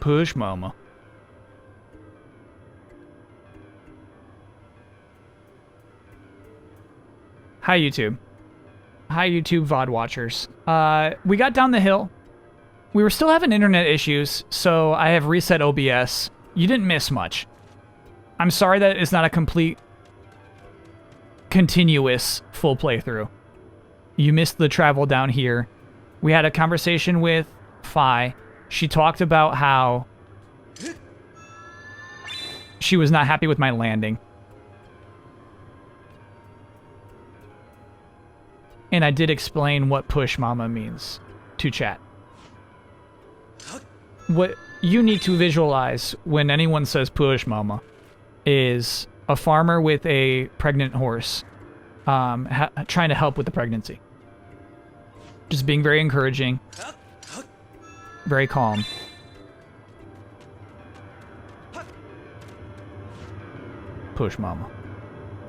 Push mama. Hi, YouTube. Hi, YouTube VOD watchers. We got down the hill. We were still having internet issues, so I have reset OBS. You didn't miss much. I'm sorry that it's not a complete, continuous, full playthrough. You missed the travel down here. We had a conversation with Fi. She talked about how she was not happy with my landing. And I did explain what push mama means to chat. What you need to visualize when anyone says push mama is a farmer with a pregnant horse trying to help with the pregnancy. Just being very encouraging, very calm. Push mama.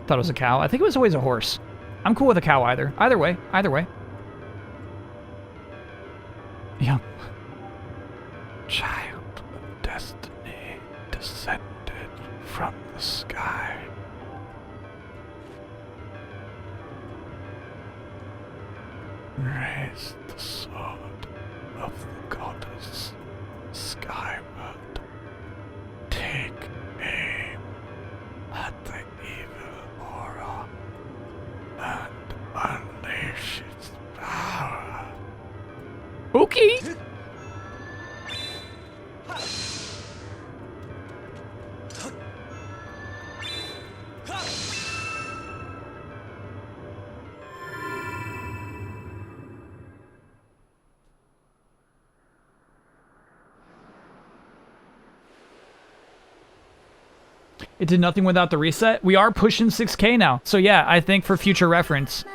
Thought it was a cow. I think it was always a horse. I'm cool with a cow either. Either way. Either way. Young child of destiny descended from the sky. Raise the sword of the goddess Skyward. Take aim at the evil aura and unleash its power. Okay. It did nothing without the reset. We are pushing 6K now. So yeah, I think for future reference,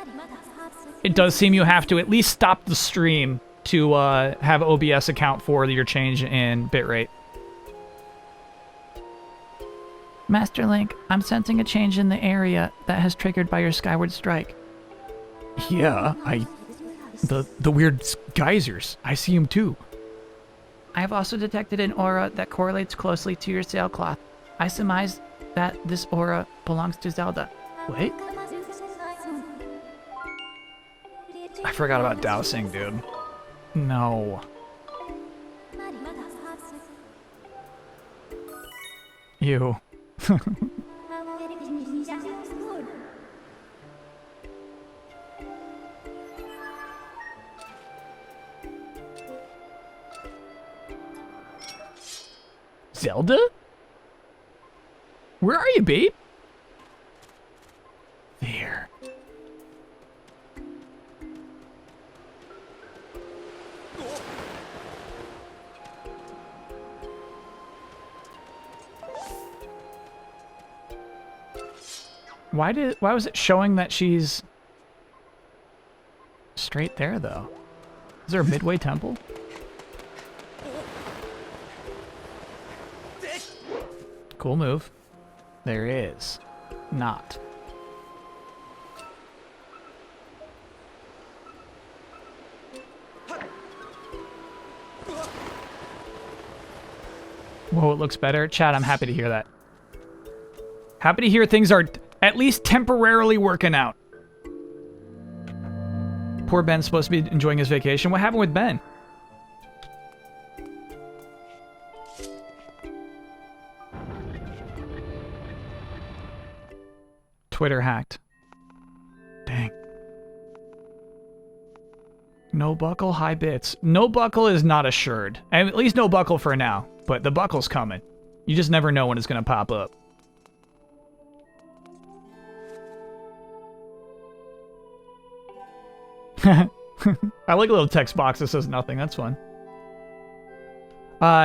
it does seem you have to at least stop the stream to have OBS account for your change in bitrate. Master Link, I'm sensing a change in the area that has triggered by your Skyward strike. Yeah, the weird geysers. I see them too. I have also detected an aura that correlates closely to your sailcloth. I surmise that this aura belongs to Zelda. Wait? I forgot about dowsing, dude. No. Ew. Zelda? Where are you, babe? There. Why was it showing that she's straight there though? Is there a midway temple? Cool move. There is not. Whoa, it looks better. Chat, I'm happy to hear that. Happy to hear things are at least temporarily working out. Poor Ben's supposed to be enjoying his vacation. What happened with Ben? Twitter hacked. Dang. No buckle, high bits. No buckle is not assured. At least no buckle for now. But the buckle's coming. You just never know when it's going to pop up. I like a little text box that says nothing. That's fun.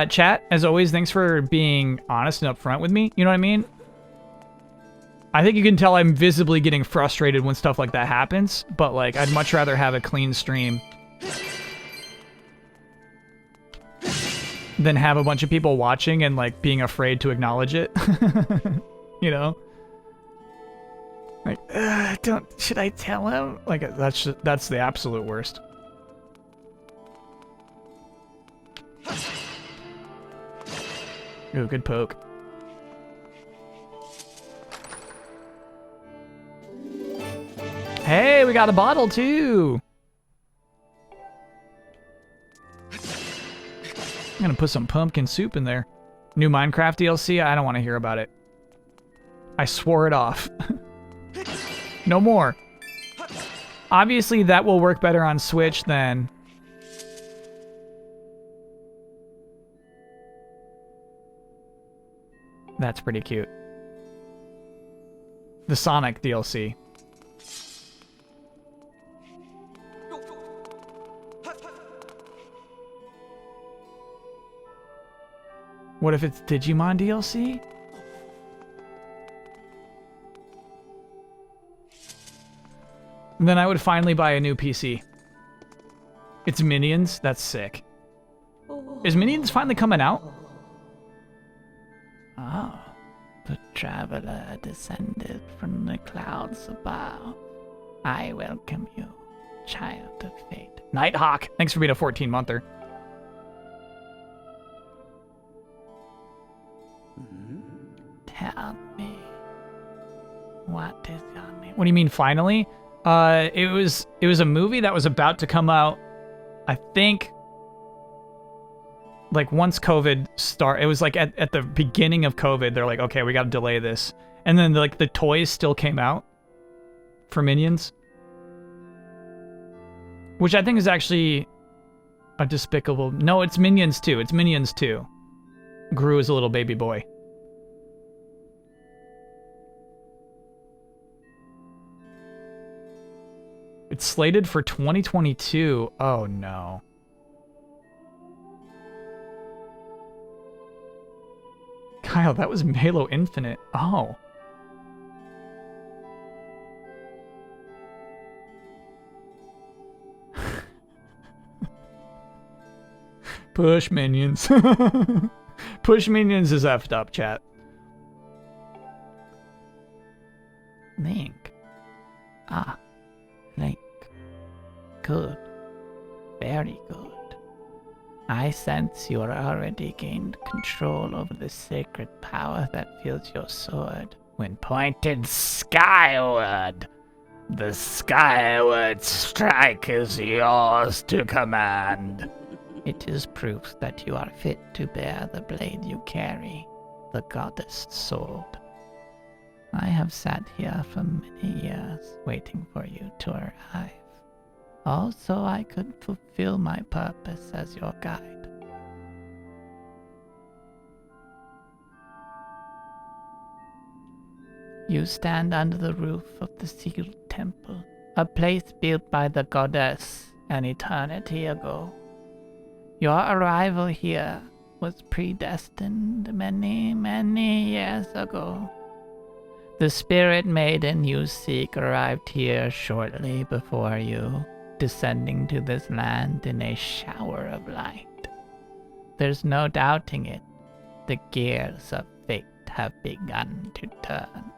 Chat, as always, thanks for being honest and upfront with me. You know what I mean? I think you can tell I'm visibly getting frustrated when stuff like that happens, but like I'd much rather have a clean stream than have a bunch of people watching and like being afraid to acknowledge it. You know? Like, should I tell him? Like that's the absolute worst. Ooh, good poke. Hey, we got a bottle too. I'm gonna put some pumpkin soup in there. New Minecraft DLC? I don't want to hear about it. I swore it off. No more. Obviously, that will work better on Switch than... That's pretty cute. The Sonic DLC. What if it's Digimon DLC? And then I would finally buy a new PC. It's Minions? That's sick. Is Minions finally coming out? Oh, the traveler descended from the clouds above. I welcome you, child of fate. Nighthawk, thanks for being a 14-monther. Tell me, what is your name? What do you mean, finally? It was a movie that was about to come out, I think, like once COVID started. It was like at the beginning of COVID, they're like, okay, we gotta delay this. And then like the toys still came out for Minions. Which I think is actually a despicable... No, it's Minions 2. It's Minions 2. Gru is a little baby boy. It's slated for 2022. Oh, no. Kyle, that was Halo Infinite. Oh. Push Minions. Push Minions is effed up, chat. Link. Ah. Link. Good. Very good. I sense you are already gained control over the sacred power that fills your sword when pointed skyward. The skyward strike is yours to command. It is proof that you are fit to bear the blade you carry, the goddess sword. I have sat here for many years, waiting for you to arrive. Also, I could fulfill my purpose as your guide. You stand under the roof of the sealed temple, a place built by the goddess an eternity ago. Your arrival here was predestined many, many years ago. The spirit maiden you seek arrived here shortly before you, descending to this land in a shower of light. There's no doubting it. The gears of fate have begun to turn.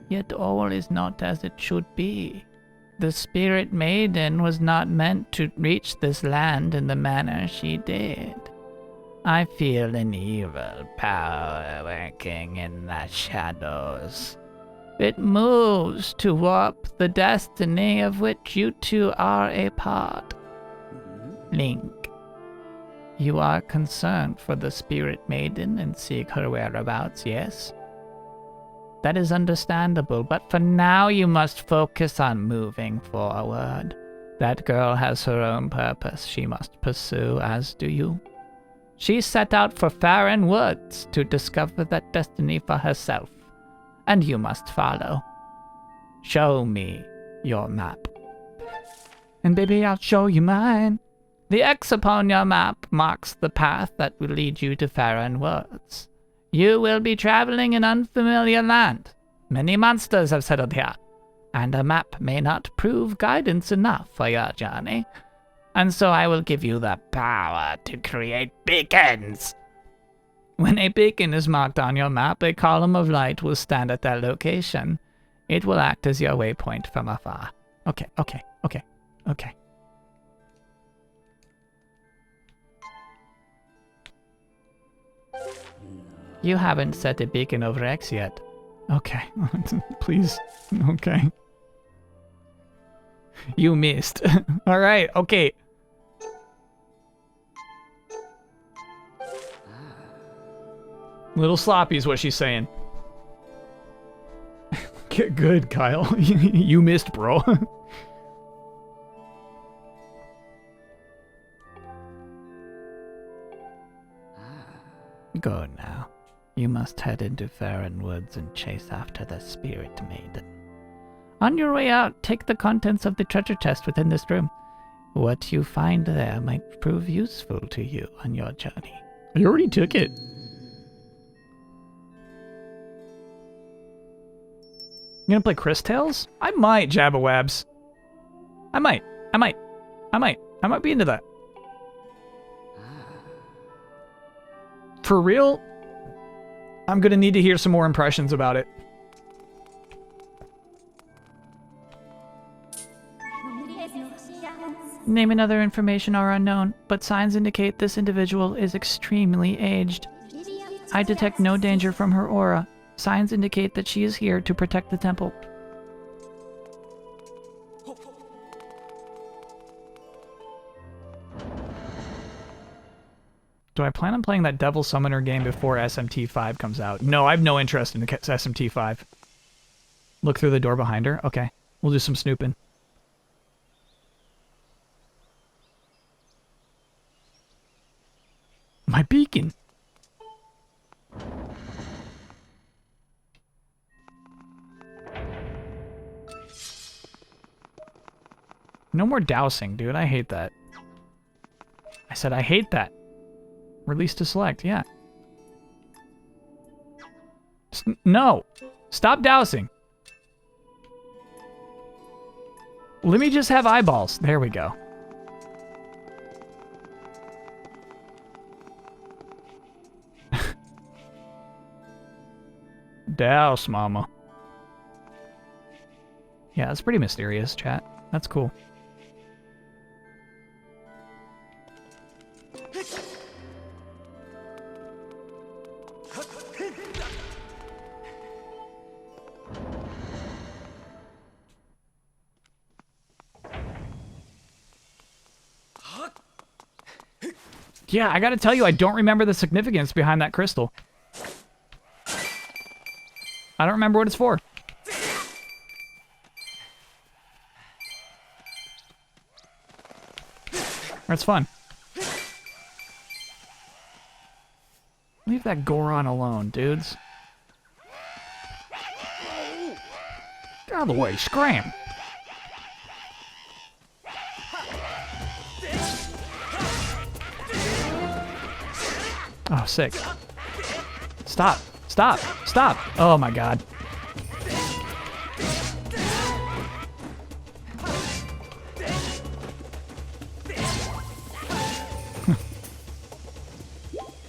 Yet all is not as it should be. The spirit maiden was not meant to reach this land in the manner she did. I feel an evil power working in the shadows. It moves to warp the destiny of which you two are a part. Link, you are concerned for the spirit maiden and seek her whereabouts, yes? That is understandable, but for now you must focus on moving forward. That girl has her own purpose she must pursue, as do you. She set out for Farron Woods to discover that destiny for herself, and you must follow. Show me your map. And baby, I'll show you mine. The X upon your map marks the path that will lead you to Farron Woods. You will be traveling in unfamiliar land. Many monsters have settled here, and a map may not prove guidance enough for your journey. And so I will give you the power to create beacons. When a beacon is marked on your map, a column of light will stand at that location. It will act as your waypoint from afar. Okay. You haven't set a beacon over X yet. Okay, please. Okay. You missed. Alright, okay. Little sloppy is what she's saying. Get good, Kyle. You missed, bro. Go now. You must head into Farron Woods and chase after the Spirit Maiden. On your way out, take the contents of the treasure chest within this room. What you find there might prove useful to you on your journey. I already took it. You gonna play Chris Tales? I might, Jabba-Wabs. I might be into that. For real, I'm gonna need to hear some more impressions about it. Name and other information are unknown, but signs indicate this individual is extremely aged. I detect no danger from her aura. Signs indicate that she is here to protect the temple. Do I plan on playing that Devil Summoner game before SMT5 comes out? No, I have no interest in the SMT5. Look through the door behind her? Okay, we'll do some snooping. My beacon! No more dousing, dude. I hate that. I said I hate that. Release to select, yeah. No! Stop dousing. Let me just have eyeballs. There we go. Douse, mama. Yeah, that's pretty mysterious, chat. That's cool. Yeah, I gotta tell you, I don't remember the significance behind that crystal. I don't remember what it's for. That's fun. Leave that Goron alone, dudes. Get out of the way, scram! Oh, sick. Stop. Stop. Stop. Oh my god.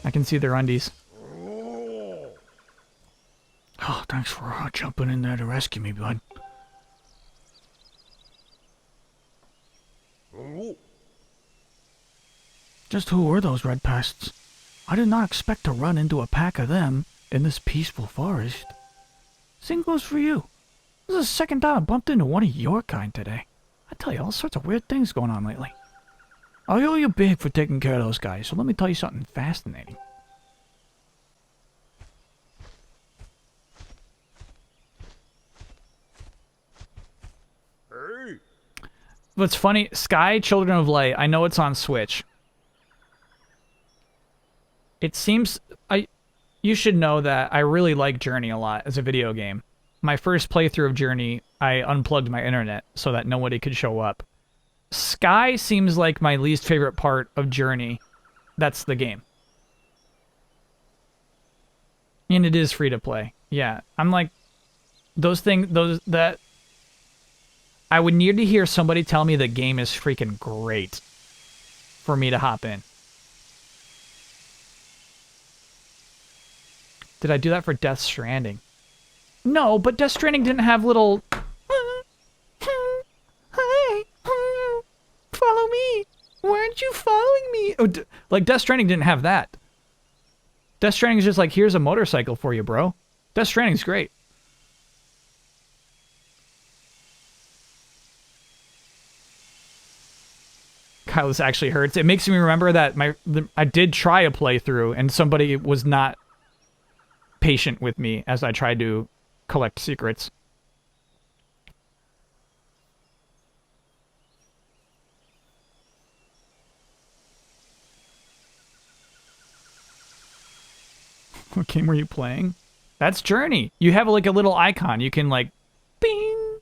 I can see their undies. Oh, thanks for jumping in there to rescue me, bud. Just who were those red pests? I did not expect to run into a pack of them in this peaceful forest. Same goes for you. This is the second time I bumped into one of your kind today. I tell you, all sorts of weird things going on lately. I owe you big for taking care of those guys, so let me tell you something fascinating. Hey. What's funny, Sky Children of Light, I know it's on Switch. It seems, you should know that I really like Journey a lot as a video game. My first playthrough of Journey, I unplugged my internet so that nobody could show up. Sky seems like my least favorite part of Journey. That's the game. And it is free to play. Yeah, I'm like, that... I would need to hear somebody tell me the game is freaking great for me to hop in. Did I do that for Death Stranding? No, but Death Stranding didn't have little... Hey, follow me. Weren't you following me? Oh, like, Death Stranding didn't have that. Death Stranding is just like, here's a motorcycle for you, bro. Death Stranding's great. God, this actually hurts. It makes me remember that I did try a playthrough and somebody was not patient with me as I tried to collect secrets. What game were you playing? That's Journey. You have like a little icon. You can like, bing,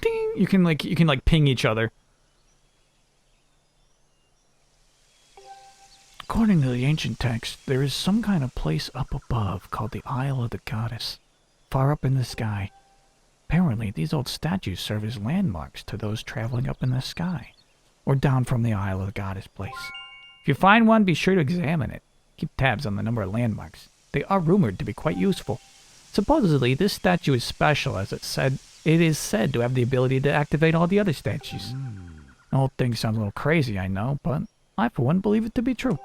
ding. You can like ping each other. According to the ancient text, there is some kind of place up above called the Isle of the Goddess, far up in the sky. Apparently, these old statues serve as landmarks to those traveling up in the sky, or down from the Isle of the Goddess place. If you find one, be sure to examine it. Keep tabs on the number of landmarks. They are rumored to be quite useful. Supposedly, this statue is special, as it is said to have the ability to activate all the other statues. The whole thing sounds a little crazy, I know, but I, for one, believe it to be true.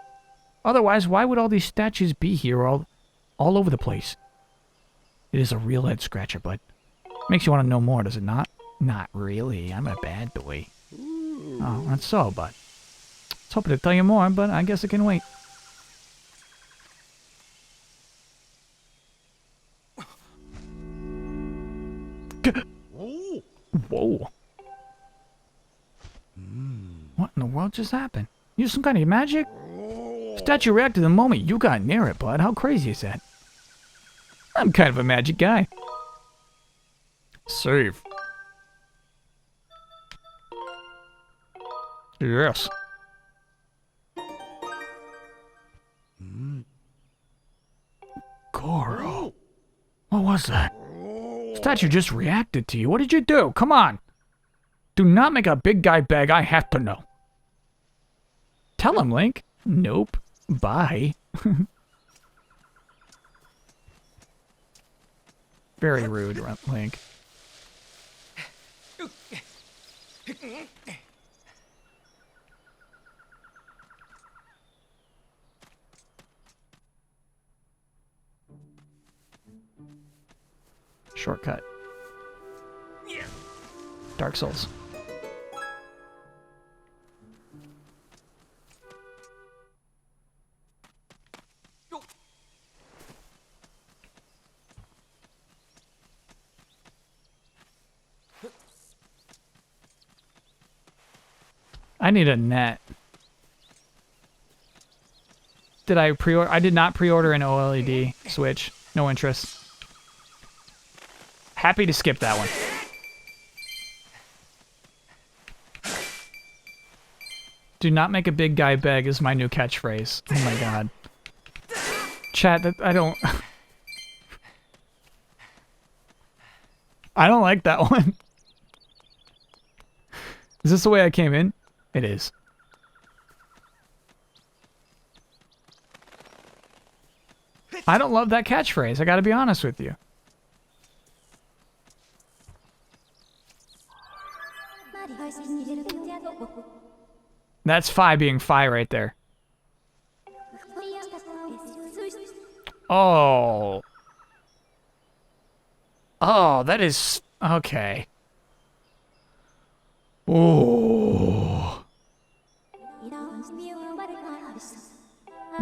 Otherwise, why would all these statues be here all over the place? It is a real head-scratcher, but makes you want to know more, does it not? Not really. I'm a bad boy. Oh, that's so, bud. I was hoping to tell you more, but I guess it can wait. Whoa. What in the world just happened? Use some kind of magic? Statue reacted the moment you got near it, bud. How crazy is that? I'm kind of a magic guy. Save. Yes. Goro. What was that? Statue just reacted to you. What did you do? Come on. Do not make a big guy beg. I have to know. Tell him, Link. Nope. Bye. Very rude, Link. Shortcut. Dark Souls. I need a net. Did I pre-order? I did not pre-order an OLED Switch. No interest. Happy to skip that one. Do not make a big guy beg is my new catchphrase. Oh my god. Chat, I don't... I don't like that one. Is this the way I came in? It is. I don't love that catchphrase, I gotta be honest with you. That's Fi being Fi right there. Oh. Oh, that is... Okay. Oh.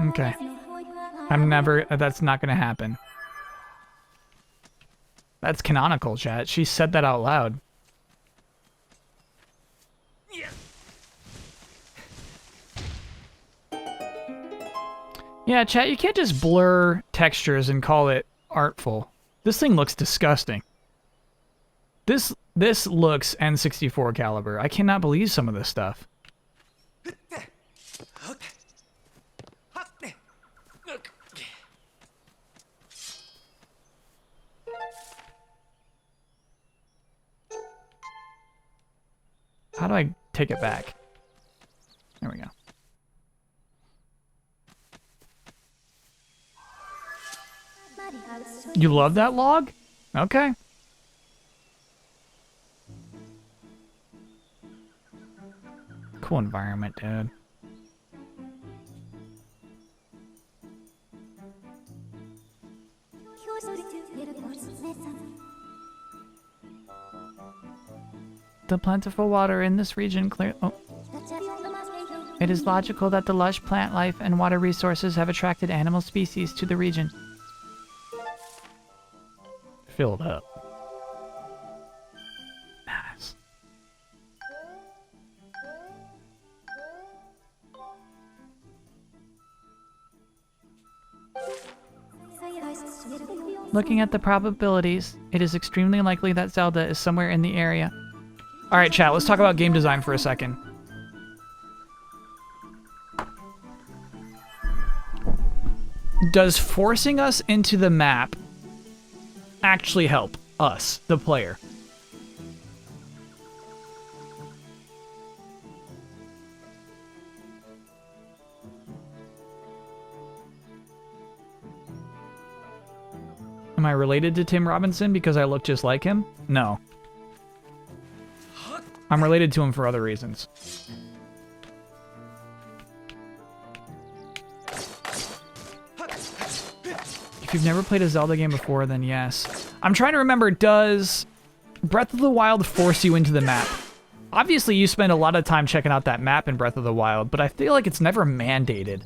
Okay. I'm never... That's not gonna happen. That's canonical, chat. She said that out loud. Yeah, chat, you can't just blur textures and call it artful. This thing looks disgusting. This looks N64 caliber. I cannot believe some of this stuff. How do I take it back? There we go. You love that log? Okay. Cool environment, dude. The plentiful water in this region clear. Oh. It is logical that the lush plant life and water resources have attracted animal species to the region. Filled up. Nice. Looking at the probabilities, it is extremely likely that Zelda is somewhere in the area. Alright, chat, let's talk about game design for a second. Does forcing us into the map actually help us, the player? Am I related to Tim Robinson because I look just like him? No. I'm related to him for other reasons. If you've never played a Zelda game before, then yes. I'm trying to remember, does Breath of the Wild force you into the map? Obviously, you spend a lot of time checking out that map in Breath of the Wild, but I feel like it's never mandated.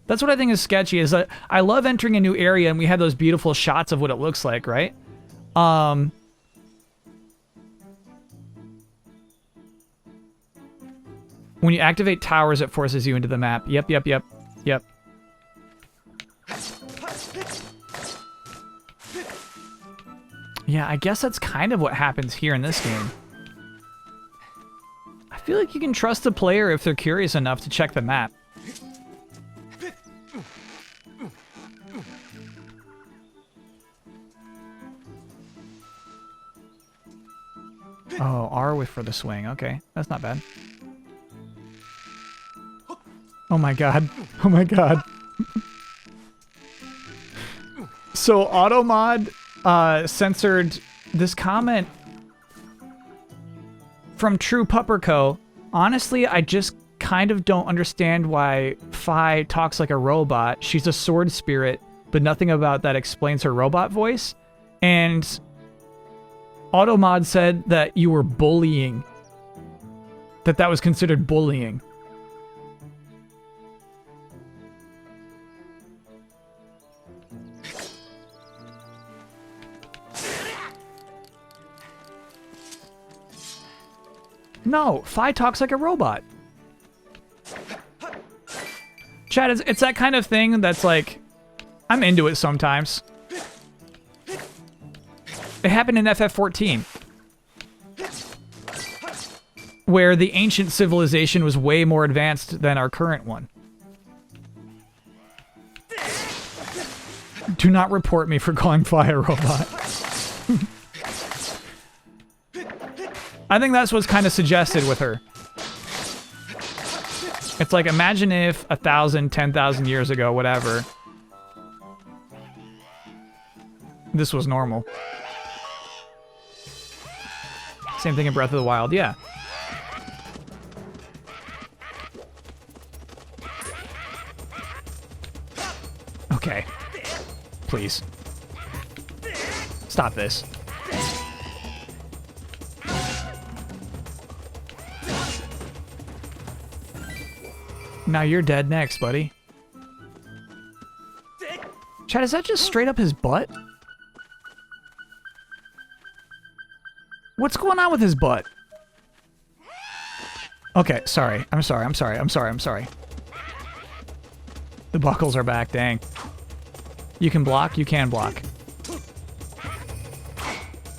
That's what I think is sketchy, is that I love entering a new area and we have those beautiful shots of what it looks like, right? When you activate towers, it forces you into the map. Yep. Yeah, I guess that's kind of what happens here in this game. I feel like you can trust the player if they're curious enough to check the map. Oh, R with for the swing. Okay, that's not bad. Oh my god. Oh my god. So Automod censored this comment from True Pupper Co. Honestly, I just kind of don't understand why Fi talks like a robot. She's a sword spirit, but nothing about that explains her robot voice. And Automod said that you were bullying. That was considered bullying. No, Fi talks like a robot. Chat, it's that kind of thing that's like, I'm into it sometimes. It happened in FF14, where the ancient civilization was way more advanced than our current one. Do not report me for calling Fi a robot. I think that's what's kind of suggested with her. It's like, imagine if 1,000, 10,000 years ago, whatever, this was normal. Same thing in Breath of the Wild, yeah. Okay. Please. Stop this. Now you're dead next, buddy. Chad, is that just straight up his butt? What's going on with his butt? Okay, sorry. I'm sorry. The buckles are back, dang. You can block? You can block.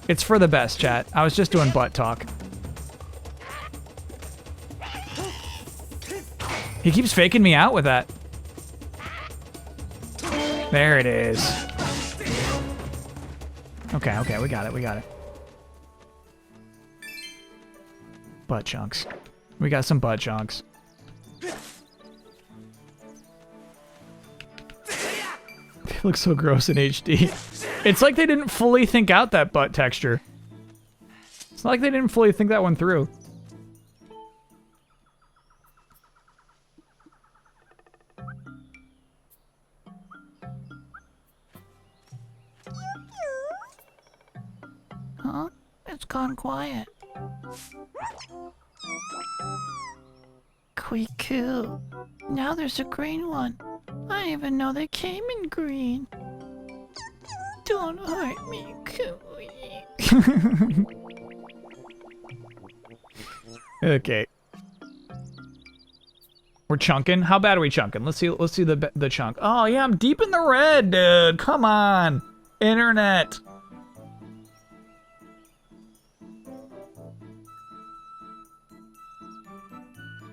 It's for the best, chat. I was just doing butt talk. He keeps faking me out with that. There it is. Okay, we got it. Butt chunks. We got some butt chunks. They look so gross in HD. It's like they didn't fully think out that butt texture. It's not like they didn't fully think that one through. Huh? It's gone quiet. Cool. Now there's a green one. I didn't even know they came in green. Don't hurt me, Kui. Okay. We're chunking. How bad are we chunking? Let's see the chunk. Oh yeah, I'm deep in the red, dude. Come on, internet.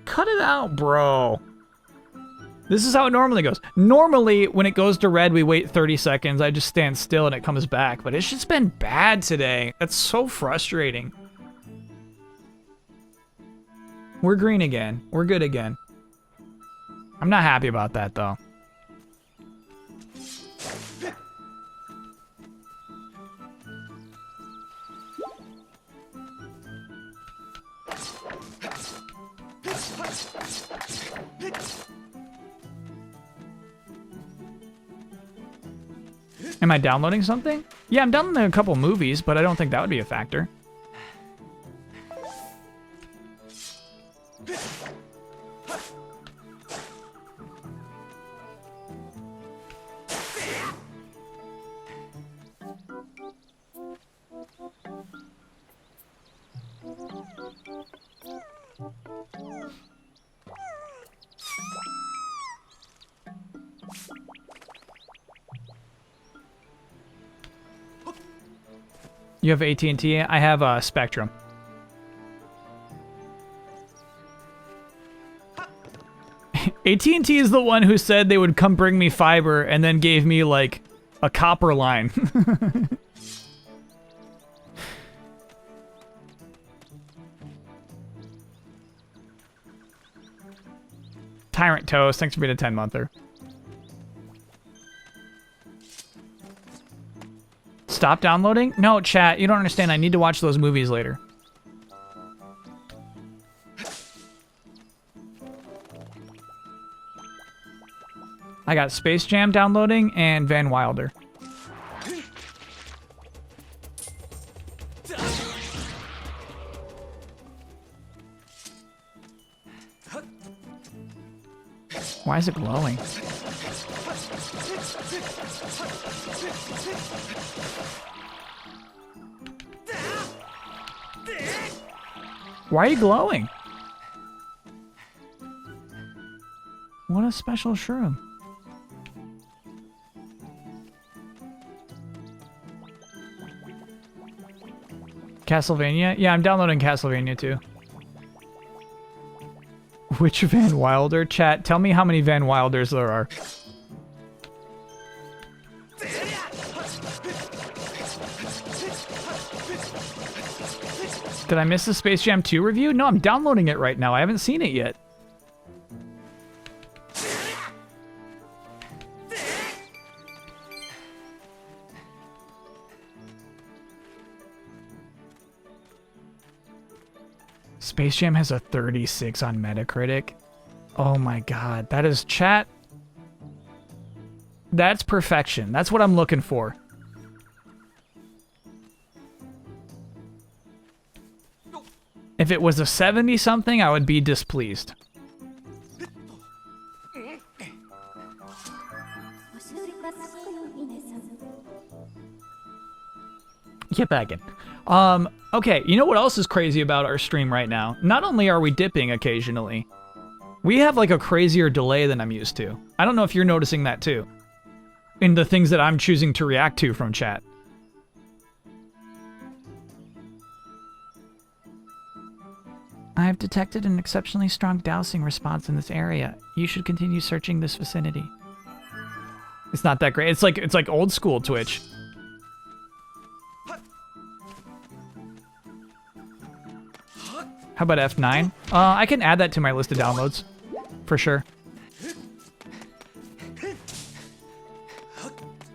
Cut it out, bro. This is how it normally goes. Normally, when it goes to red, we wait 30 seconds. I just stand still and it comes back. But it's just been bad today. That's so frustrating. We're green again. We're good again. I'm not happy about that, though. Am I downloading something? Yeah, I'm downloading a couple movies, but I don't think that would be a factor. You have AT&T? I have Spectrum. AT&T is the one who said they would come bring me fiber and then gave me, like, a copper line. Tyrant Toast, thanks for being a 10-monther. Stop downloading? No, chat, you don't understand. I need to watch those movies later. I got Space Jam downloading and Van Wilder. Why is it glowing? Why are you glowing? What a special shroom. Castlevania? Yeah, I'm downloading Castlevania too. Which Van Wilder? Chat, tell me how many Van Wilders there are. Did I miss the Space Jam 2 review? No, I'm downloading it right now. I haven't seen it yet. Space Jam has a 36 on Metacritic. Oh my god, that is chat. That's perfection. That's what I'm looking for. If it was a 70-something, I would be displeased. Get back in. Okay, you know what else is crazy about our stream right now? Not only are we dipping occasionally, we have like a crazier delay than I'm used to. I don't know if you're noticing that too. In the things that I'm choosing to react to from chat. I have detected an exceptionally strong dowsing response in this area. You should continue searching this vicinity. It's not that great. It's like old school Twitch. How about F9? I can add that to my list of downloads, for sure.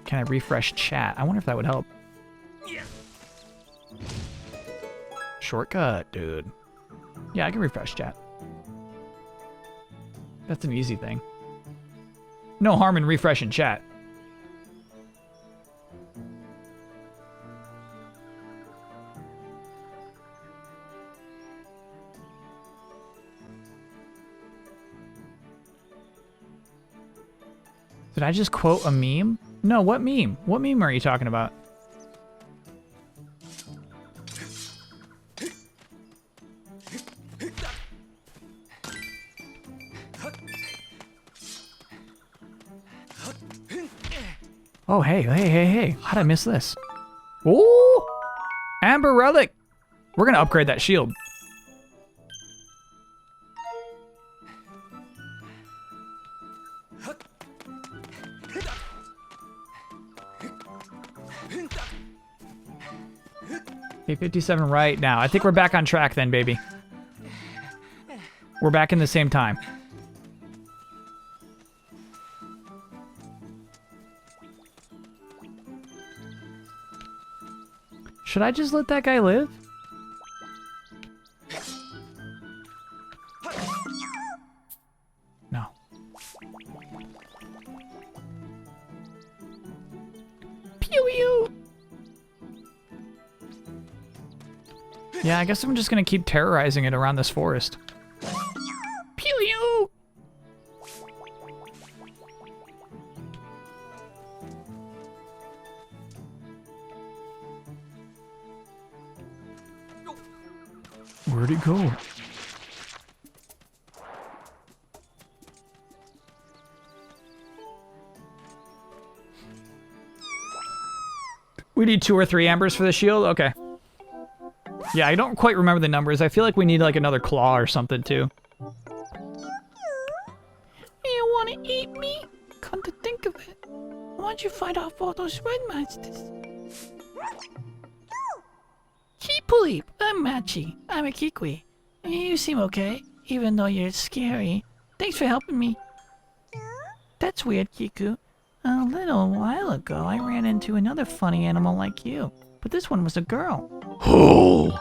Can I refresh chat? I wonder if that would help. Shortcut, dude. Yeah, I can refresh chat. That's an easy thing. No harm in refreshing chat. Did I just quote a meme? No, what meme? What meme are you talking about? Oh, hey. How'd I miss this? Ooh! Amber Relic! We're gonna upgrade that shield. Okay, 57 right now. I think we're back on track then, baby. We're back in the same time. Should I just let that guy live? No. Pew-pew! Yeah, I guess I'm just gonna keep terrorizing it around this forest. Pew-pew! Where'd it go? We need 2 or 3 ambers for the shield? Okay. Yeah, I don't quite remember the numbers. I feel like we need like another claw or something too. You wanna eat me? Come to think of it, why'd you fight off all those red monsters? Keep-leap, I'm Machi. I'm a Kikwi. You seem okay, even though you're scary. Thanks for helping me. That's weird, Kiku. A little while ago, I ran into another funny animal like you, but this one was a girl. Who?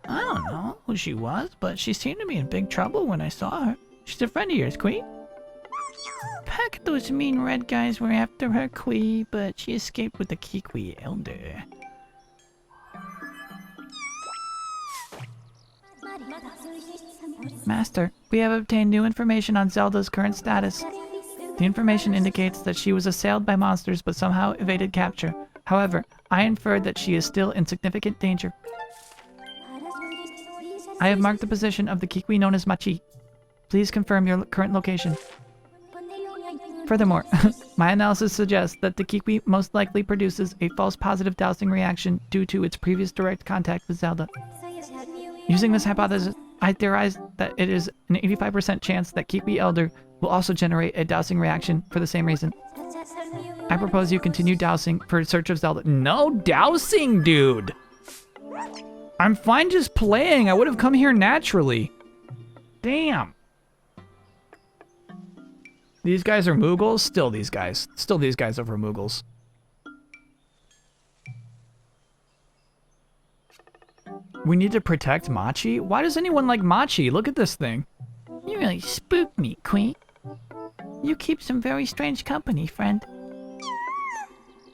I don't know who she was, but she seemed to be in big trouble when I saw her. She's a friend of yours, Kui. Pack of those mean red guys were after her, Kui, but she escaped with the Kikwi elder. Master, we have obtained new information on Zelda's current status. The information indicates that she was assailed by monsters but somehow evaded capture. However, I inferred that she is still in significant danger. I have marked the position of the Kikwi known as Machi. Please confirm your current location. Furthermore, my analysis suggests that the Kikwi most likely produces a false positive dowsing reaction due to its previous direct contact with Zelda. Using this hypothesis, I theorize that it is an 85% chance that Kikwi Elder will also generate a dowsing reaction for the same reason. I propose you continue dowsing for search of Zelda. No dowsing, dude! I'm fine just playing. I would have come here naturally. Damn. These guys are Moogles? Still these guys. Still these guys over Moogles. We need to protect Machi? Why does anyone like Machi? Look at this thing. You really spooked me, Queen. You keep some very strange company, friend.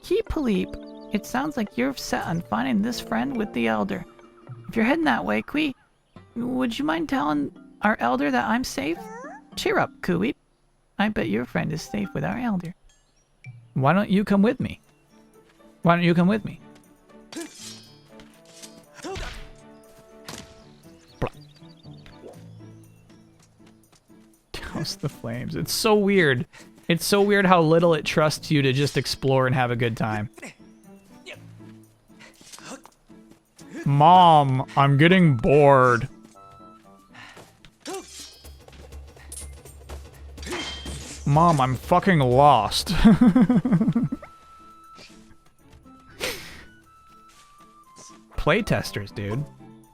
Keep-leap. It sounds like you're set on finding this friend with the Elder. If you're heading that way, Kui, would you mind telling our Elder that I'm safe? Cheer up, Kui. I bet your friend is safe with our Elder. Why don't you come with me? Why don't you come with me? Douse the flames. It's so weird. It's so weird how little it trusts you to just explore and have a good time. Mom, I'm getting bored. Mom, I'm fucking lost. Playtesters, dude.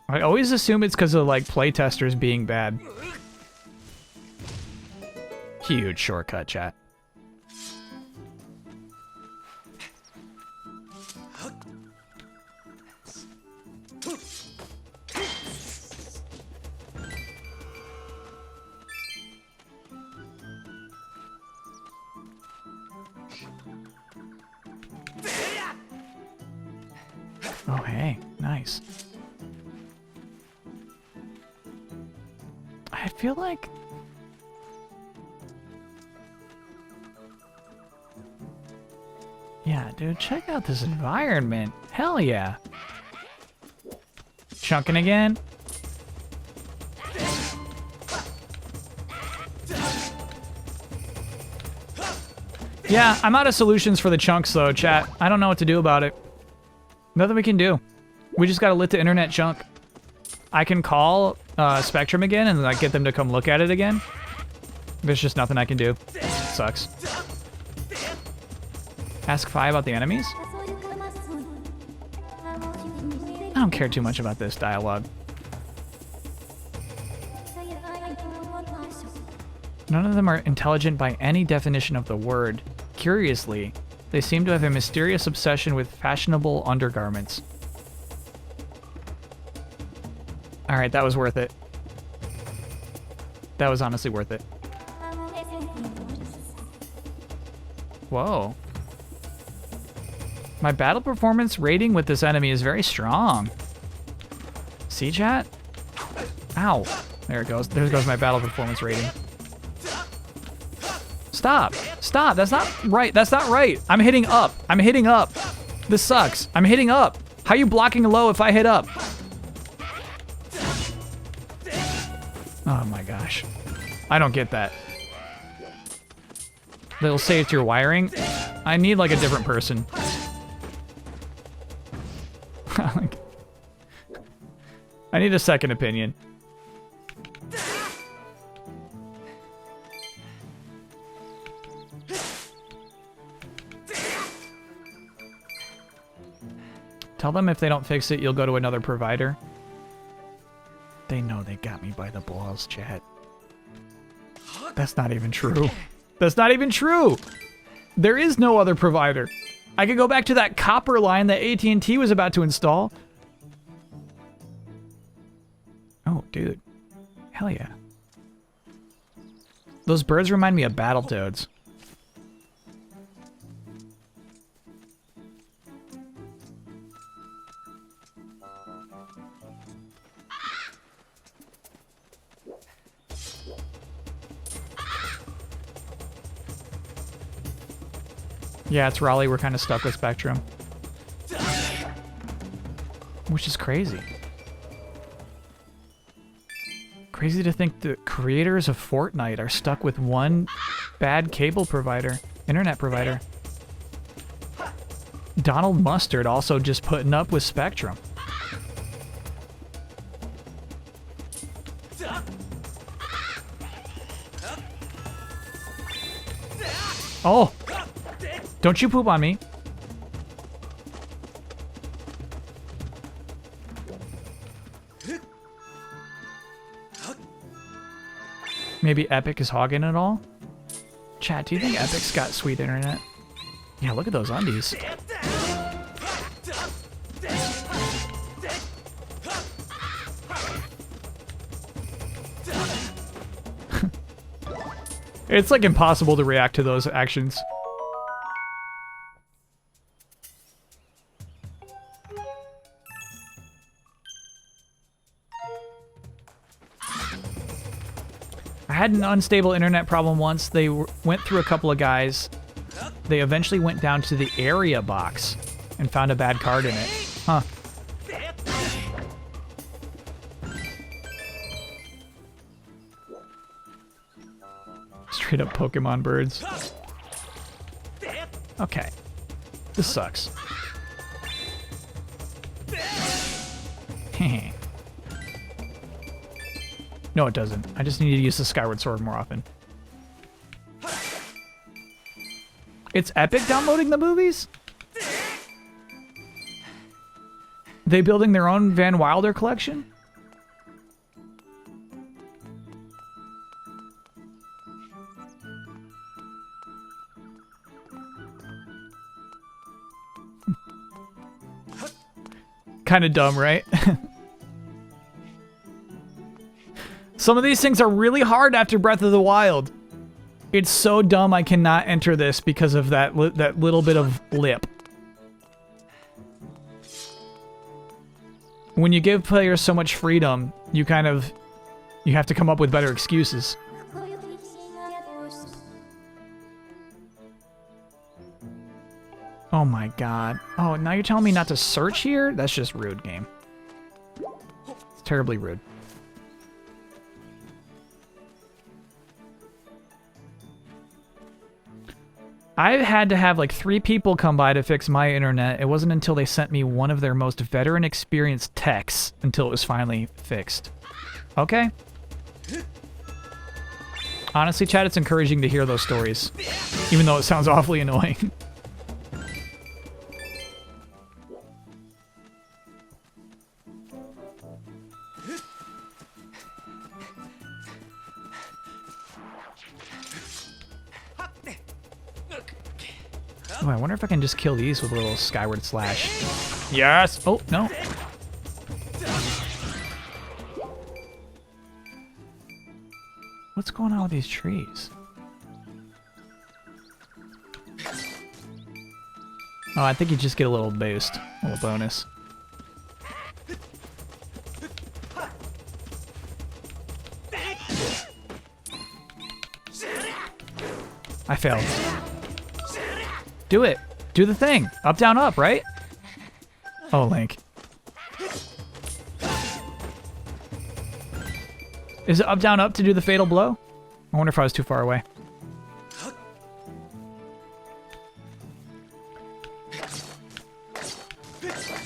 I always assume it's because of, like, playtesters being bad. Huge shortcut, chat. Oh, hey, nice. I feel like Yeah, dude, check out this environment. Hell yeah. Chunking again. Yeah, I'm out of solutions for the chunks though, chat. I don't know what to do about it. Nothing we can do. We just gotta lit the internet chunk. I can call Spectrum again and like get them to come look at it again. There's just nothing I can do. Sucks. Ask Fi about the enemies? I don't care too much about this dialogue. None of them are intelligent by any definition of the word. Curiously, they seem to have a mysterious obsession with fashionable undergarments. Alright, that was worth it. That was honestly worth it. Whoa. My battle performance rating with this enemy is very strong. See, chat? Ow. There it goes. There goes my battle performance rating. Stop. Stop. That's not right. That's not right. I'm hitting up. I'm hitting up. This sucks. I'm hitting up. How are you blocking low if I hit up? Oh my gosh. I don't get that. They'll say it's your wiring. I need like a different person. I need a second opinion. Tell them if they don't fix it, you'll go to another provider. They know they got me by the balls, chat. That's not even true. That's not even true. There is no other provider. I could go back to that copper line that AT&T was about to install. Oh, dude. Hell yeah. Those birds remind me of Battletoads. Yeah, it's Raleigh. We're kind of stuck with Spectrum. Which is crazy. Crazy to think the creators of Fortnite are stuck with one bad cable provider, internet provider. Donald Mustard also just putting up with Spectrum. Oh! Don't you poop on me. Maybe Epic is hogging it all? Chat, do you think Epic's got sweet internet? Yeah, look at those undies. It's like impossible to react to those actions. I had an unstable internet problem once. They went through a couple of guys. They eventually went down to the area box and found a bad card in it. Huh. Straight up Pokemon birds. Okay. This sucks. No, it doesn't. I just need to use the Skyward Sword more often. It's Epic downloading the movies? They building their own Van Wilder collection? Kind of dumb, right? Some of these things are really hard after Breath of the Wild. It's so dumb I cannot enter this because of that little bit of lip. When you give players so much freedom, you have to come up with better excuses. Oh my god. Oh, now you're telling me not to search here? That's just rude, game. It's terribly rude. I had to have like 3 people come by to fix my internet. It wasn't until they sent me one of their most veteran experienced techs until it was finally fixed. Okay. Honestly, Chad, it's encouraging to hear those stories, even though it sounds awfully annoying. Oh, I wonder if I can just kill these with a little Skyward slash. Yes! Oh, no. What's going on with these trees? Oh, I think you just get a little boost. A little bonus. I failed. Do it. Do the thing. Up, down, up, right? Oh, Link. Is it up, down, up to do the fatal blow? I wonder if I was too far away.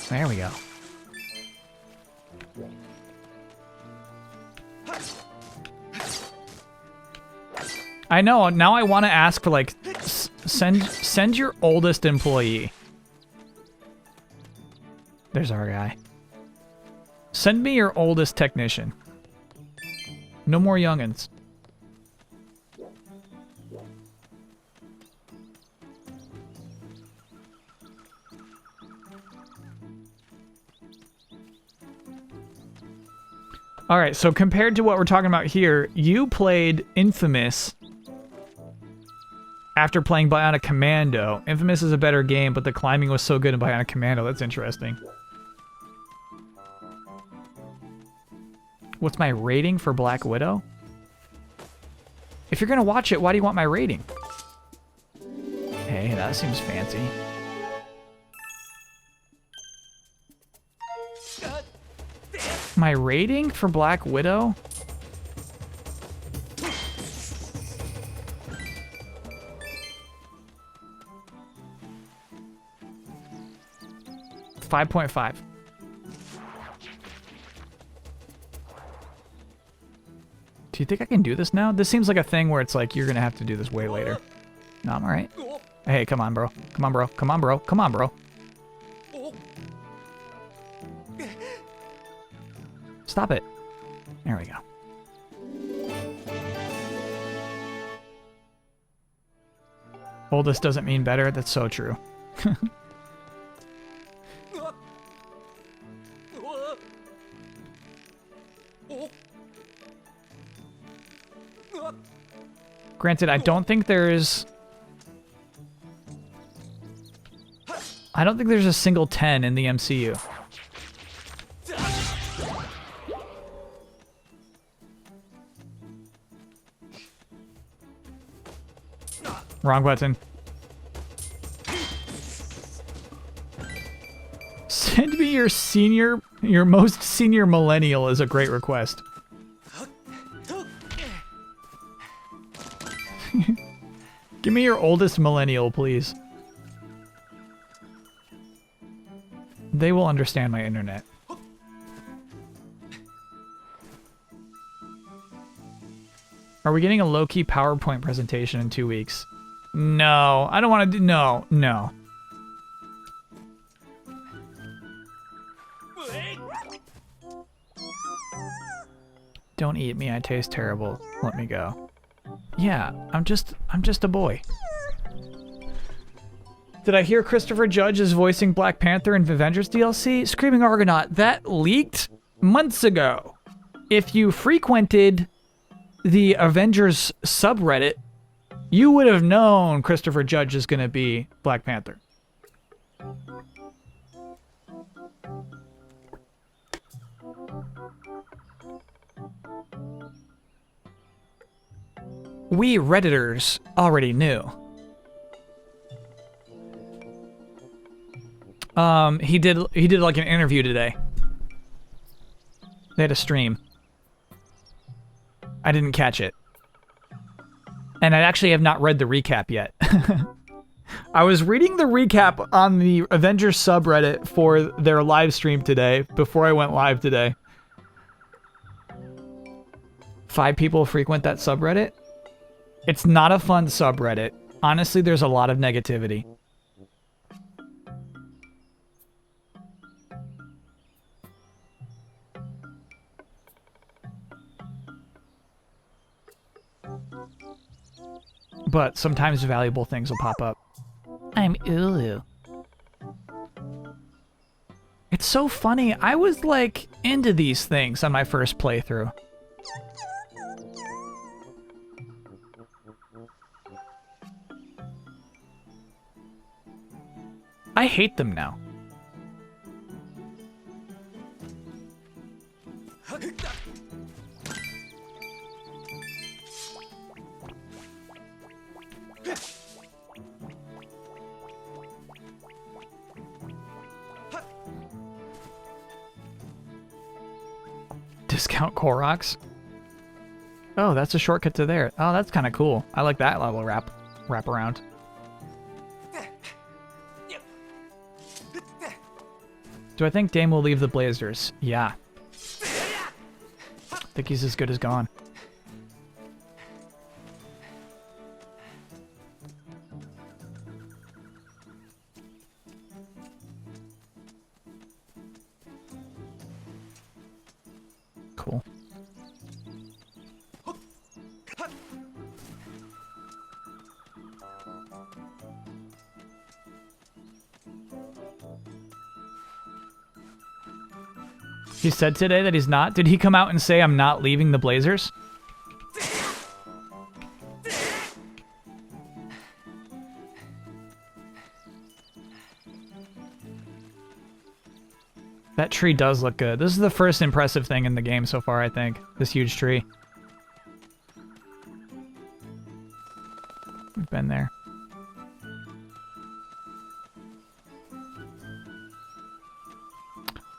There we go. I know. Now I want to ask for, like, send your oldest employee. There's our guy. Send me your oldest technician. No more youngins. All right, so compared to what we're talking about here, you played Infamous after playing Bionic Commando. Infamous is a better game, but the climbing was so good in Bionic Commando. That's interesting. What's my rating for Black Widow? If you're gonna watch it, why do you want my rating? Hey, that seems fancy. My rating for Black Widow? $5.5. Do you think I can do this now? This seems like a thing where it's like you're gonna have to do this way later. No, I'm alright. Hey, come on, bro. Come on, bro. Come on, bro. Come on, bro. Stop it. There we go. Oldest doesn't mean better. That's so true. Granted, I don't think there's a single 10 in the MCU. Wrong button. Send me your most senior millennial is a great request. Give me your oldest millennial, please. They will understand my internet. Are we getting a low-key PowerPoint presentation in 2 weeks? No, I don't want to do... No, no. Don't eat me, I taste terrible. Let me go. Yeah, I'm just a boy. Did I hear Christopher Judge is voicing Black Panther in Avengers DLC? Screaming Argonaut, that leaked months ago. If you frequented the Avengers subreddit, you would have known Christopher Judge is going to be Black Panther. We Redditors already knew. He did like an interview today. They had a stream. I didn't catch it. And I actually have not read the recap yet. I was reading the recap on the Avengers subreddit for their live stream today, before I went live today. 5 people frequent that subreddit. It's not a fun subreddit. Honestly, there's a lot of negativity. But sometimes valuable things will pop up. I'm Ulu. It's so funny. I was like into these things on my first playthrough. I hate them now. Discount Koroks. Oh, that's a shortcut to there. Oh, that's kind of cool. I like that level wrap around. Do I think Dame will leave the Blazers? Yeah. I think he's as good as gone. Cool. He said today that he's not. Did he come out and say, I'm not leaving the Blazers? That tree does look good. This is the first impressive thing in the game so far, I think. This huge tree. We've been there.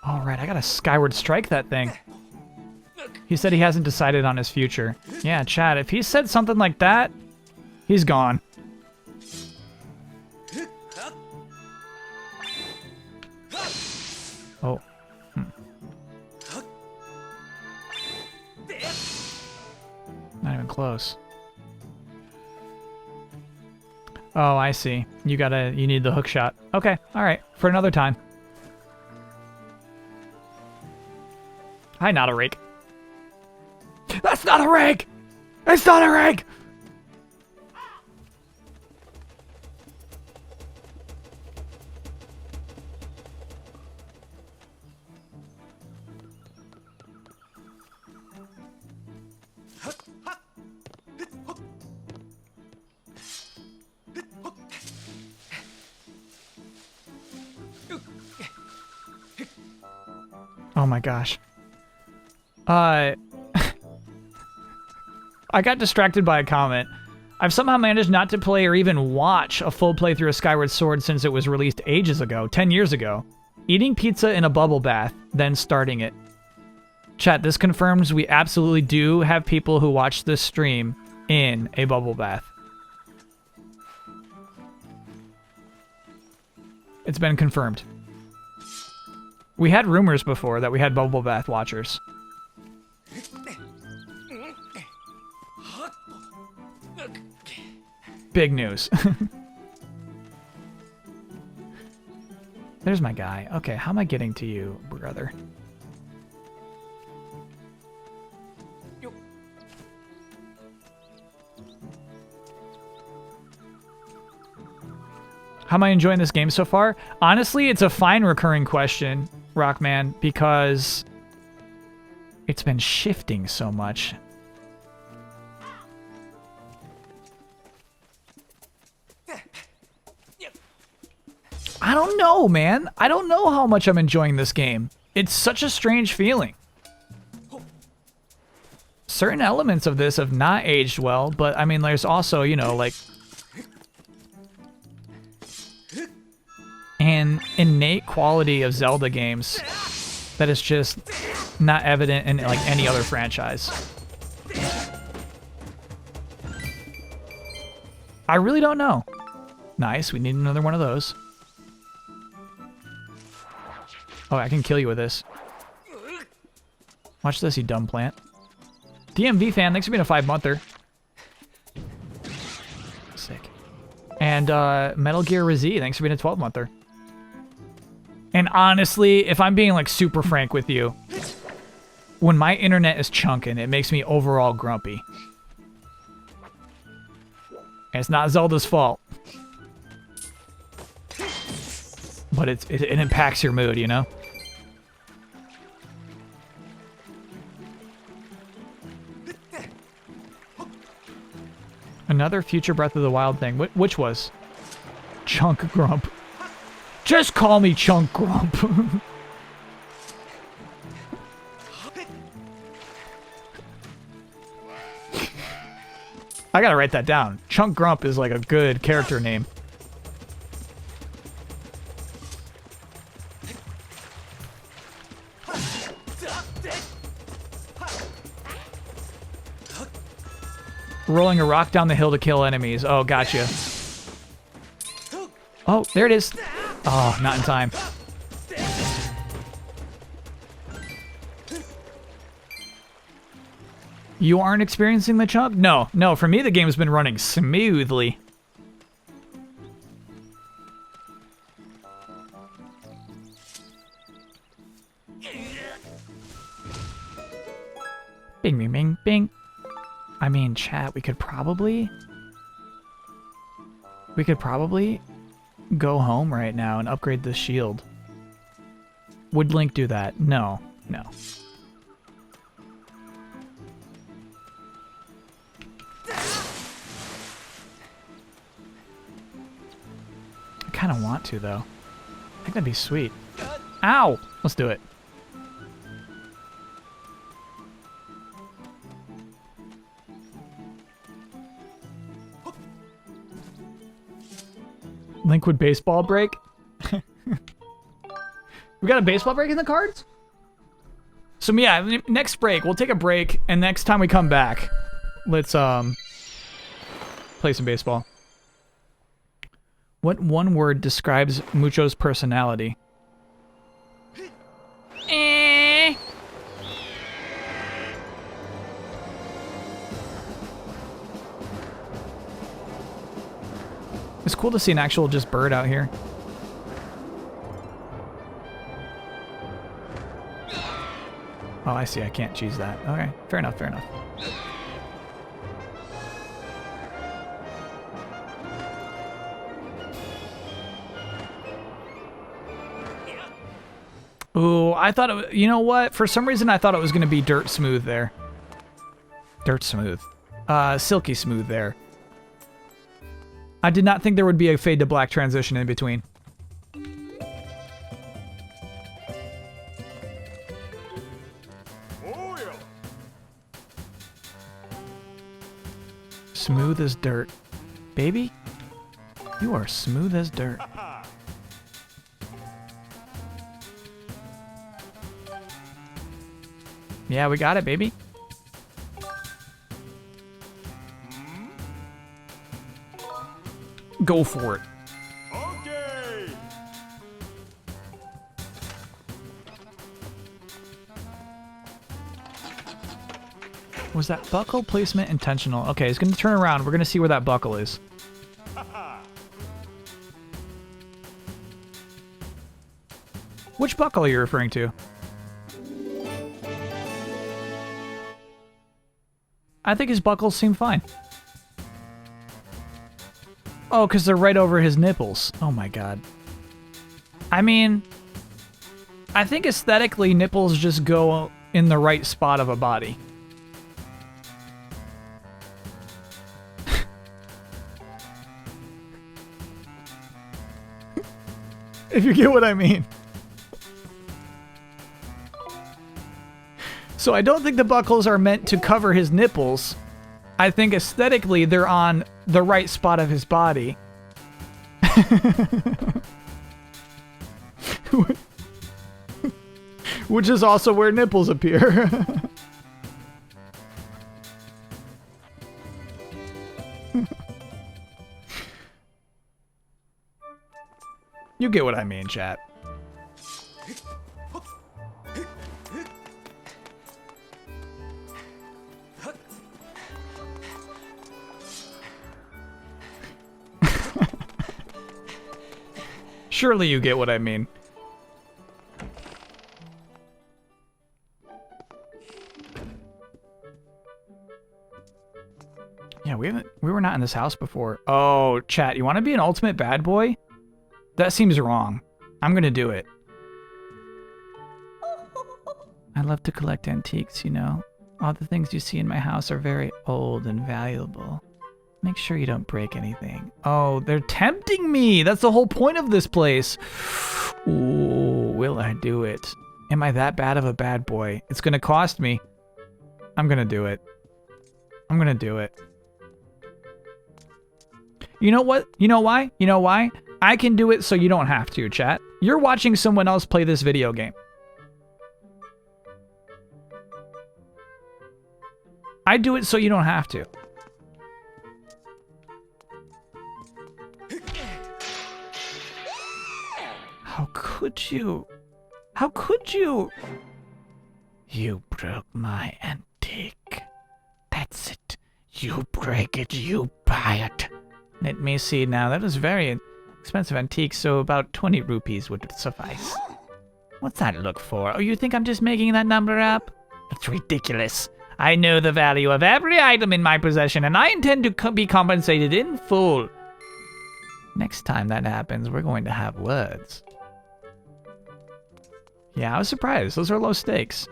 All right, I gotta Skyward Strike that thing. He said he hasn't decided on his future. Yeah, Chad, if he said something like that, he's gone. Oh. Not even close. Oh, I see. You need the hook shot. Okay, alright. For another time. Hi, not a rake. That's not a rake! It's not a rake! Oh my gosh. I got distracted by a comment. I've somehow managed not to play or even watch a full playthrough of Skyward Sword since it was released ages ago, 10 years ago. Eating pizza in a bubble bath, then starting it. Chat, this confirms we absolutely do have people who watch this stream in a bubble bath. It's been confirmed. We had rumors before that we had bubble bath watchers. Big news. There's my guy. Okay, how am I getting to you, brother? How am I enjoying this game so far? Honestly, it's a fine recurring question, Rockman, because it's been shifting so much. I don't know, man. I don't know how much I'm enjoying this game. It's such a strange feeling. Certain elements of this have not aged well, but I mean, there's also, you know, like... an innate quality of Zelda games that is just not evident in like any other franchise. I really don't know. Nice, we need another one of those. Oh, I can kill you with this. Watch this, you dumb plant. DMV fan, thanks for being a 5-monther. Sick. And Metal Gear Rizzy, thanks for being a 12-monther. And honestly, if I'm being like super frank with you, when my internet is chunking, it makes me overall grumpy. And it's not Zelda's fault. But it impacts your mood, you know? Another future Breath of the Wild thing. Which was? Chunk Grump. Just call me Chunk Grump. I gotta write that down. Chunk Grump is like a good character name. Rolling a rock down the hill to kill enemies. Oh, gotcha. Oh, there it is. Oh, not in time. You aren't experiencing the chunk? No, no, for me the game's been running smoothly. Bing, bing, bing, bing. I mean, chat, we could probably go home right now and upgrade the shield. Would Link do that? No, no. I kind of want to, though. I think that'd be sweet. Ow! Let's do it. Link would baseball break? We got a baseball break in the cards? So yeah, next break, we'll take a break, and next time we come back, let's play some baseball. What one word describes Mucho's personality? It's cool to see an actual just bird out here. Oh, I see. I can't choose that. Okay, fair enough, fair enough. Ooh, I thought it was, you know what? For some reason, I thought it was going to be dirt smooth there. Dirt smooth. Silky smooth there. I did not think there would be a fade to black transition in between. Smooth as dirt. Baby, you are smooth as dirt. Yeah, we got it, baby. Go for it. Okay. Was that buckle placement intentional? Okay, he's going to turn around. We're going to see where that buckle is. Which buckle are you referring to? I think his buckles seem fine. Oh, because they're right over his nipples. Oh my god. I mean, I think aesthetically nipples just go in the right spot of a body. If you get what I mean. So I don't think the buckles are meant to cover his nipples. I think aesthetically they're on the right spot of his body. Which is also where nipples appear. You get what I mean, chat. Surely you get what I mean. Yeah, we were not in this house before. Oh, chat, you want to be an ultimate bad boy? That seems wrong. I'm gonna do it. I love to collect antiques, you know. All the things you see in my house are very old and valuable. Make sure you don't break anything. Oh, they're tempting me! That's the whole point of this place! Ooh, will I do it? Am I that bad of a bad boy? It's gonna cost me. I'm gonna do it. I'm gonna do it. You know what? You know why? You know why? I can do it so you don't have to, chat. You're watching someone else play this video game. I do it so you don't have to. How could you? How could you? You broke my antique. That's it. You break it, you buy it. Let me see now. That was very expensive antique, so about 20 rupees would suffice. What's that look for? Oh, you think I'm just making that number up? It's ridiculous. I know the value of every item in my possession, and I intend to be compensated in full. Next time that happens, we're going to have words. Yeah, I was surprised. Those are low stakes.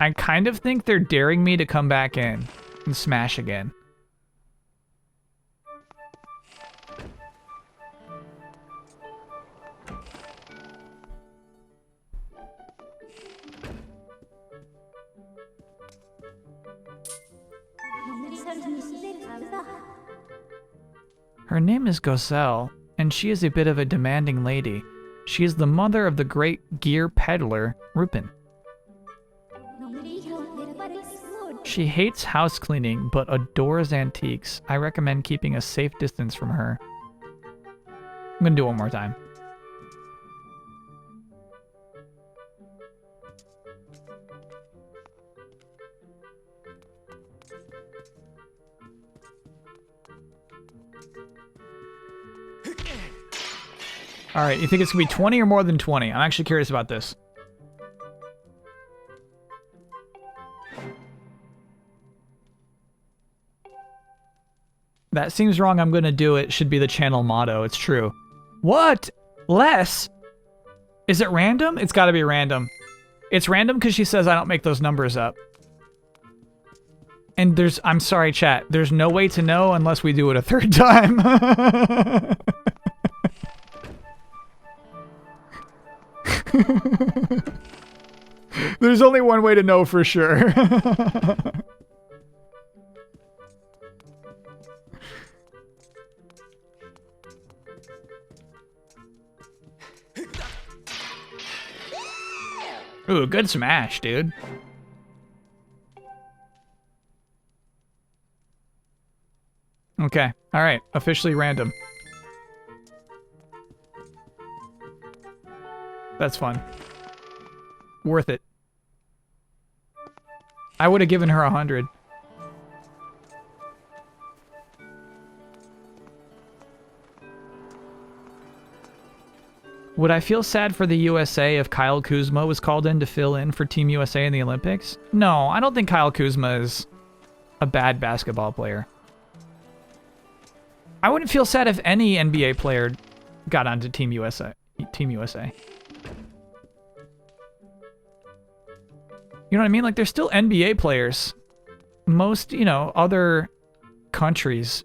I kind of think they're daring me to come back in and smash again. Her name is Goselle, and she is a bit of a demanding lady. She is the mother of the great gear peddler, Rupin. She hates house cleaning, but adores antiques. I recommend keeping a safe distance from her. I'm gonna do it one more time. Alright, you think it's gonna be 20 or more than 20? I'm actually curious about this. That seems wrong, I'm gonna do it, should be the channel motto. It's true. What? Less? Is it random? It's gotta be random. It's random because she says I don't make those numbers up. And there's, I'm sorry chat, there's no way to know unless we do it a third time. There's only one way to know for sure. Ooh, good smash, dude. Okay, alright, officially random. That's fun. Worth it. I would have given her 100. Would I feel sad for the USA if Kyle Kuzma was called in to fill in for Team USA in the Olympics? No, I don't think Kyle Kuzma is a bad basketball player. I wouldn't feel sad if any NBA player got onto Team USA. Team USA. You know what I mean? Like, they're still NBA players. Most, you know, other countries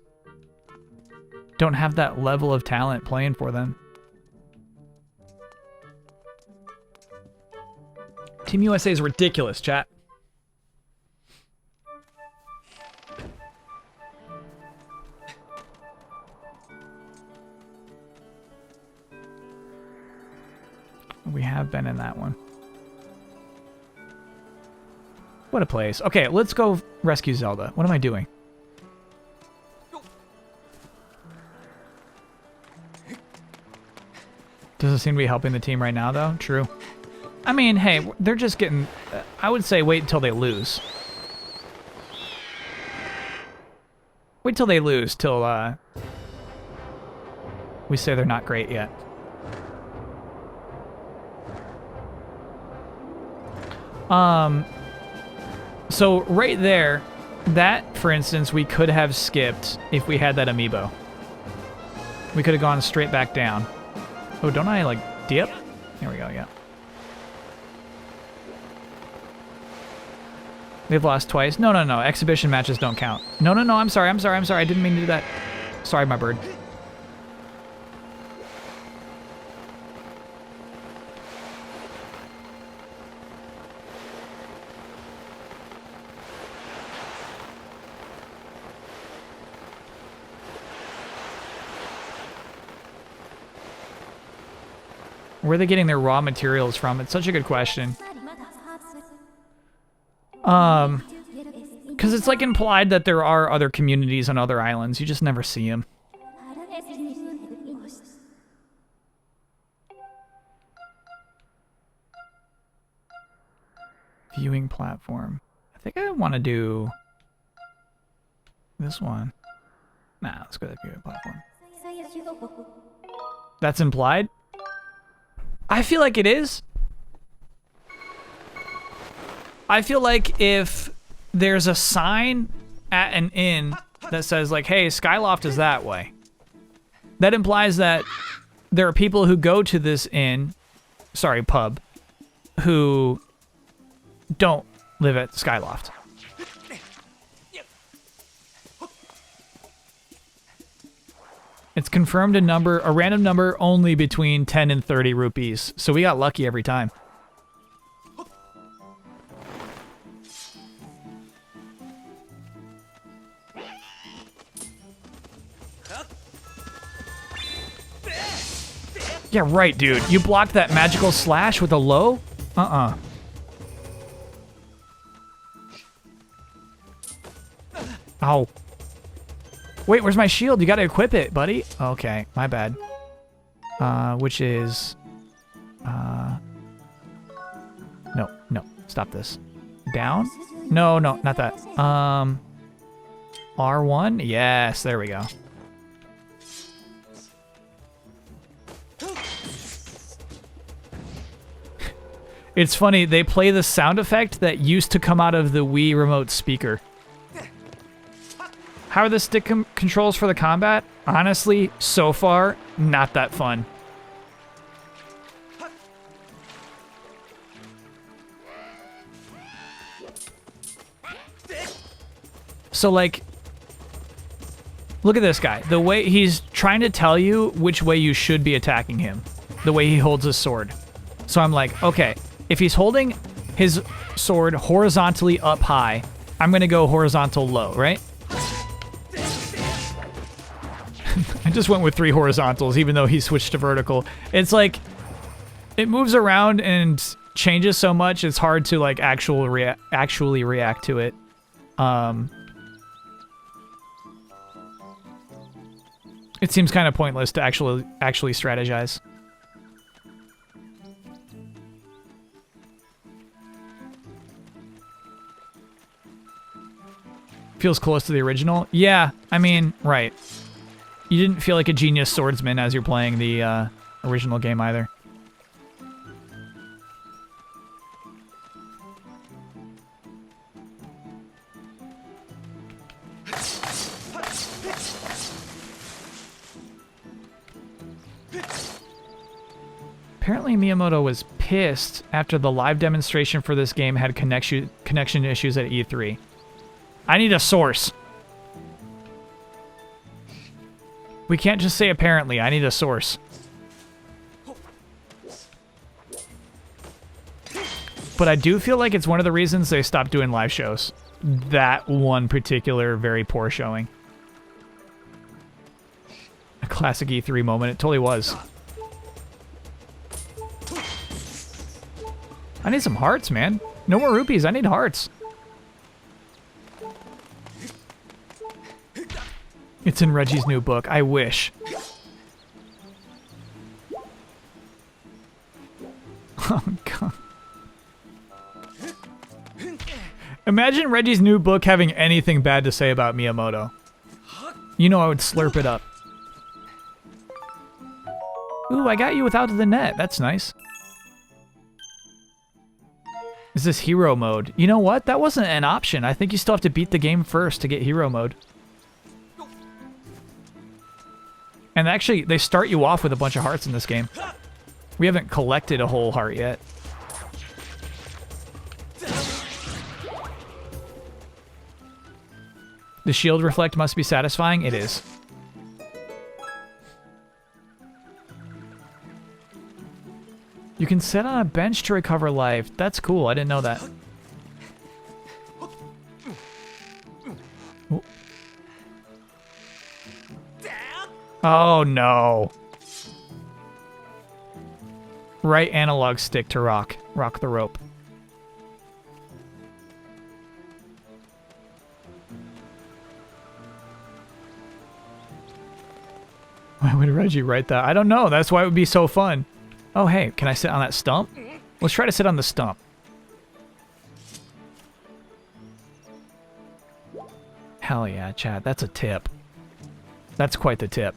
don't have that level of talent playing for them. Team USA is ridiculous, chat. We have been in that one. What a place. Okay, let's go rescue Zelda. What am I doing? Doesn't seem to be helping the team right now, though. True. I mean, hey, they're just getting... I would say wait until they lose. Wait till they lose, till we say they're not great yet. So right there, that, for instance, we could have skipped if we had that amiibo. We could have gone straight back down. Oh, don't I, like, dip? There we go, yeah. They've lost twice. No, no, no. Exhibition matches don't count. No, no, no. I'm sorry. I didn't mean to do that. Sorry, my bird. Where are they getting their raw materials from? It's such a good question. Because it's like implied that there are other communities on other islands. You just never see them. Viewing platform. I think I want to do this one. Nah, let's go to the viewing platform. That's implied? I feel like it is. I feel like if there's a sign at an inn that says like, hey, Skyloft is that way, that implies that there are people who go to this inn, sorry, pub, who don't live at Skyloft. It's confirmed a random number only between 10 and 30 rupees. So we got lucky every time. Yeah, right, dude. You blocked that magical slash with a low? Uh-uh. Ow. Wait, where's my shield? You gotta equip it, buddy. Okay, my bad. Which is... No. Stop this. Down? No, not that. R1? Yes, there we go. It's funny, they play the sound effect that used to come out of the Wii remote speaker. How are the stick controls for the combat? Honestly, so far, not that fun. So, like, look at this guy. The way he's trying to tell you which way you should be attacking him. The way he holds his sword. So I'm like, okay, if he's holding his sword horizontally up high, I'm going to go horizontal low, right? I just went with 3 horizontals, even though he switched to vertical. It's like, it moves around and changes so much, it's hard to, like, actually react to it. It seems kind of pointless to actually strategize. Feels close to the original? Yeah, I mean, right. You didn't feel like a genius swordsman as you're playing the original game either. Apparently Miyamoto was pissed after the live demonstration for this game had connection issues at E3. I need a source. We can't just say apparently. I need a source. But I do feel like it's one of the reasons they stopped doing live shows. That one particular very poor showing. A classic E3 moment. It totally was. I need some hearts, man. No more rupees, I need hearts. It's in Reggie's new book, I wish. Oh, God. Imagine Reggie's new book having anything bad to say about Miyamoto. You know I would slurp it up. Ooh, I got you without the net. That's nice. Is this hero mode? You know what? That wasn't an option. I think you still have to beat the game first to get hero mode. And actually, they start you off with a bunch of hearts in this game. We haven't collected a whole heart yet. The shield reflect must be satisfying. It is. You can sit on a bench to recover life. That's cool. I didn't know that. Ooh. Oh, no. Right analog stick to rock. Rock the rope. Why would Reggie write that? I don't know. That's why it would be so fun. Oh, hey, can I sit on that stump? Let's try to sit on the stump. Hell yeah, chat. That's a tip. That's quite the tip.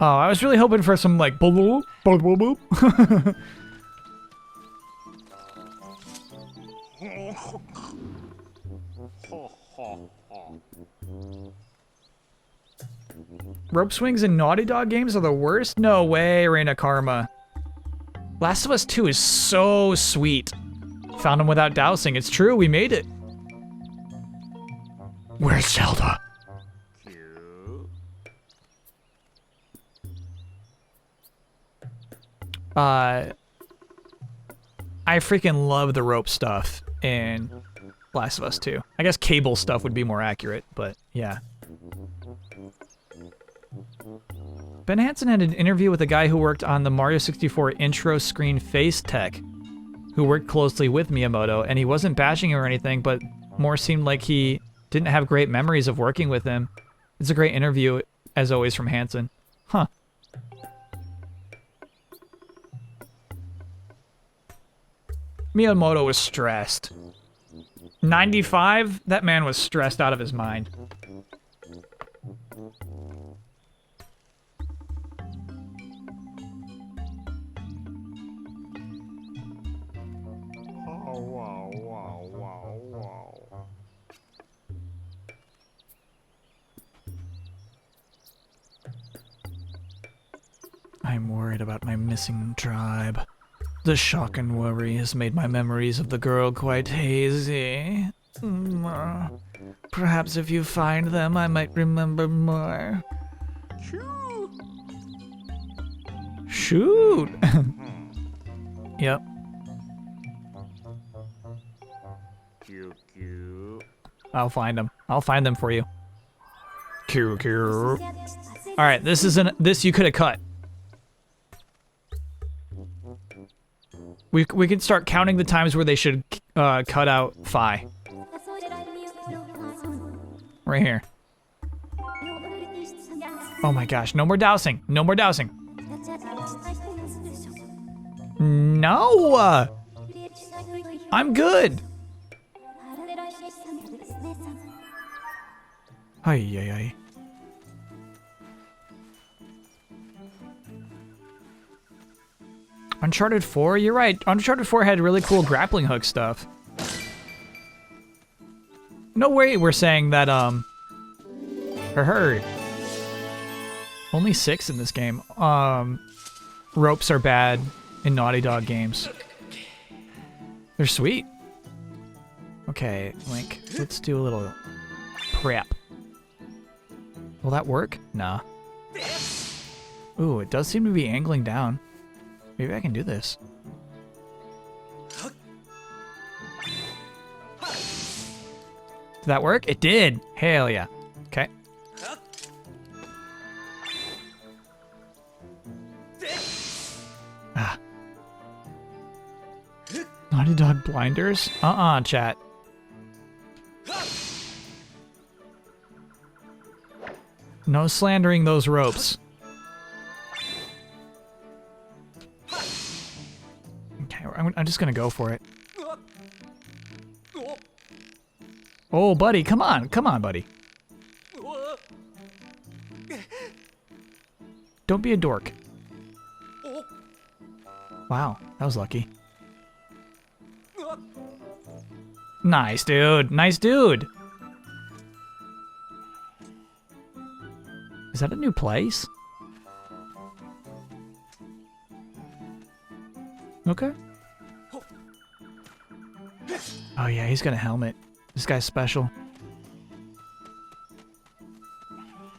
Oh, I was really hoping for some like boop boop boop boop. Rope swings in Naughty Dog games are the worst? No way, Reina Karma. Last of Us 2 is so sweet. Found him without dousing. It's true, we made it. Where's Zelda? I freaking love the rope stuff in Last of Us 2. I guess cable stuff would be more accurate, but yeah. Ben Hansen had an interview with a guy who worked on the Mario 64 intro screen face tech, who worked closely with Miyamoto, and he wasn't bashing him or anything, but more seemed like he didn't have great memories of working with him. It's a great interview, as always, from Hansen. Huh. Miyamoto was stressed. 95? That man was stressed out of his mind. I'm worried about my missing tribe. The shock and worry has made my memories of the girl quite hazy. Perhaps if you find them, I might remember more. Shoot! Yep. I'll find them. I'll find them for you. Alright, this you could have cut. We can start counting the times where they should cut out Phi. Right here. Oh my gosh, no more dousing. No more dousing. No! I'm good. Ay, ay, ay. Uncharted 4? You're right. Uncharted 4 had really cool grappling hook stuff. No way we're saying that, only 6 in this game. Ropes are bad in Naughty Dog games. They're sweet. Okay, Link, let's do a little prep. Will that work? Nah. Ooh, it does seem to be angling down. Maybe I can do this. Did that work? It did. Hell yeah. Okay. Ah. Naughty Dog blinders? Chat. No slandering those ropes. Okay, I'm just gonna go for it. Oh, buddy, come on. Come on, buddy. Don't be a dork. Wow, that was lucky. Nice, dude. Nice, dude. Is that a new place? Okay. Oh, yeah, he's got a helmet. This guy's special.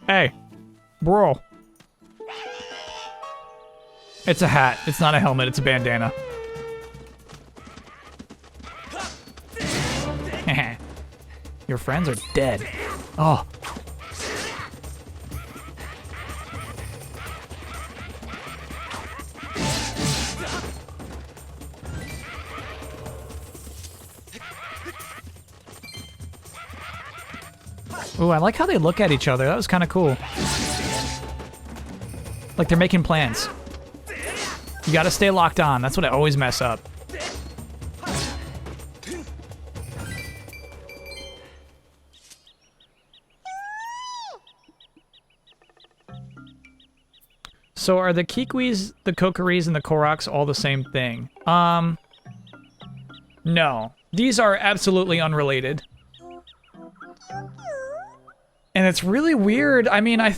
Hey, bro. It's a hat. It's not a helmet. It's a bandana. Your friends are dead. Oh. Ooh, I like how they look at each other. That was kind of cool. Like they're making plans. You gotta stay locked on. That's what I always mess up. So are the Kikwis, the Kokoris, and the Koroks all the same thing? No. These are absolutely unrelated. And it's really weird. I mean, I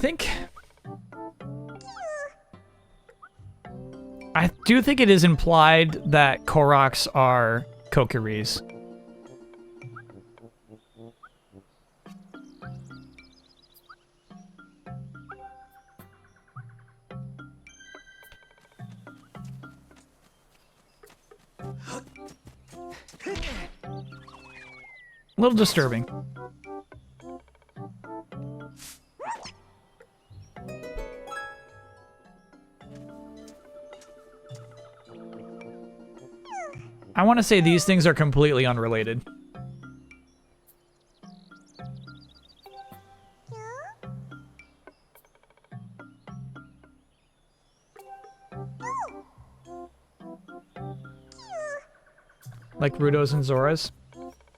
do think it is implied that Koroks are Kokoris. A little disturbing. I want to say these things are completely unrelated. Like Rudo's and Zora's?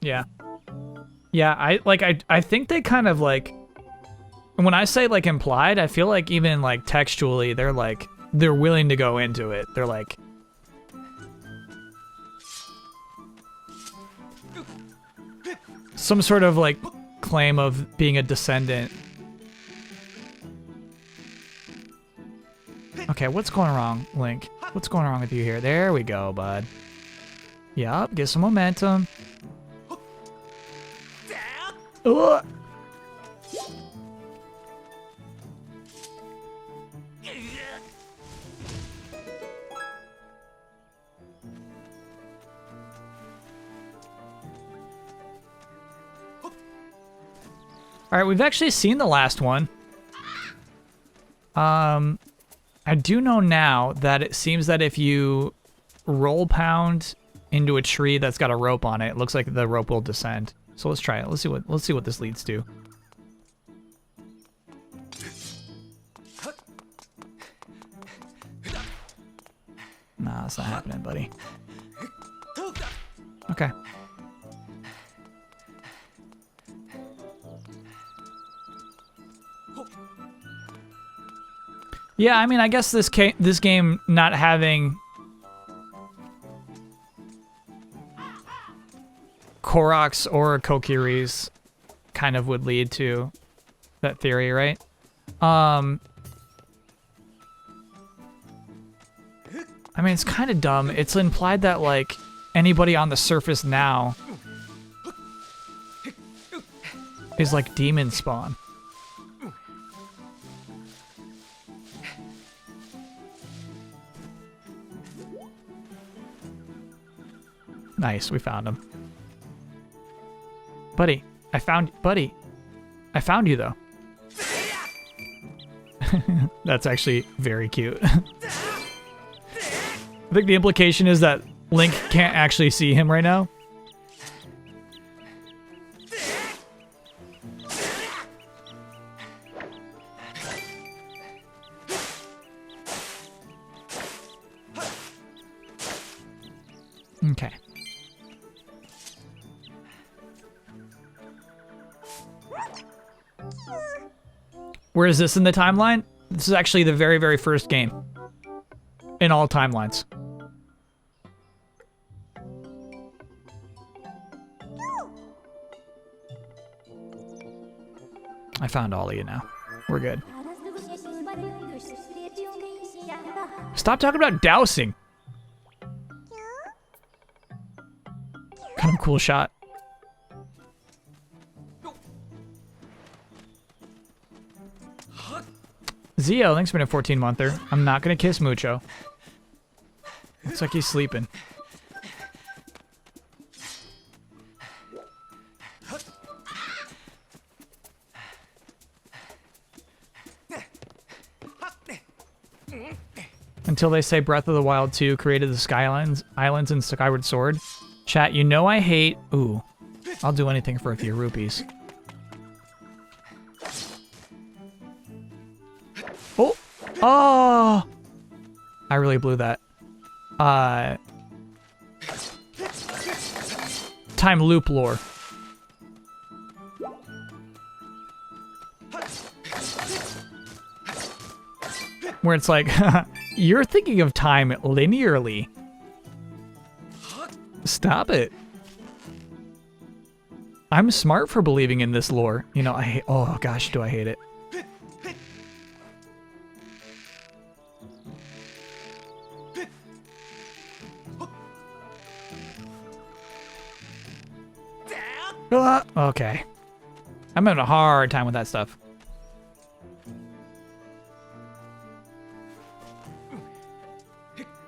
Yeah. Yeah, I think they kind of like, when I say like implied, I feel like even like textually they're willing to go into it. They're like, some sort of like claim of being a descendant. Okay, what's going wrong, Link? What's going wrong with you here? There we go, bud. Yup, get some momentum. Ugh. All right, we've actually seen the last one. I do know now that it seems that if you roll pound into a tree that's got a rope on it, it looks like the rope will descend. So let's try it. Let's see what this leads to. Nah, that's not happening, buddy. Okay. Yeah, I mean, I guess this game not having Koroks or Kokiris kind of would lead to that theory, right? I mean, it's kind of dumb. It's implied that, like, anybody on the surface now is, like, demon spawn. Nice, we found him. Buddy, I found you though. That's actually very cute. I think the implication is that Link can't actually see him right now. Okay. Where is this in the timeline? This is actually the very, very first game in all timelines. I found all of you now. We're good. Stop talking about dousing. Kind of a cool shot. Zio, thanks for being a 14-monther. I'm not gonna kiss Mucho. Looks like he's sleeping. Until they say Breath of the Wild 2 created the Skylines, Islands, and Skyward Sword. Chat, you know I hate... Ooh. I'll do anything for a few rupees. Oh! Oh! I really blew that. Time loop lore. Where it's like, you're thinking of time linearly. Stop it. I'm smart for believing in this lore. You know, I hate... Oh, gosh, do I hate it. Okay. I'm having a hard time with that stuff.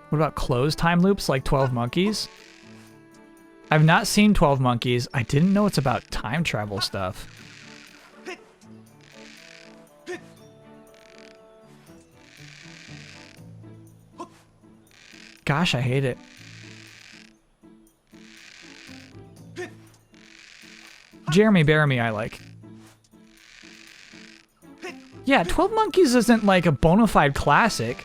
What about closed time loops like 12 Monkeys? I've not seen 12 Monkeys. I didn't know it's about time travel stuff. Gosh, I hate it. Jeremy Bearimy I like. Yeah, 12 Monkeys isn't like a bona fide classic.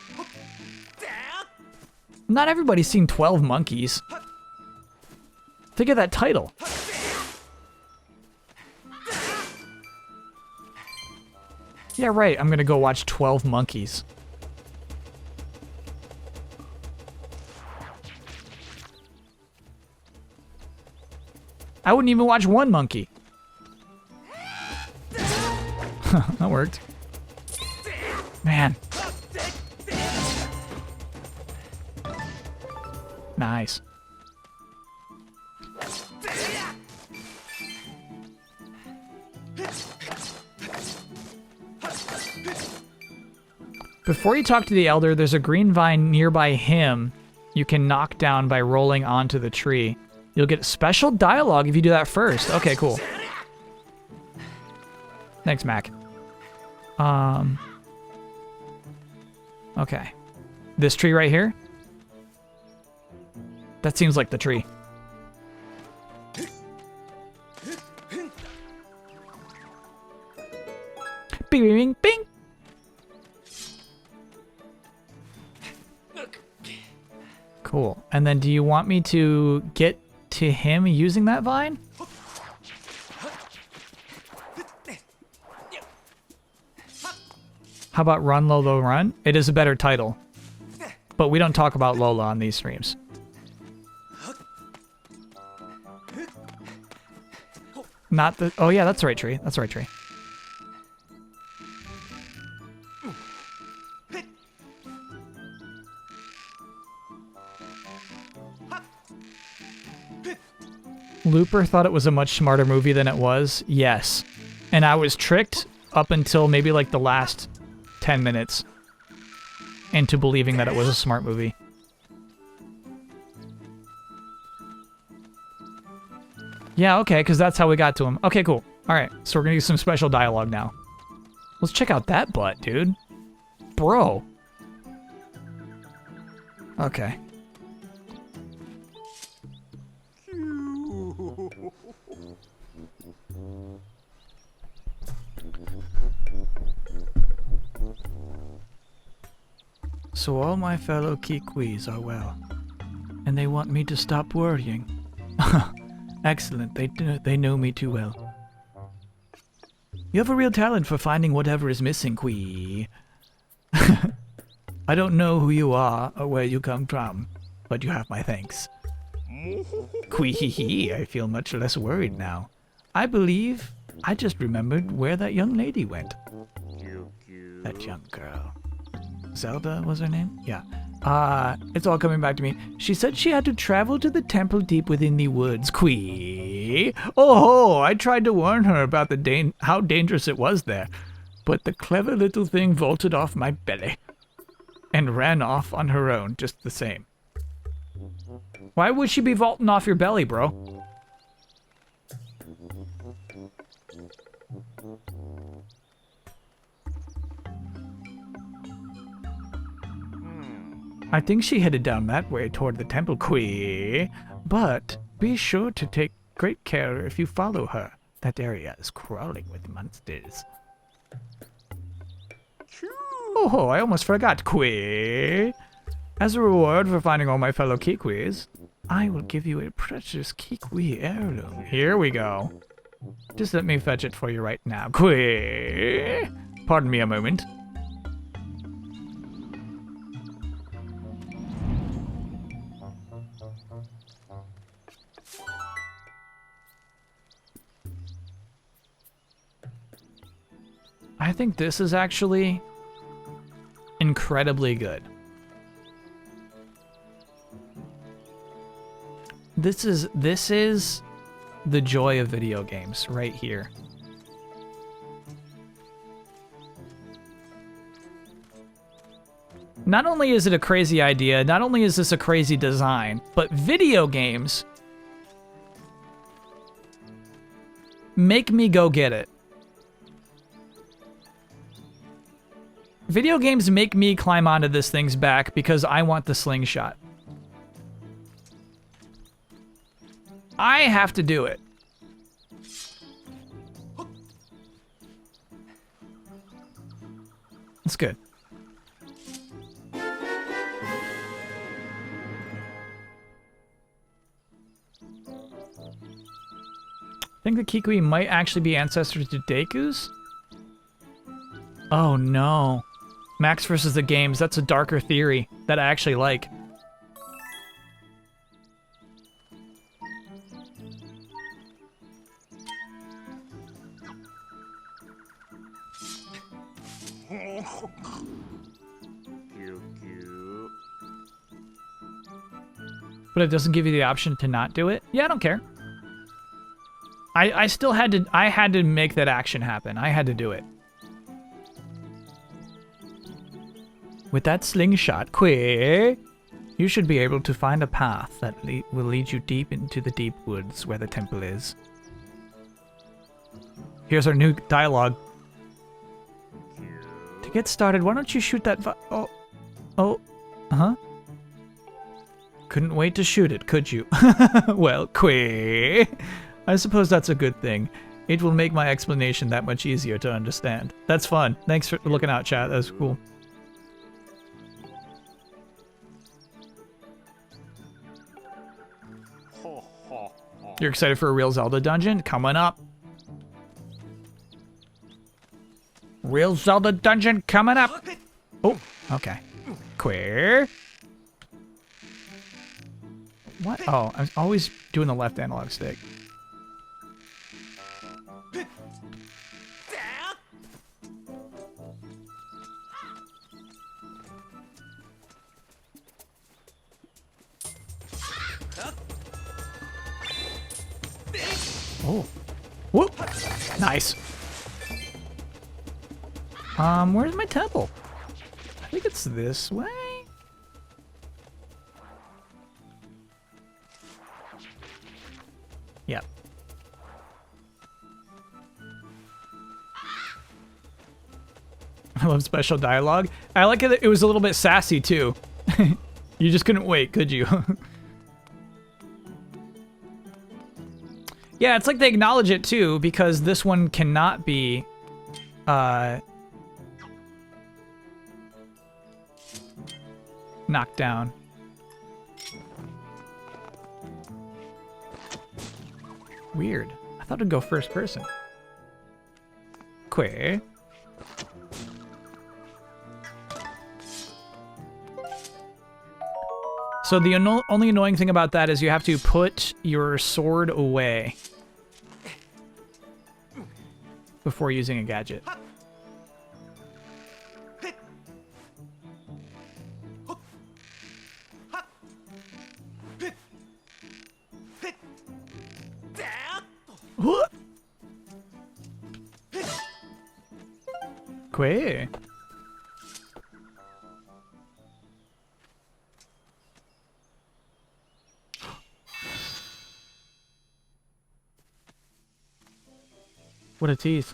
Not everybody's seen 12 Monkeys. Think of that title. Yeah, right. I'm gonna go watch 12 Monkeys. I wouldn't even watch one monkey. That worked. Man. Nice. Before you talk to the elder, there's a green vine nearby him you can knock down by rolling onto the tree. You'll get special dialogue if you do that first. Okay, cool. Thanks, Mac. Okay. This tree right here? That seems like the tree. Bing, bing, bing, bing. Cool. And then do you want me to get to him using that vine? How about Run Lolo Run? It is a better title. But we don't talk about Lola on these streams. Not the... Oh yeah, that's the right tree. That's the right tree. Looper thought it was a much smarter movie than it was. Yes. And I was tricked up until maybe like the last 10 minutes into believing that it was a smart movie. Yeah, okay, because that's how we got to him. Okay, cool. All right, so we're gonna use some special dialogue now. Let's check out that butt, dude. Bro. Okay. So all my fellow Kikwis are well, and they want me to stop worrying. Excellent, they know me too well. You have a real talent for finding whatever is missing, Kwee. I don't know who you are or where you come from, but you have my thanks. Kwee, I feel much less worried now. I believe I just remembered where that young lady went. That young girl. Zelda was her name? Yeah. It's all coming back to me. She said she had to travel to the temple deep within the woods. Kwee. Oh, I tried to warn her about the how dangerous it was there, but the clever little thing vaulted off my belly and ran off on her own just the same. Why would she be vaulting off your belly, bro? I think she headed down that way toward the temple, Kwee. But be sure to take great care if you follow her. That area is crawling with monsters. Oh, I almost forgot, Kwee. As a reward for finding all my fellow Kikwis, I will give you a precious Kikwee heirloom. Here we go. Just let me fetch it for you right now, Kwee. Pardon me a moment. I think this is actually incredibly good. This is the joy of video games right here. Not only is it a crazy idea, not only is this a crazy design, but video games make me go get it. Video games make me climb onto this thing's back because I want the slingshot. I have to do it. It's good. I think the Kikwee might actually be ancestors to Deku's. Oh no. Max versus the games, that's a darker theory that I actually like. But it doesn't give you the option to not do it? Yeah, I don't care. I still had to make that action happen. I had to do it. With that slingshot, Kwee, you should be able to find a path that will lead you deep into the deep woods where the temple is. Here's our new dialogue. To get started, why don't you shoot that uh-huh. Couldn't wait to shoot it, could you? Well, Kwee, I suppose that's a good thing. It will make my explanation that much easier to understand. That's fun. Thanks for looking out, chat. That was cool. You're excited for a real Zelda dungeon? Coming up. Real Zelda dungeon coming up. Oh, okay. Queer. What? Oh, I was always doing the left analog stick. Oh. Whoop. Nice. Where's my temple? I think it's this way. Yep. I love special dialogue. I like it was a little bit sassy too. You just couldn't wait, could you? Yeah, it's like they acknowledge it too, because this one cannot be knocked down. Weird. I thought it'd go first person. Queer. So the only annoying thing about that is you have to put your sword away before using a gadget. Quay. What a tease.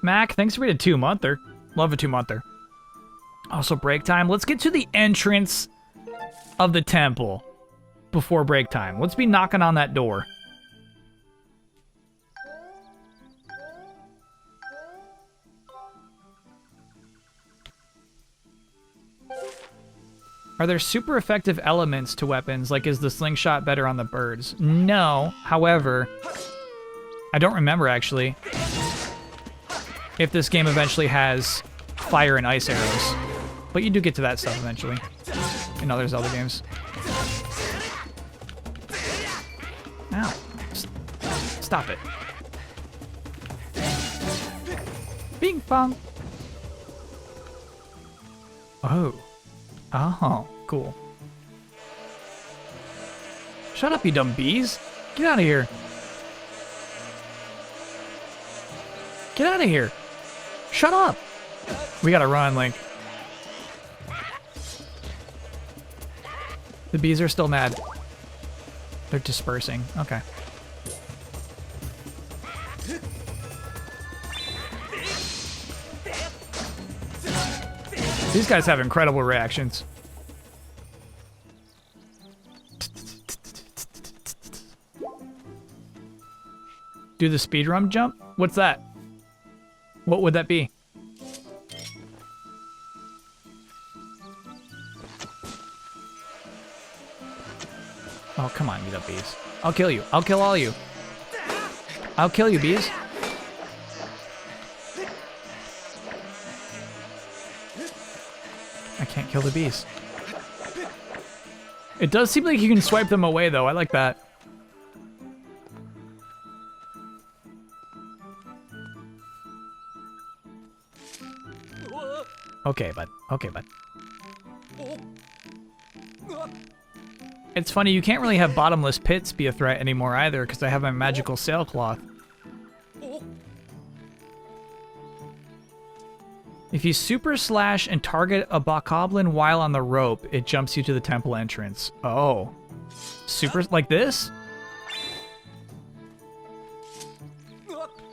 Mac, thanks for being a 2-monther. Love a 2-monther. Also, break time. Let's get to the entrance of the temple before break time. Let's be knocking on that door. Are there super effective elements to weapons? Like, is the slingshot better on the birds? No. However, I don't remember, actually, if this game eventually has fire and ice arrows. But you do get to that stuff eventually in other Zelda games. Ow. Stop it. Bing bong. Oh. Oh, cool. Shut up, you dumb bees. Get out of here. Get out of here. Shut up. We gotta run, Link. The bees are still mad. They're dispersing. Okay. These guys have incredible reactions. Do the speedrun jump? What's that? What would that be? Oh, come on, you dumb bees. I'll kill you. I'll kill all you. I'll kill you, bees. I can't kill the bees. It does seem like you can swipe them away, though. I like that. Okay, bud. Okay, bud. It's funny, you can't really have bottomless pits be a threat anymore either, because I have my magical sailcloth. If you super slash and target a bokoblin while on the rope, it jumps you to the temple entrance. Oh. Super, like this?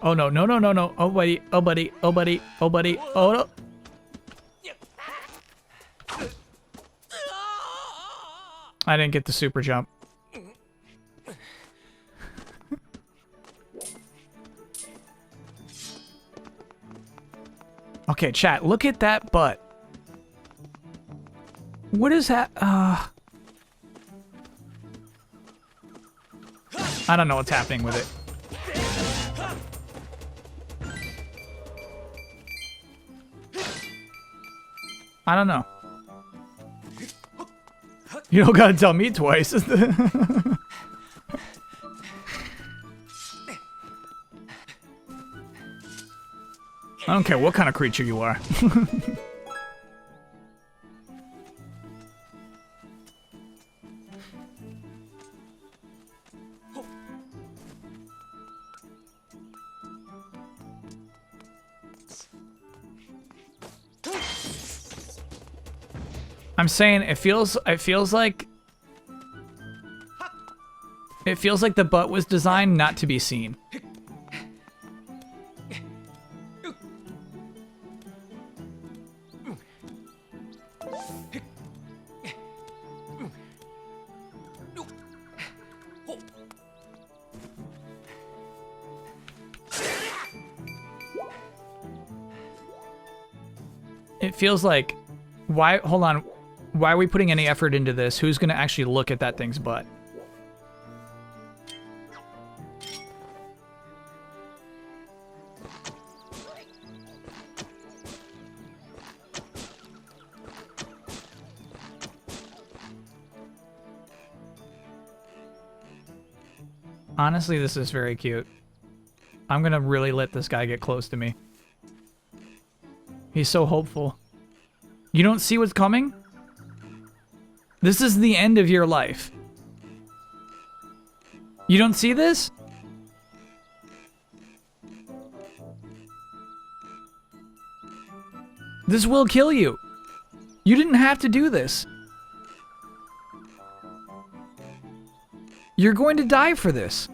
Oh no, no, no, no, no. Oh buddy, oh buddy, oh buddy, oh buddy, oh no. I didn't get the super jump. Okay, chat, look at that butt. What is that? I don't know what's happening with it. I don't know. You don't gotta tell me twice. I don't care what kind of creature you are. I'm saying it feels like the butt was designed not to be seen. It feels like, why, hold on, why are we putting any effort into this? Who's gonna actually look at that thing's butt? Honestly, this is very cute. I'm gonna really let this guy get close to me. He's so hopeful. You don't see what's coming? This is the end of your life. You don't see this? This will kill you. You didn't have to do this. You're going to die for this.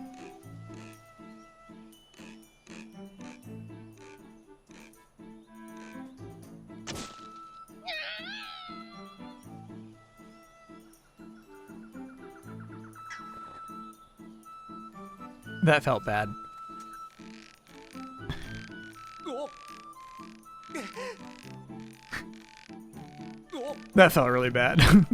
That felt bad. That felt really bad.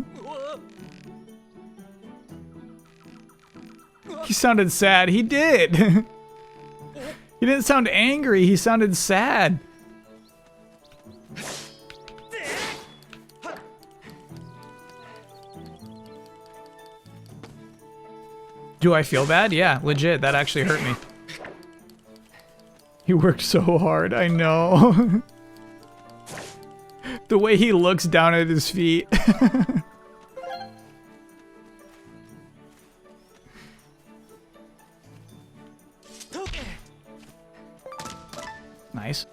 He sounded sad. He did. He didn't sound angry. He sounded sad. Do I feel bad? Yeah, legit. That actually hurt me. He worked so hard. I know. The way he looks down at his feet. Nice.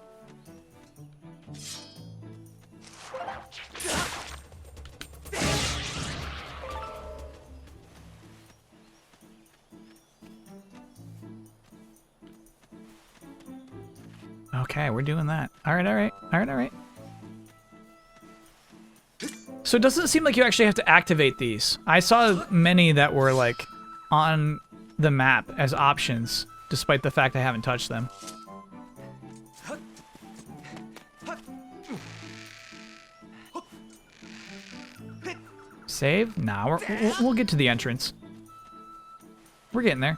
Okay, we're doing that. All right, all right, all right, all right. So it doesn't seem like you actually have to activate these. I saw many that were like on the map as options, despite the fact I haven't touched them. Save? Nah, we'll get to the entrance. We're getting there.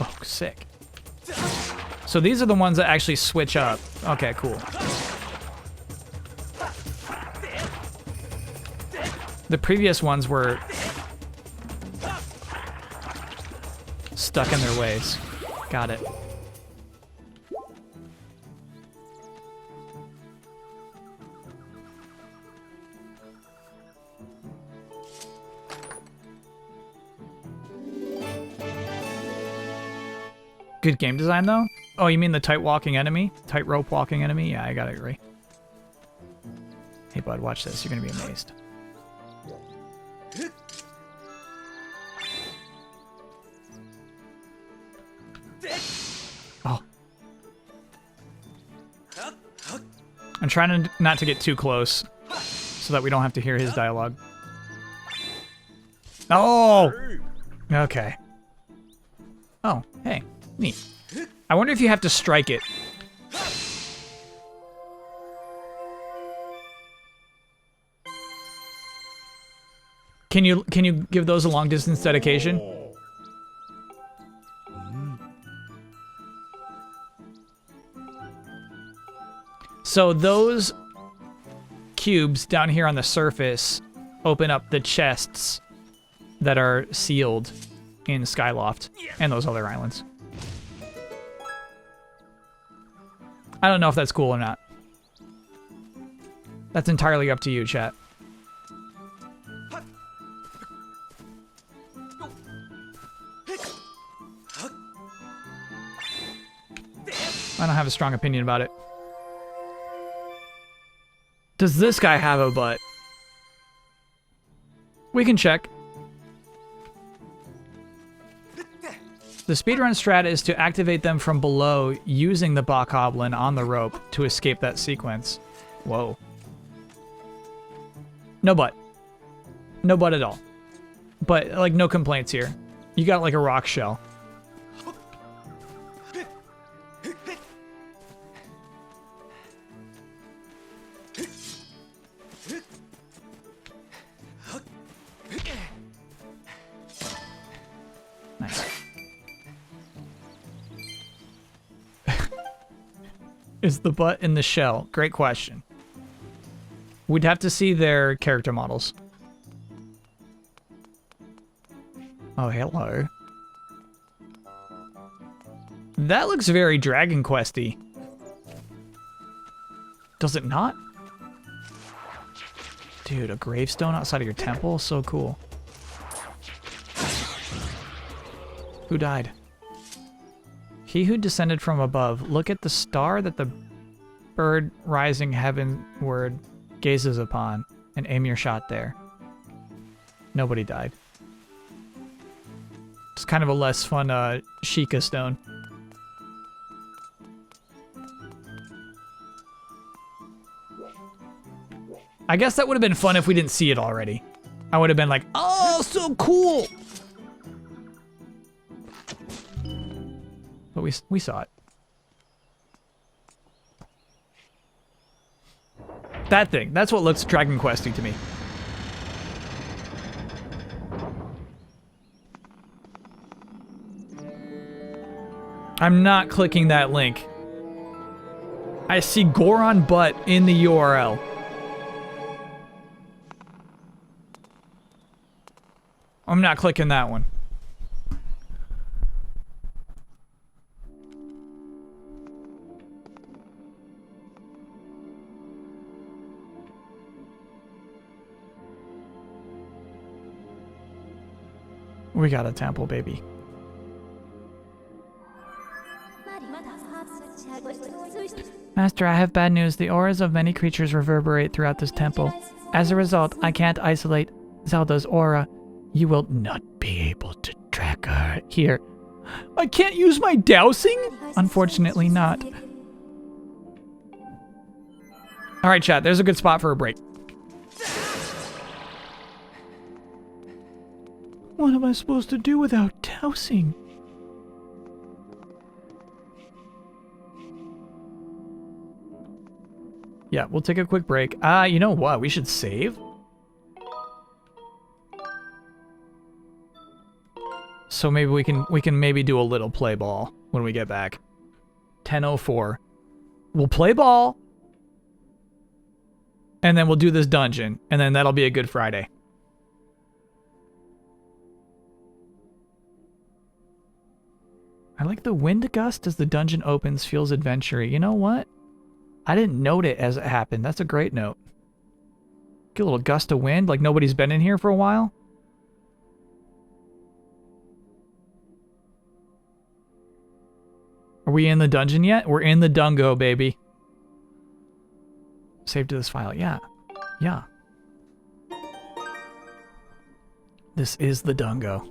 Oh, sick. So these are the ones that actually switch up. Okay, cool. The previous ones were stuck in their ways. Got it. Good game design, though? Oh, you mean the tight walking enemy? Tightrope walking enemy? Yeah, I got it right. Hey, bud, watch this. You're gonna be amazed. Oh. I'm trying not to get too close so that we don't have to hear his dialogue. Oh! Okay. Oh, hey. Neat. I wonder if you have to strike it. Can you give those a long distance dedication? So those cubes down here on the surface open up the chests that are sealed in Skyloft and those other islands. I don't know if that's cool or not. That's entirely up to you, chat. I don't have a strong opinion about it. Does this guy have a butt? We can check. The speedrun strat is to activate them from below using the Bokoblin on the rope to escape that sequence. Whoa. No butt. No butt at all. But, like, no complaints here. You got, like, a rock shell. Nice. Is the butt in the shell? Great question. We'd have to see their character models. Oh, hello. That looks very Dragon Quest-y. Does it not? Dude, a gravestone outside of your temple? So cool. Who died? He who descended from above. Look at the star that the bird rising heavenward gazes upon and aim your shot there. Nobody died. It's kind of a less fun Sheikah stone. I guess that would have been fun if we didn't see it already. I would have been like, oh, so cool. But we saw it. That thing, that's what looks Dragon Quest-y to me. I'm not clicking that link. I see Goron butt in the URL. I'm not clicking that one. We got a temple, baby. Master, I have bad news. The auras of many creatures reverberate throughout this temple. As a result, I can't isolate Zelda's aura. You will not be able to track her here. I can't use my dowsing? Unfortunately not. Alright, chat, there's a good spot for a break. What am I supposed to do without dowsing? Yeah, we'll take a quick break. You know what? We should save. So maybe we can maybe do a little play ball when we get back. 10:04. We'll play ball. And then we'll do this dungeon. And then that'll be a good Friday. I like the wind gust as the dungeon opens feels adventure-y. You know what? I didn't note it as it happened. That's a great note. Get a little gust of wind, like nobody's been in here for a while. Are we in the dungeon yet? We're in the dungo, baby. Save to this file. Yeah. Yeah. This is the dungo.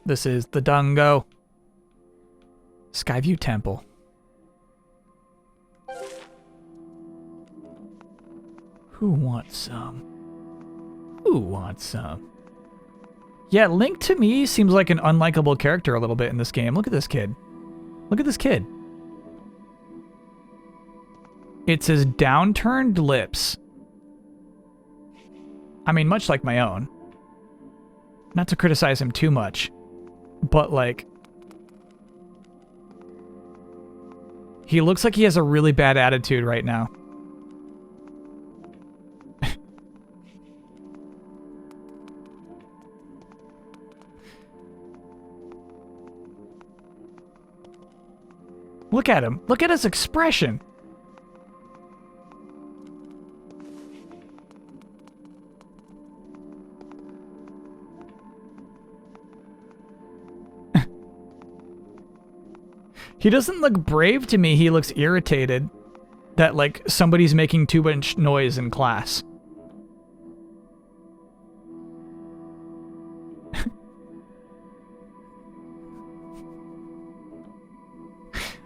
This is the dungo. Skyview Temple. Who wants some? Who wants some? Yeah, Link to me seems like an unlikable character a little bit in this game. Look at this kid. Look at this kid. It's his downturned lips. I mean, much like my own. Not to criticize him too much, but like... he looks like he has a really bad attitude right now. Look at him. Look at his expression. He doesn't look brave to me. He looks irritated that, like, somebody's making too much noise in class.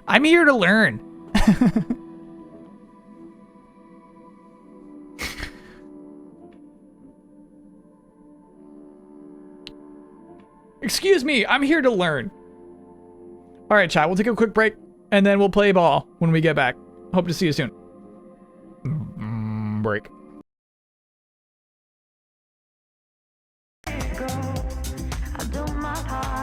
I'm here to learn. Excuse me, I'm here to learn. All right, chat, we'll take a quick break, and then we'll play ball when we get back. Hope to see you soon. Break. I do my part.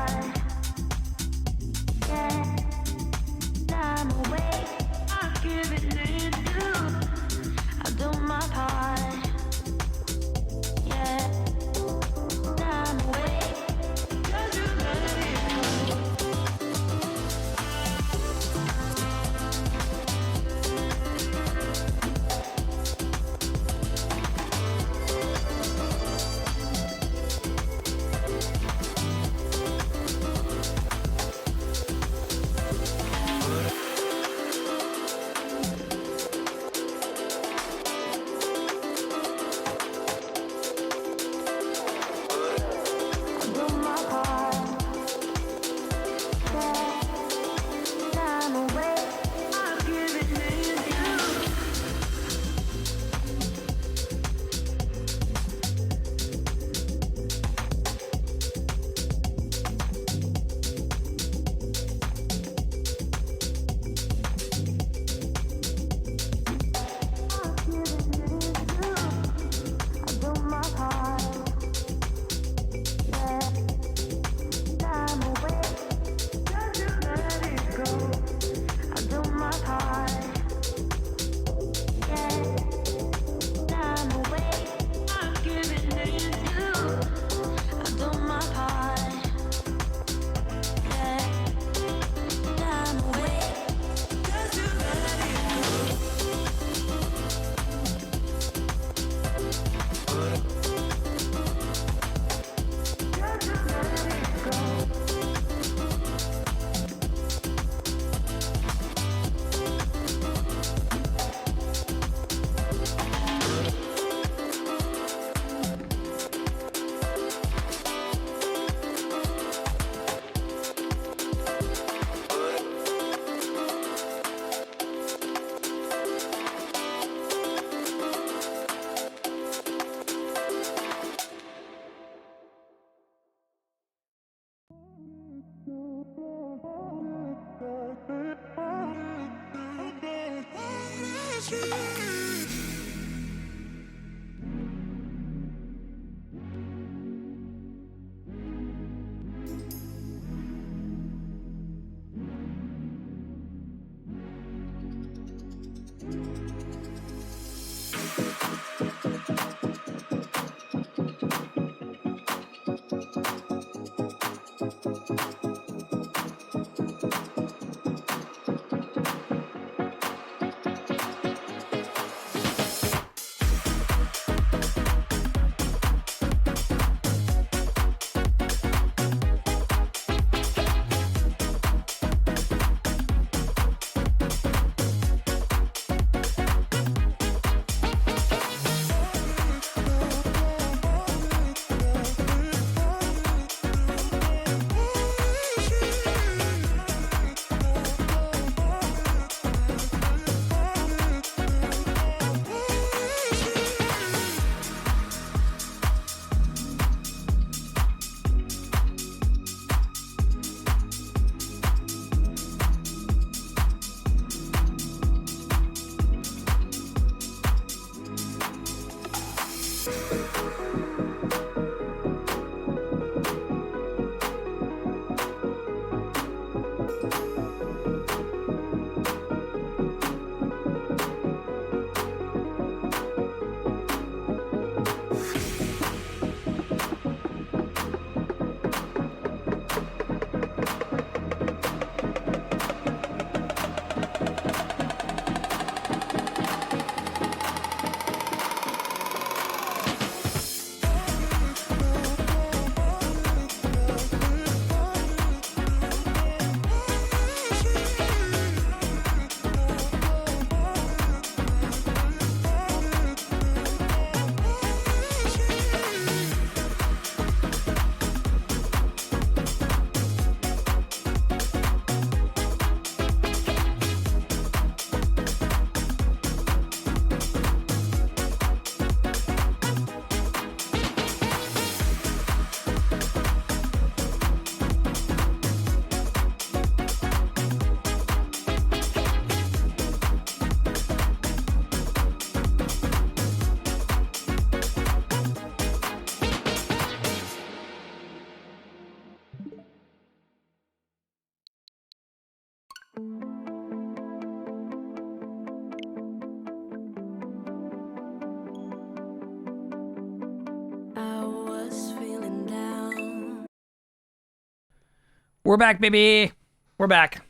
We're back, baby. We're back.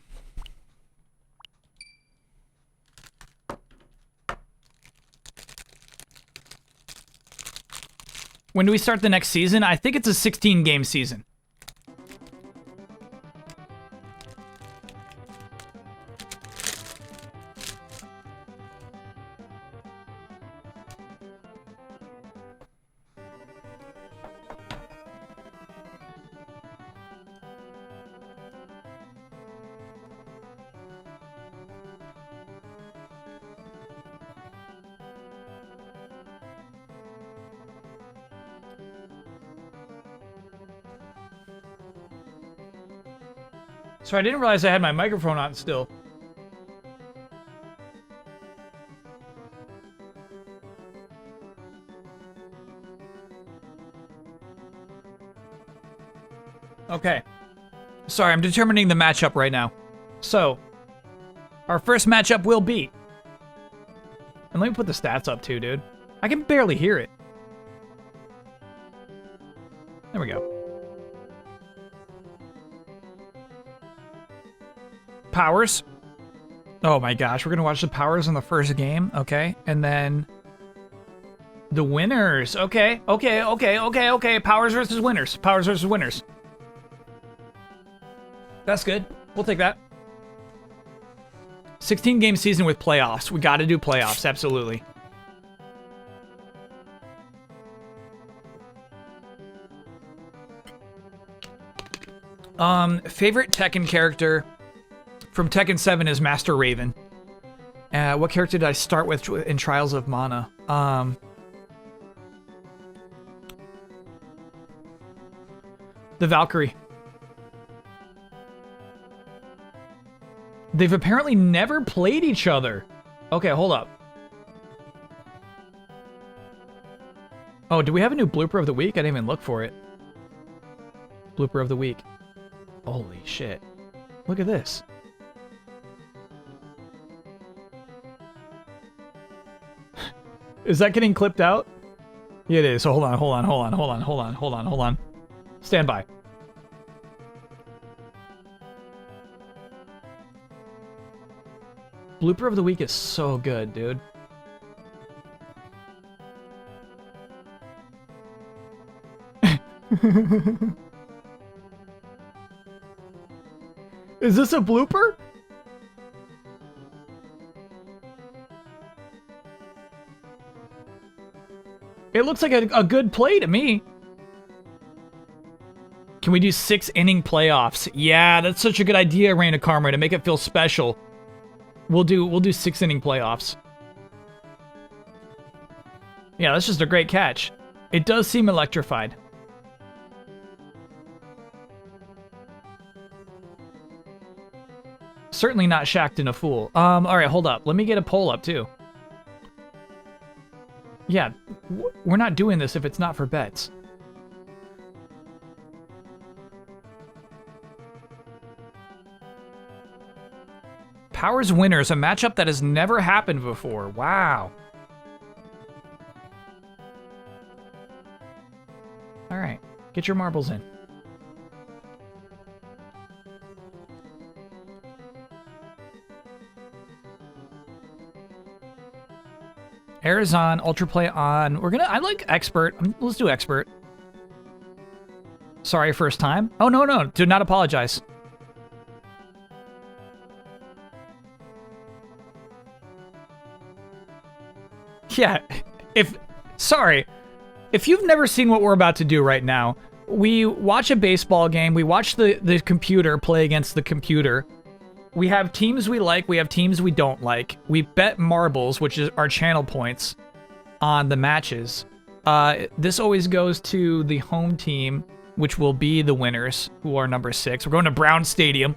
When do we start the next season? I think it's a 16-game season. So I didn't realize I had my microphone on still. Okay. Sorry, I'm determining the matchup right now. So, our first matchup will be... And let me put the stats up too, dude. I can barely hear it. There we go. Powers. Oh my gosh, we're gonna watch the powers in the first game, okay? And then the winners. Okay. Powers versus winners. Powers versus winners. That's good. We'll take that. 16-game season with playoffs. We gotta do playoffs, absolutely. Favorite Tekken character from Tekken 7 is Master Raven. What character did I start with in Trials of Mana? The Valkyrie. They've apparently never played each other. Okay, hold up. Oh, do we have a new blooper of the week? I didn't even look for it. Blooper of the week. Holy shit. Look at this. Is that getting clipped out? Yeah, it is. So hold on. Stand by. Blooper of the week is so good, dude. Is this a blooper? It looks like a good play to me. Can we do 6-inning playoffs? Yeah, that's such a good idea, Rain of Karma, to make it feel special. We'll do 6-inning playoffs. Yeah, that's just a great catch. It does seem electrified. Certainly not shacked in a fool. All right, hold up. Let me get a poll up too. Yeah, we're not doing this if it's not for bets. Powers Winners, a matchup that has never happened before. Wow. All right, get your marbles in. Air's on, Ultra Play on. I like Expert. Let's do Expert. Sorry, first time. Oh, no, do not apologize. Yeah, sorry. If you've never seen what we're about to do right now, we watch a baseball game, we watch the computer play against the computer. We have teams we like, we have teams we don't like. We bet marbles, which is our channel points, on the matches. This always goes to the home team, which will be the winners, who are number 6. We're going to Brown Stadium.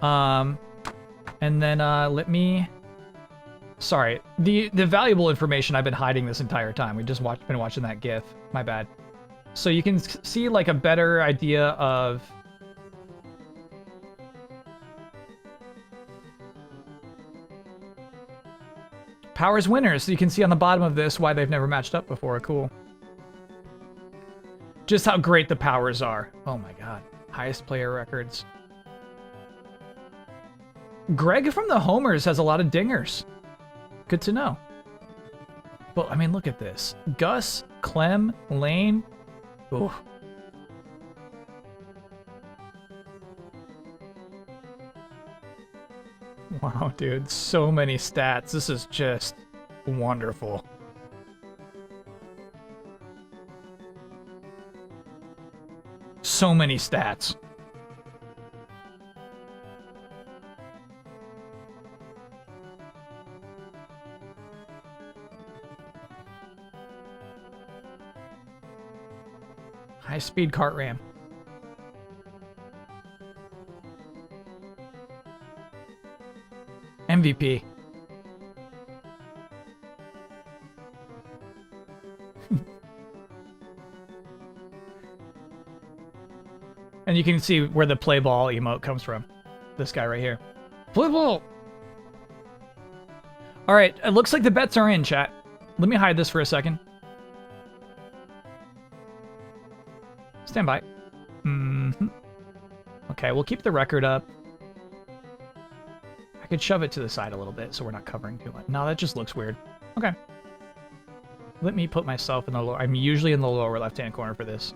And then let me... Sorry, the valuable information I've been hiding this entire time. We've just been watching that GIF. My bad. So you can see like a better idea of... Powers Winners. So you can see on the bottom of this why they've never matched up before. Cool. Just how great the Powers are. Oh my god. Highest player records. Greg from the Homers has a lot of dingers. Good to know. But, I mean, look at this. Gus, Clem, Lane. Ooh. Wow, dude. So many stats. This is just wonderful. So many stats. High-speed kart ram. MVP. And you can see where the play ball emote comes from. This guy right here. Play ball! Alright, it looks like the bets are in, chat. Let me hide this for a second. Stand by. Okay, we'll keep the record up. I could shove it to the side a little bit so we're not covering too much. No, that just looks weird. Okay. Let me put myself in the lower... I'm usually in the lower left-hand corner for this.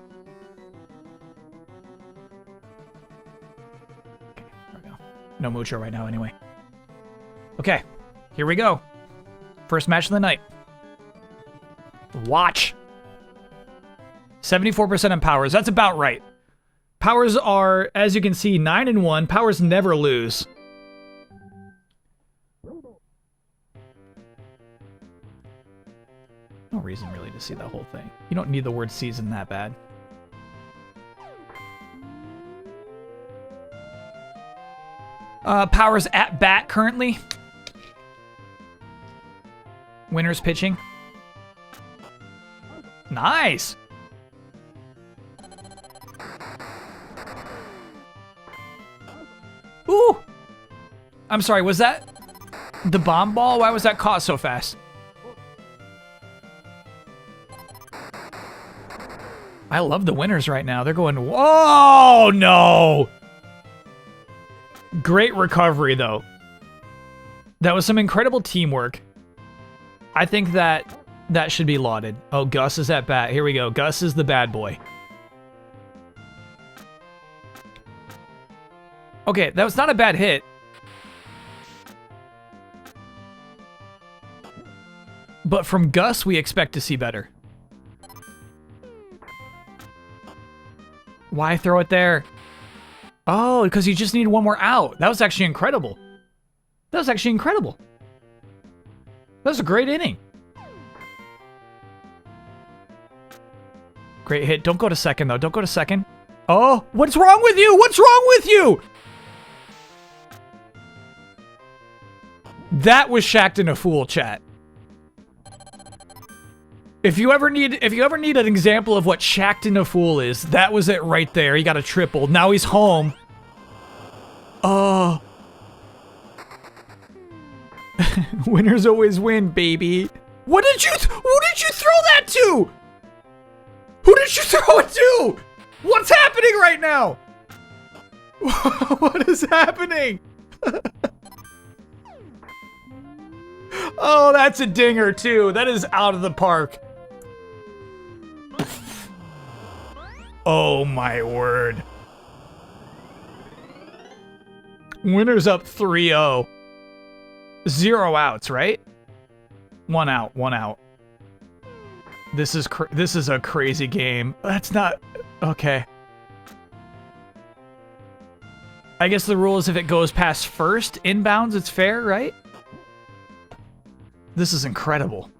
Okay, there we go. No mucho right now anyway. Okay, here we go. First match of the night. Watch. 74% on Powers. That's about right. Powers are, as you can see, 9-1. Powers never lose. No reason really to see that whole thing. You don't need the word season that bad. Powers at bat currently. Winners pitching. Nice. Ooh. I'm sorry, was that the bomb ball? Why was that caught so fast? I love the winners right now. They're going, whoa, no. Great recovery, though. That was some incredible teamwork. I think that should be lauded. Oh, Gus is at bat. Here we go. Gus is the bad boy. Okay, that was not a bad hit. But from Gus, we expect to see better. Why throw it there? Oh, because you just need one more out. That was actually incredible. That was actually incredible. That was a great inning. Great hit. Don't go to second, though. Don't go to second. Oh, what's wrong with you? What's wrong with you? That was Shaqtin' a Fool, chat. If you ever need an example of what Shaqtin' a Fool is, that was it right there. He got a triple. Now he's home. Oh. Winners always win, baby. Who did you throw that to? Who did you throw it to? What's happening right now? What is happening? Oh, that's a dinger too. That is out of the park. Oh my word. Winner's up 3-0. 0 outs, right? 1 out, 1 out. This is a crazy game. That's not okay. I guess the rule is if it goes past first inbounds, it's fair, right? This is incredible.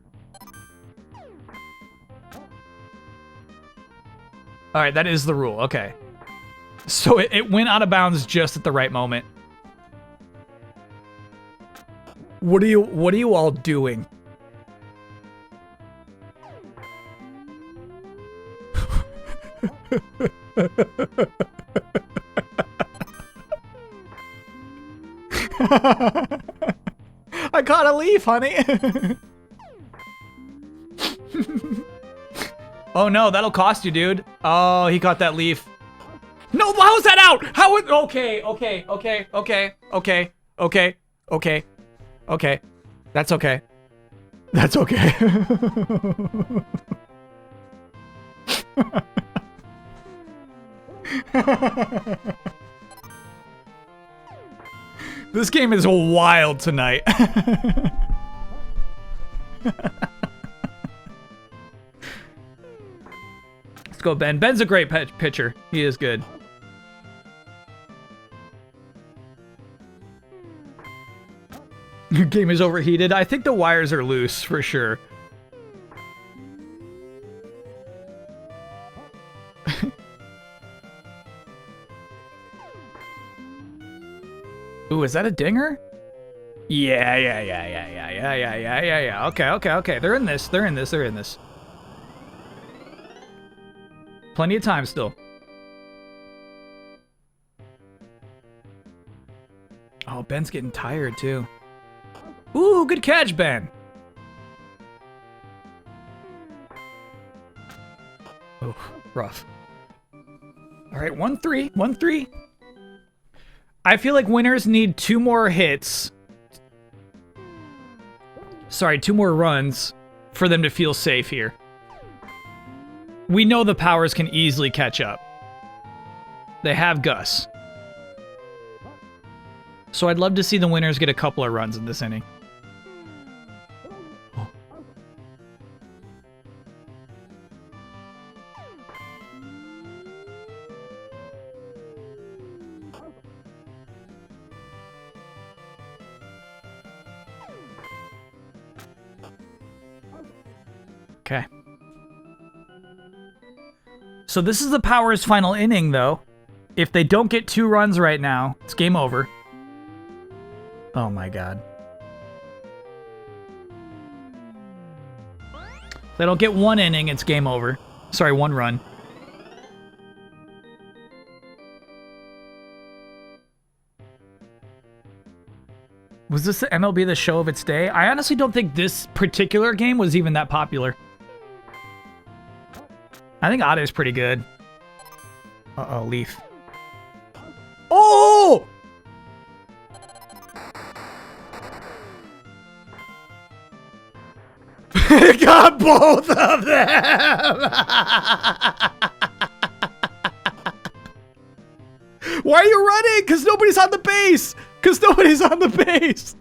All right, that is the rule. Okay. So it went out of bounds just at the right moment. What are you all doing? I caught a leaf, honey. Oh no, that'll cost you, dude. Oh, he caught that leaf. No, how's that out? How would... Okay. That's okay. That's okay. This game is wild tonight. Let's go, Ben. Ben's a great pitcher. He is good. Your game is overheated. I think the wires are loose for sure. Ooh, is that a dinger? Yeah. Okay. They're in this. Plenty of time still. Oh, Ben's getting tired too. Ooh, good catch, Ben. Oh, rough. All right, 1-3, 1-3. I feel like winners need 2 more hits. Sorry, 2 more runs for them to feel safe here. We know the Powers can easily catch up. They have Gus. So I'd love to see the winners get a couple of runs in this inning. Okay. So this is the Powers' final inning, though. If they don't get 2 runs right now, it's game over. Oh my god. They don't get one inning, it's game over. Sorry, one run. Was this the MLB The Show of its day? I honestly don't think this particular game was even that popular. I think Otto's pretty good. Uh-oh, Leaf. Oh! Got both of them! Why are you running? Because nobody's on the base! Because nobody's on the base!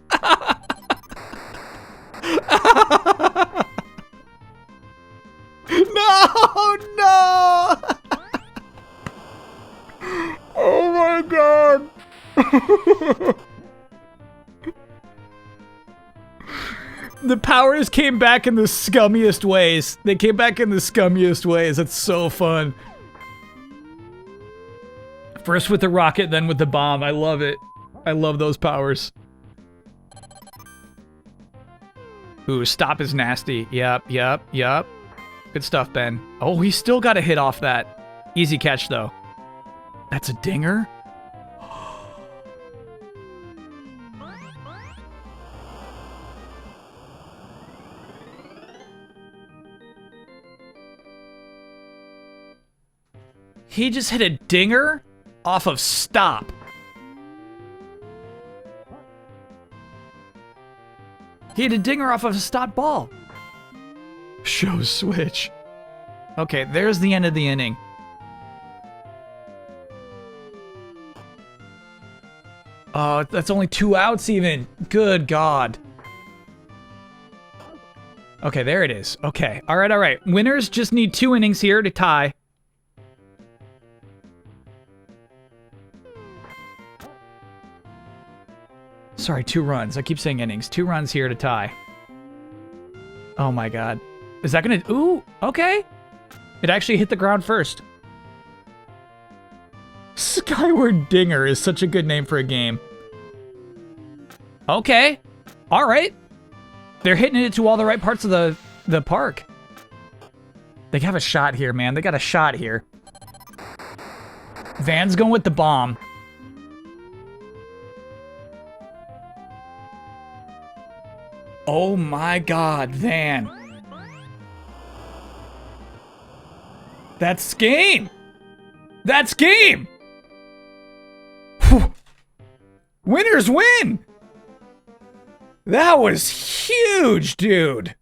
No! No! Oh my god! The powers came back in the scummiest ways. They came back in the scummiest ways. It's so fun. First with the rocket, then with the bomb. I love it. I love those powers. Ooh, stop is nasty. Yep, yep, yep. Good stuff, Ben. Oh, he still got a hit off that. Easy catch, though. That's a dinger? He just hit a dinger off of stop. He hit a dinger off of a stop ball. Show switch. Okay, there's the end of the inning. Oh, that's only 2 outs even. Good God. Okay, there it is. Okay, all right, all right. Winners just need 2 innings here to tie. Sorry, 2 runs. I keep saying innings. 2 runs here to tie. Oh my god. Is that gonna... Ooh, okay. It actually hit the ground first. Skyward Dinger is such a good name for a game. Okay. All right. They're hitting it to all the right parts of the park. They have a shot here, man. They got a shot here. Van's going with the bomb. Oh my god, Van. That's game! That's game! Whew. Winners win! That was huge, dude!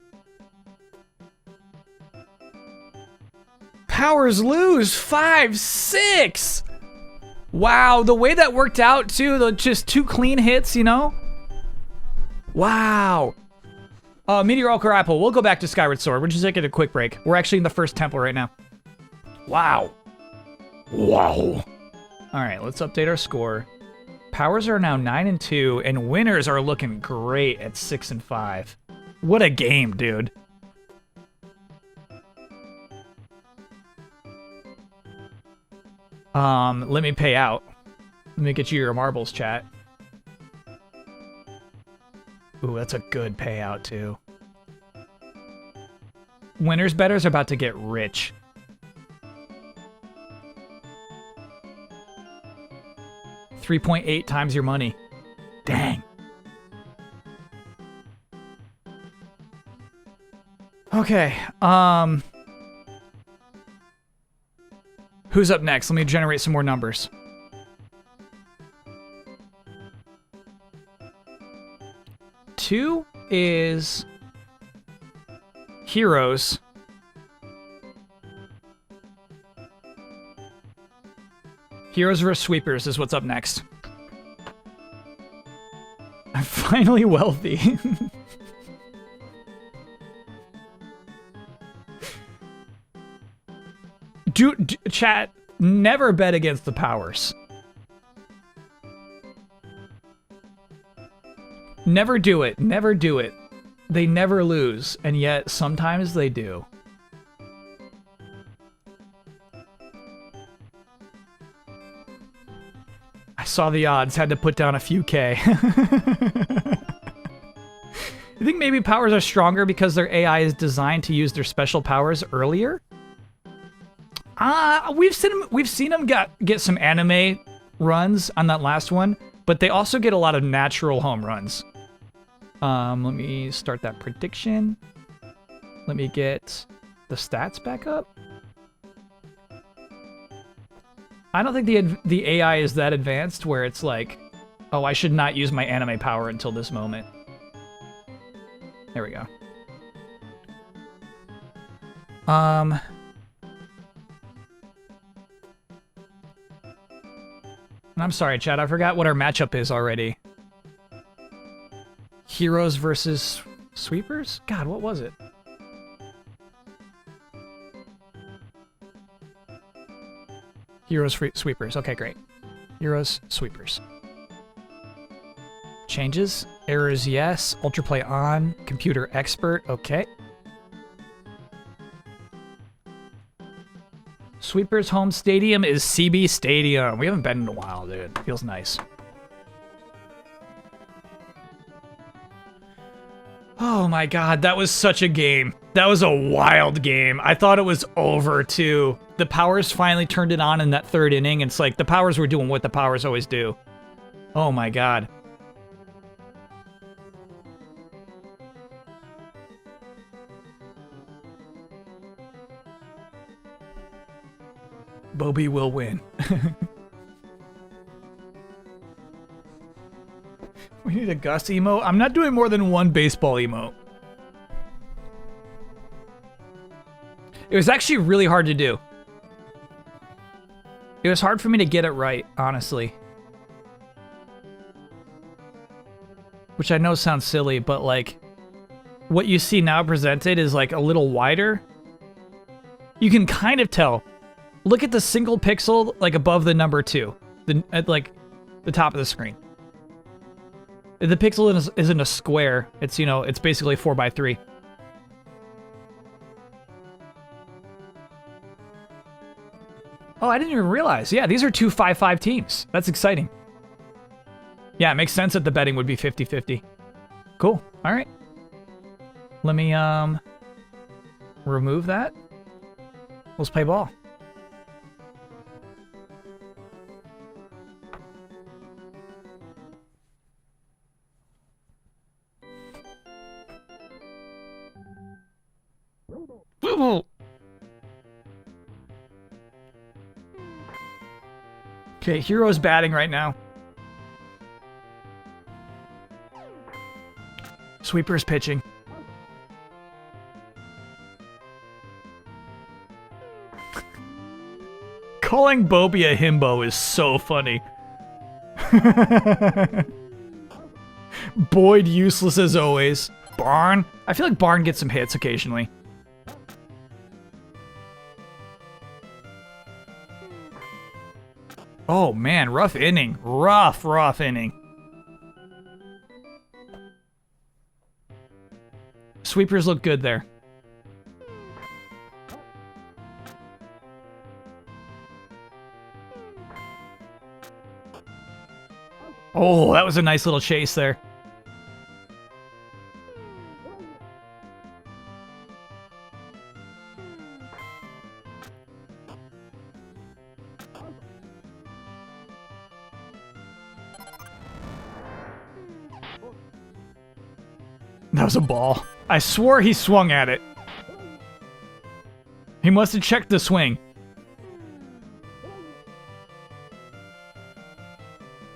Powers lose 5-6! Wow, the way that worked out, too, just 2 clean hits, you know? Wow. Meteor Ochre Apple. We'll go back to Skyward Sword. We're just taking a quick break. We're actually in the first temple right now. Wow. Wow. Alright, let's update our score. Powers are now 9-2, and winners are looking great at 6-5. What a game, dude. Let me pay out. Let me get you your marbles, chat. Ooh, that's a good payout, too. Winners bettors are about to get rich. $3.8 times your money. Dang. Okay, who's up next? Let me generate some more numbers. Two is heroes. Heroes vs. sweepers is what's up next. I'm finally wealthy. Chat, never bet against the powers. Never do it. Never do it. They never lose, and yet sometimes they do. I saw the odds, had to put down a few K. You think maybe powers are stronger because their AI is designed to use their special powers earlier? We've seen them get some anime runs on that last one, but they also get a lot of natural home runs. Let me start that prediction. Let me get the stats back up. I don't think the AI is that advanced where it's like, oh, I should not use my anime power until this moment. There we go. And I'm sorry, chat, I forgot what our matchup is already. Heroes versus sweepers? God, what was it? Heroes, sweepers. Okay, great. Heroes, sweepers. Changes. Errors, yes. Ultraplay on. Computer expert. Okay. Sweepers home stadium is CB Stadium. We haven't been in a while, dude. Feels nice. Oh my god, that was such a game. That was a wild game. I thought it was over, too. The Powers finally turned it on in that third inning. It's like the Powers were doing what the Powers always do. Oh my god. Bobby will win. We need a Gus emote. I'm not doing more than one baseball emote. It was actually really hard to do. It was hard for me to get it right, honestly. Which I know sounds silly, but like, what you see now presented is like a little wider. You can kind of tell. Look at the single pixel like above the number 2, at like the top of the screen. The pixel isn't a square. It's, you know, it's basically 4x3. Oh, I didn't even realize. Yeah, these are 2 5-5 teams. That's exciting. Yeah, it makes sense that the betting would be 50-50. Cool. All right. Let me remove that. Let's play ball. Okay, Hero's batting right now. Sweeper's pitching. Calling Bobby a himbo is so funny. Boyd useless as always. Barn? I feel like Barn gets some hits occasionally. Oh man, rough inning. Rough inning. Sweepers look good there. Oh, that was a nice little chase there. That was a ball. I swore he swung at it. He must have checked the swing.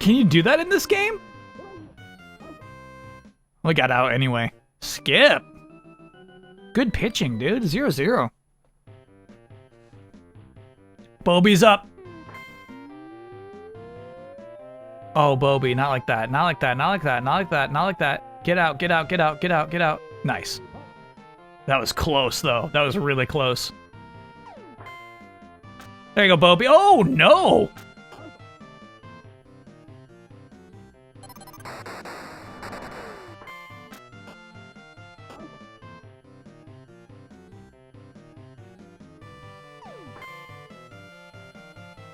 Can you do that in this game? We got out anyway. Skip. Good pitching, dude. 0-0. Bobby's up. Oh, Bobby, not like that. Not like that. Not like that. Not like that. Not like that. Get out, get out, get out, get out, get out. Nice. That was close, though. That was really close. There you go, Bobby. Oh, no!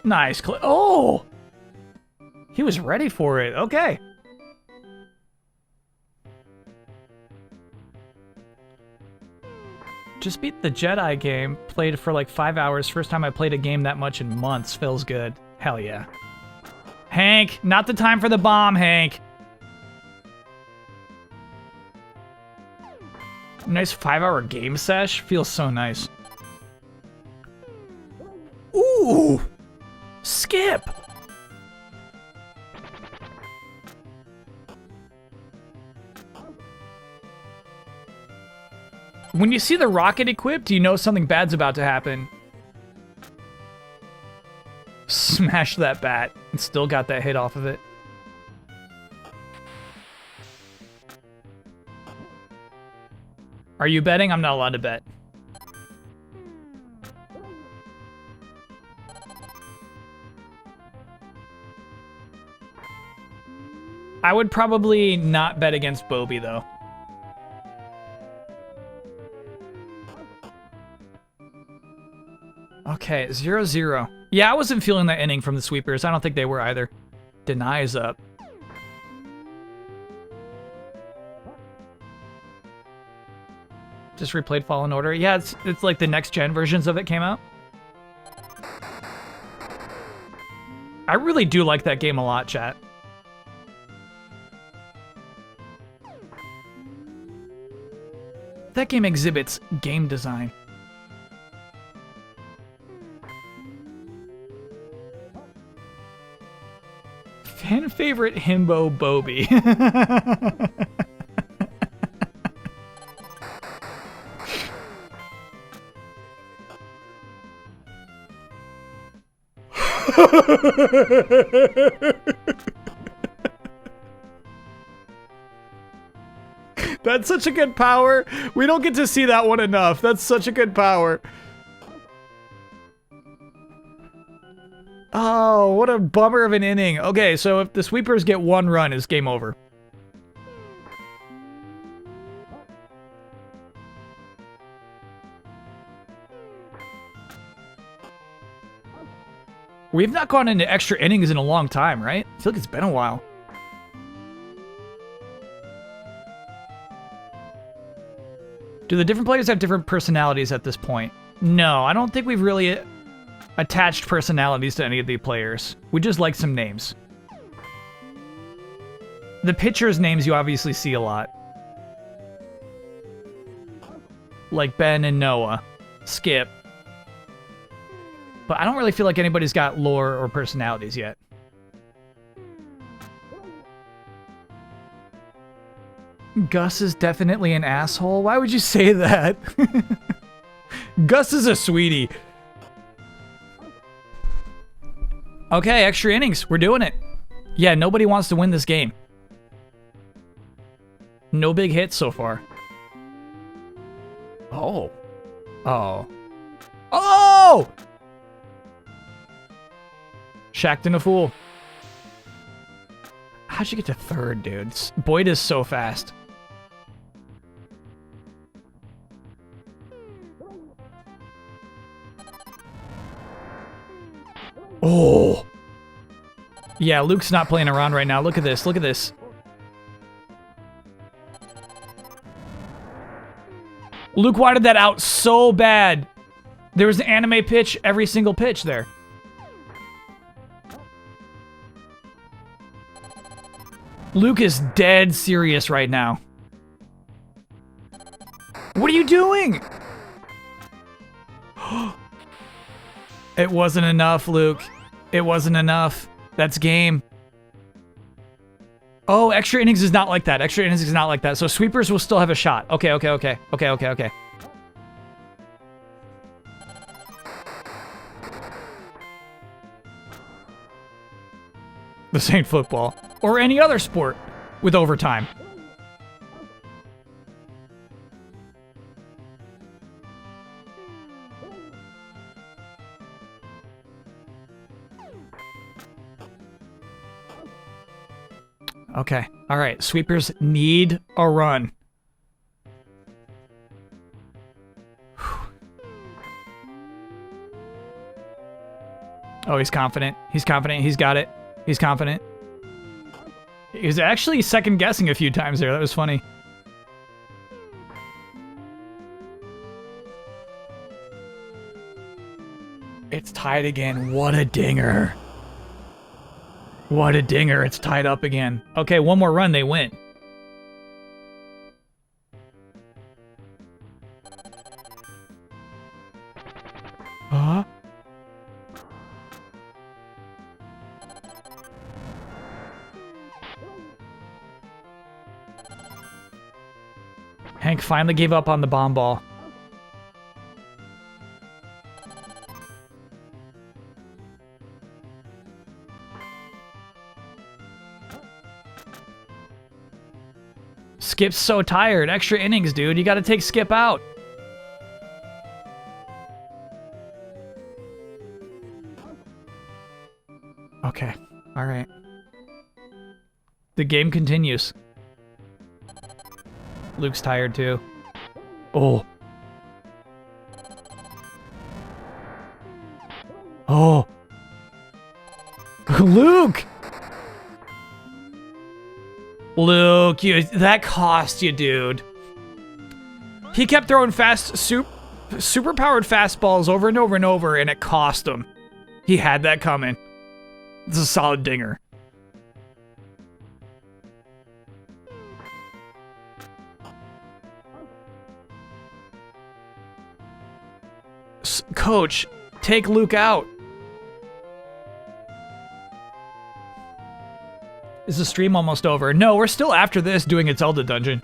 Nice. Oh! He was ready for it. Okay. Just beat the Jedi game. Played for like 5 hours. First time I played a game that much in months. Feels good. Hell yeah. Hank, not the time for the bomb, Hank. Nice 5-hour game sesh. Feels so nice. Ooh! Skip! When you see the rocket equipped, you know something bad's about to happen. Smash that bat. And still got that hit off of it. Are you betting? I'm not allowed to bet. I would probably not bet against Bobby, though. Okay, 0-0. Yeah, I wasn't feeling that inning from the sweepers. I don't think they were either. Deny is up. Just replayed Fallen Order. Yeah, it's like the next-gen versions of it came out. I really do like that game a lot, chat. That game exhibits game design. Fan favorite himbo Bobby. That's such a good power. We don't get to see that one enough. That's such a good power. Oh, what a bummer of an inning. Okay, so if the sweepers get one run, it's game over. We've not gone into extra innings in a long time, right? I feel like it's been a while. Do the different players have different personalities at this point? No, I don't think we've really attached personalities to any of the players. We just like some names. The pitchers' names you obviously see a lot. Like Ben and Noah. Skip. But I don't really feel like anybody's got lore or personalities yet. Gus is definitely an asshole? Why would you say that? Gus is a sweetie. Okay, extra innings. We're doing it. Yeah, nobody wants to win this game. No big hits so far. Oh. Oh. Oh! Shacked a fool. How'd you get to third, dude? Boyd is so fast. Oh! Yeah, Luke's not playing around right now. Look at this. Look at this. Luke wanted that out so bad. There was an anime pitch every single pitch there. Luke is dead serious right now. What are you doing? It wasn't enough, Luke. It wasn't enough. That's game. Oh, extra innings is not like that. Extra innings is not like that. So sweepers will still have a shot. Okay, okay, okay. Okay, okay, okay. This ain't football. Or any other sport with overtime. Okay. All right. Sweepers need a run. Oh, he's confident. He's confident. He's got it. He's confident. He was actually second guessing a few times there. That was funny. It's tied again. What a dinger. What a dinger. It's tied up again. Okay, one more run, they win. Huh? Hank finally gave up on the bomb ball. Skip's so tired. Extra innings, dude. You gotta take Skip out. Okay. Alright. The game continues. Luke's tired too. Oh. Oh. Luke! Luke, that cost you, dude. He kept throwing super-powered fastballs over and over and over, and it cost him. He had that coming. It's a solid dinger. Coach, take Luke out. Is the stream almost over? No, we're still after this doing a Zelda dungeon.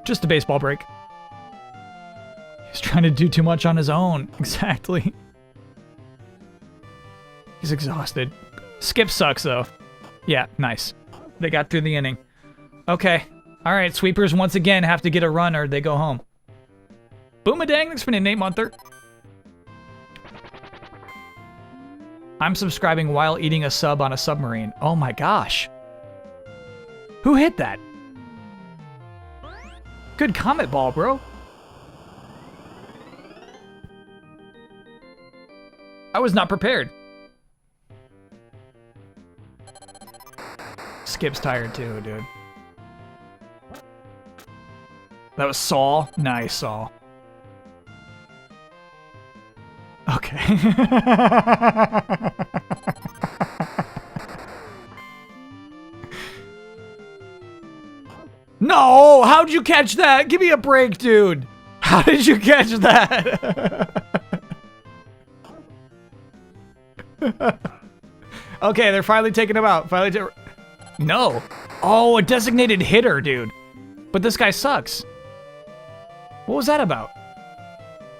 Just a baseball break. He's trying to do too much on his own. Exactly. He's exhausted. Skip sucks, though. Yeah, nice. They got through the inning. Okay. All right, sweepers once again have to get a run or they go home. Boomadang, thanks for the 8-monther. I'm subscribing while eating a sub on a submarine. Oh my gosh. Who hit that? Good comet ball, bro. I was not prepared. Skip's tired too, dude. That was Saul. Nice, Saul. Okay. No! How'd you catch that? Give me a break, dude. How did you catch that? Okay, they're finally taking him out. No. Oh, a designated hitter, dude. But this guy sucks. What was that about?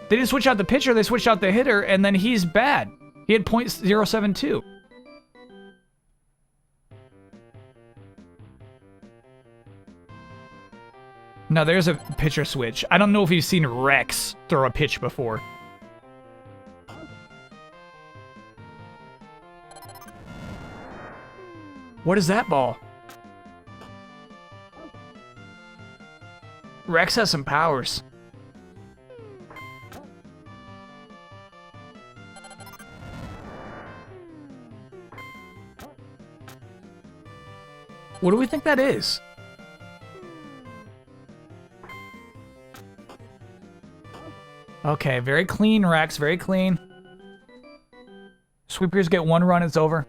They didn't switch out the pitcher, they switched out the hitter, and then he's bad. He had .072. Now there's a pitcher switch. I don't know if you've seen Rex throw a pitch before. What is that ball? Rex has some powers. What do we think that is? Okay, very clean, Rex, very clean. Sweepers get one run, it's over.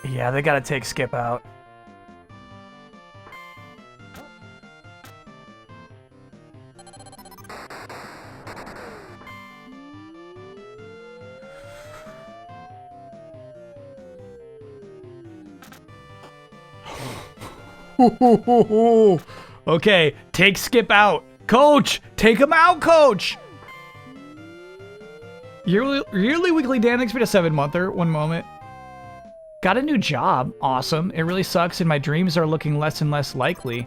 Yeah, they gotta take Skip out. Okay, take Skip out. Coach, take him out, coach. Yearly weekly Dan, thanks for the 7-monther. One moment. Got a new job. Awesome. It really sucks and my dreams are looking less and less likely.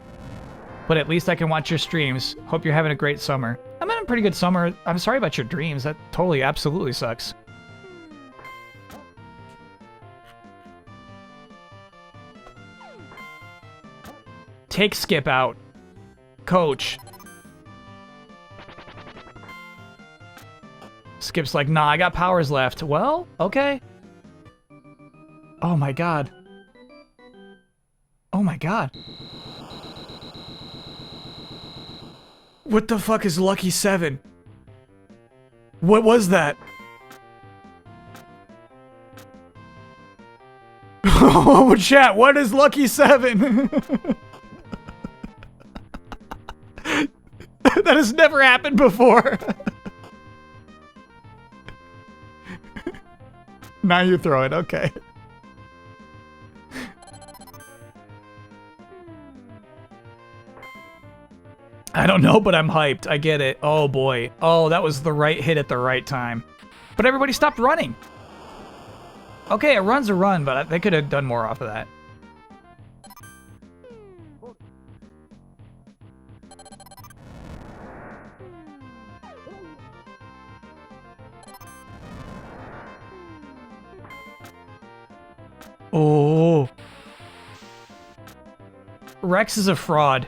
But at least I can watch your streams. Hope you're having a great summer. I'm having a pretty good summer. I'm sorry about your dreams. That totally, absolutely sucks. Take Skip out. Coach. Skip's like, nah, I got powers left. Well, okay. Oh my god. Oh my god. What the fuck is Lucky 7? What was that? Oh, chat, what is Lucky 7? That has never happened before. Now you throw it, okay. I don't know, but I'm hyped. I get it. Oh boy. Oh, that was the right hit at the right time. But everybody stopped running. Okay, a run's a run, but they could have done more off of that. Oh. Rex is a fraud.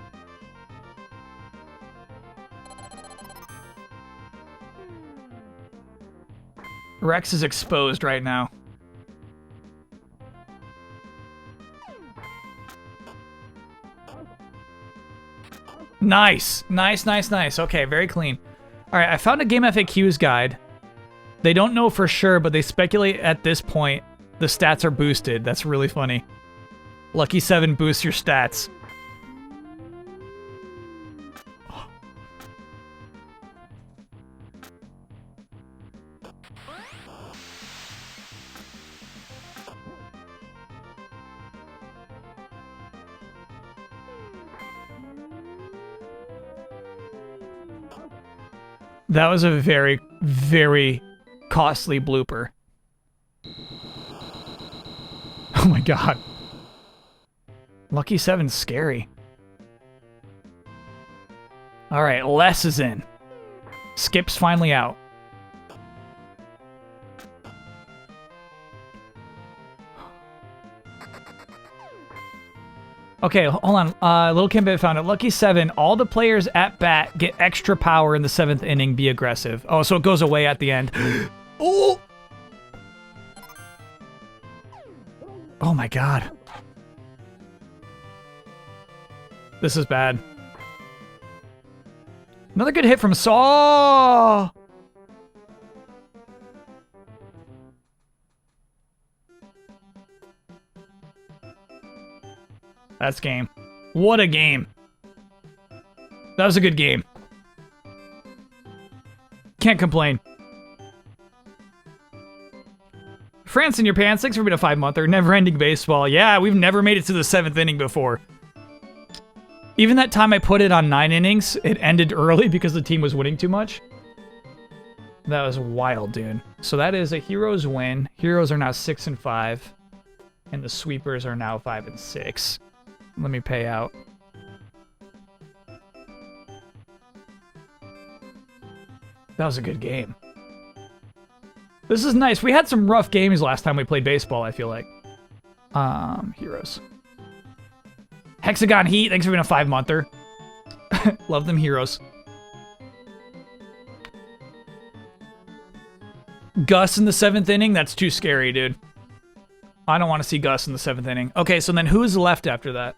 Rex is exposed right now. Nice. Nice, nice, nice. Okay, very clean. Alright, I found a Game FAQs guide. They don't know for sure, but they speculate at this point the stats are boosted. That's really funny. Lucky 7 boosts your stats. That was a very, very costly blooper. Oh my god. Lucky 7's scary. Alright, Les is in. Skip's finally out. Okay, hold on. Little Kimbit found it. Lucky 7, all the players at bat get extra power in the 7th inning. Be aggressive. Oh, so it goes away at the end. Oh! Oh my god. This is bad. Another good hit from Saw! That's game. What a game. That was a good game. Can't complain. France in your pants, thanks for being a 5-monther. Never-ending baseball. Yeah, we've never made it to the 7th inning before. Even that time I put it on 9 innings, it ended early because the team was winning too much. That was wild, dude. So that is a Heroes win. Heroes are now 6-5. And the Sweepers are now 5-6. Let me pay out. That was a good game. This is nice. We had some rough games last time we played baseball, I feel like. Heroes. Hexagon Heat, thanks for being a 5-monther. Love them Heroes. Gus in the 7th inning? That's too scary, dude. I don't want to see Gus in the 7th inning. Okay, so then who's left after that?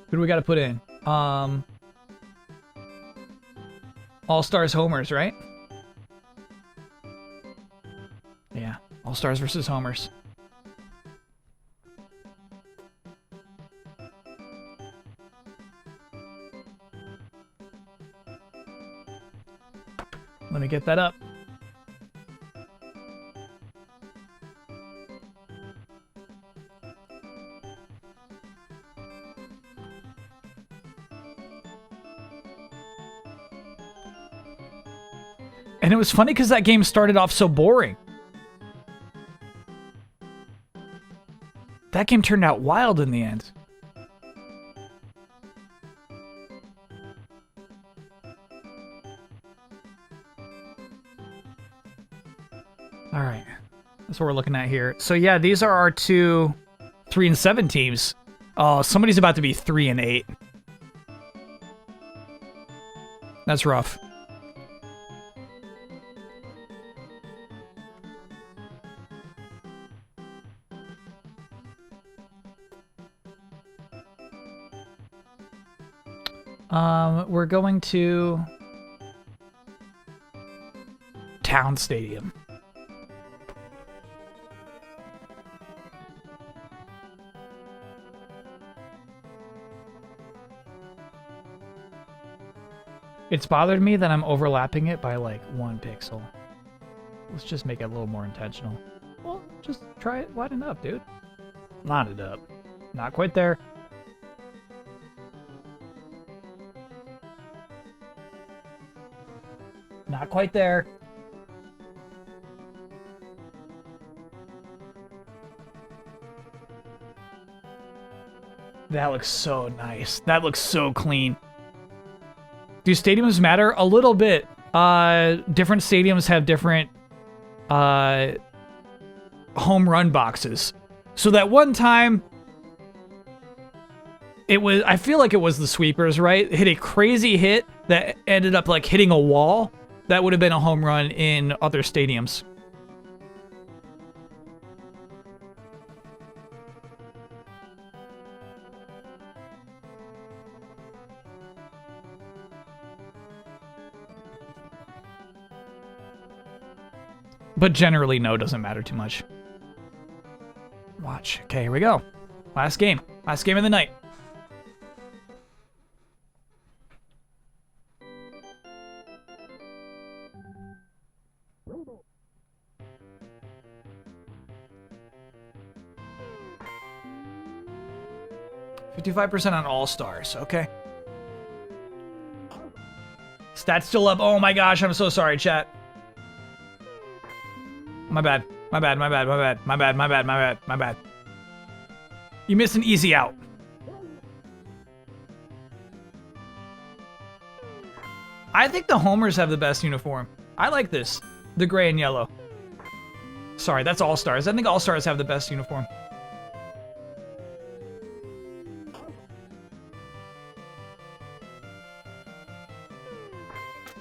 Who do we got to put in? All-Stars homers, right? Yeah, All-Stars versus homers. Let me get that up. And it was funny because that game started off so boring. That game turned out wild in the end. All right. That's what we're looking at here. So yeah, these are our two 3-7 teams. Oh, somebody's about to be 3-8. That's rough. We're going to Town Stadium. It's bothered me that I'm overlapping it by like 1 pixel. Let's just make it a little more intentional. Well, just try it, widen it up, dude. Line it up. Not quite there. Not quite there. That looks so nice. That looks so clean. Do stadiums matter? A little bit. Different stadiums have different home run boxes. So that one time, I feel like it was the sweepers, right? Hit a crazy hit that ended up like hitting a wall. That would have been a home run in other stadiums. But generally, no, doesn't matter too much. Watch. Okay, here we go. Last game. Last game of the night. $55% on all stars. Okay. Stats still up. Oh my gosh, I'm so sorry, chat. My bad. My bad, my bad, my bad, my bad, my bad, my bad, my bad. You missed an easy out. I think the homers have the best uniform. I like this. The gray and yellow. Sorry, that's all-stars. I think all-stars have the best uniform.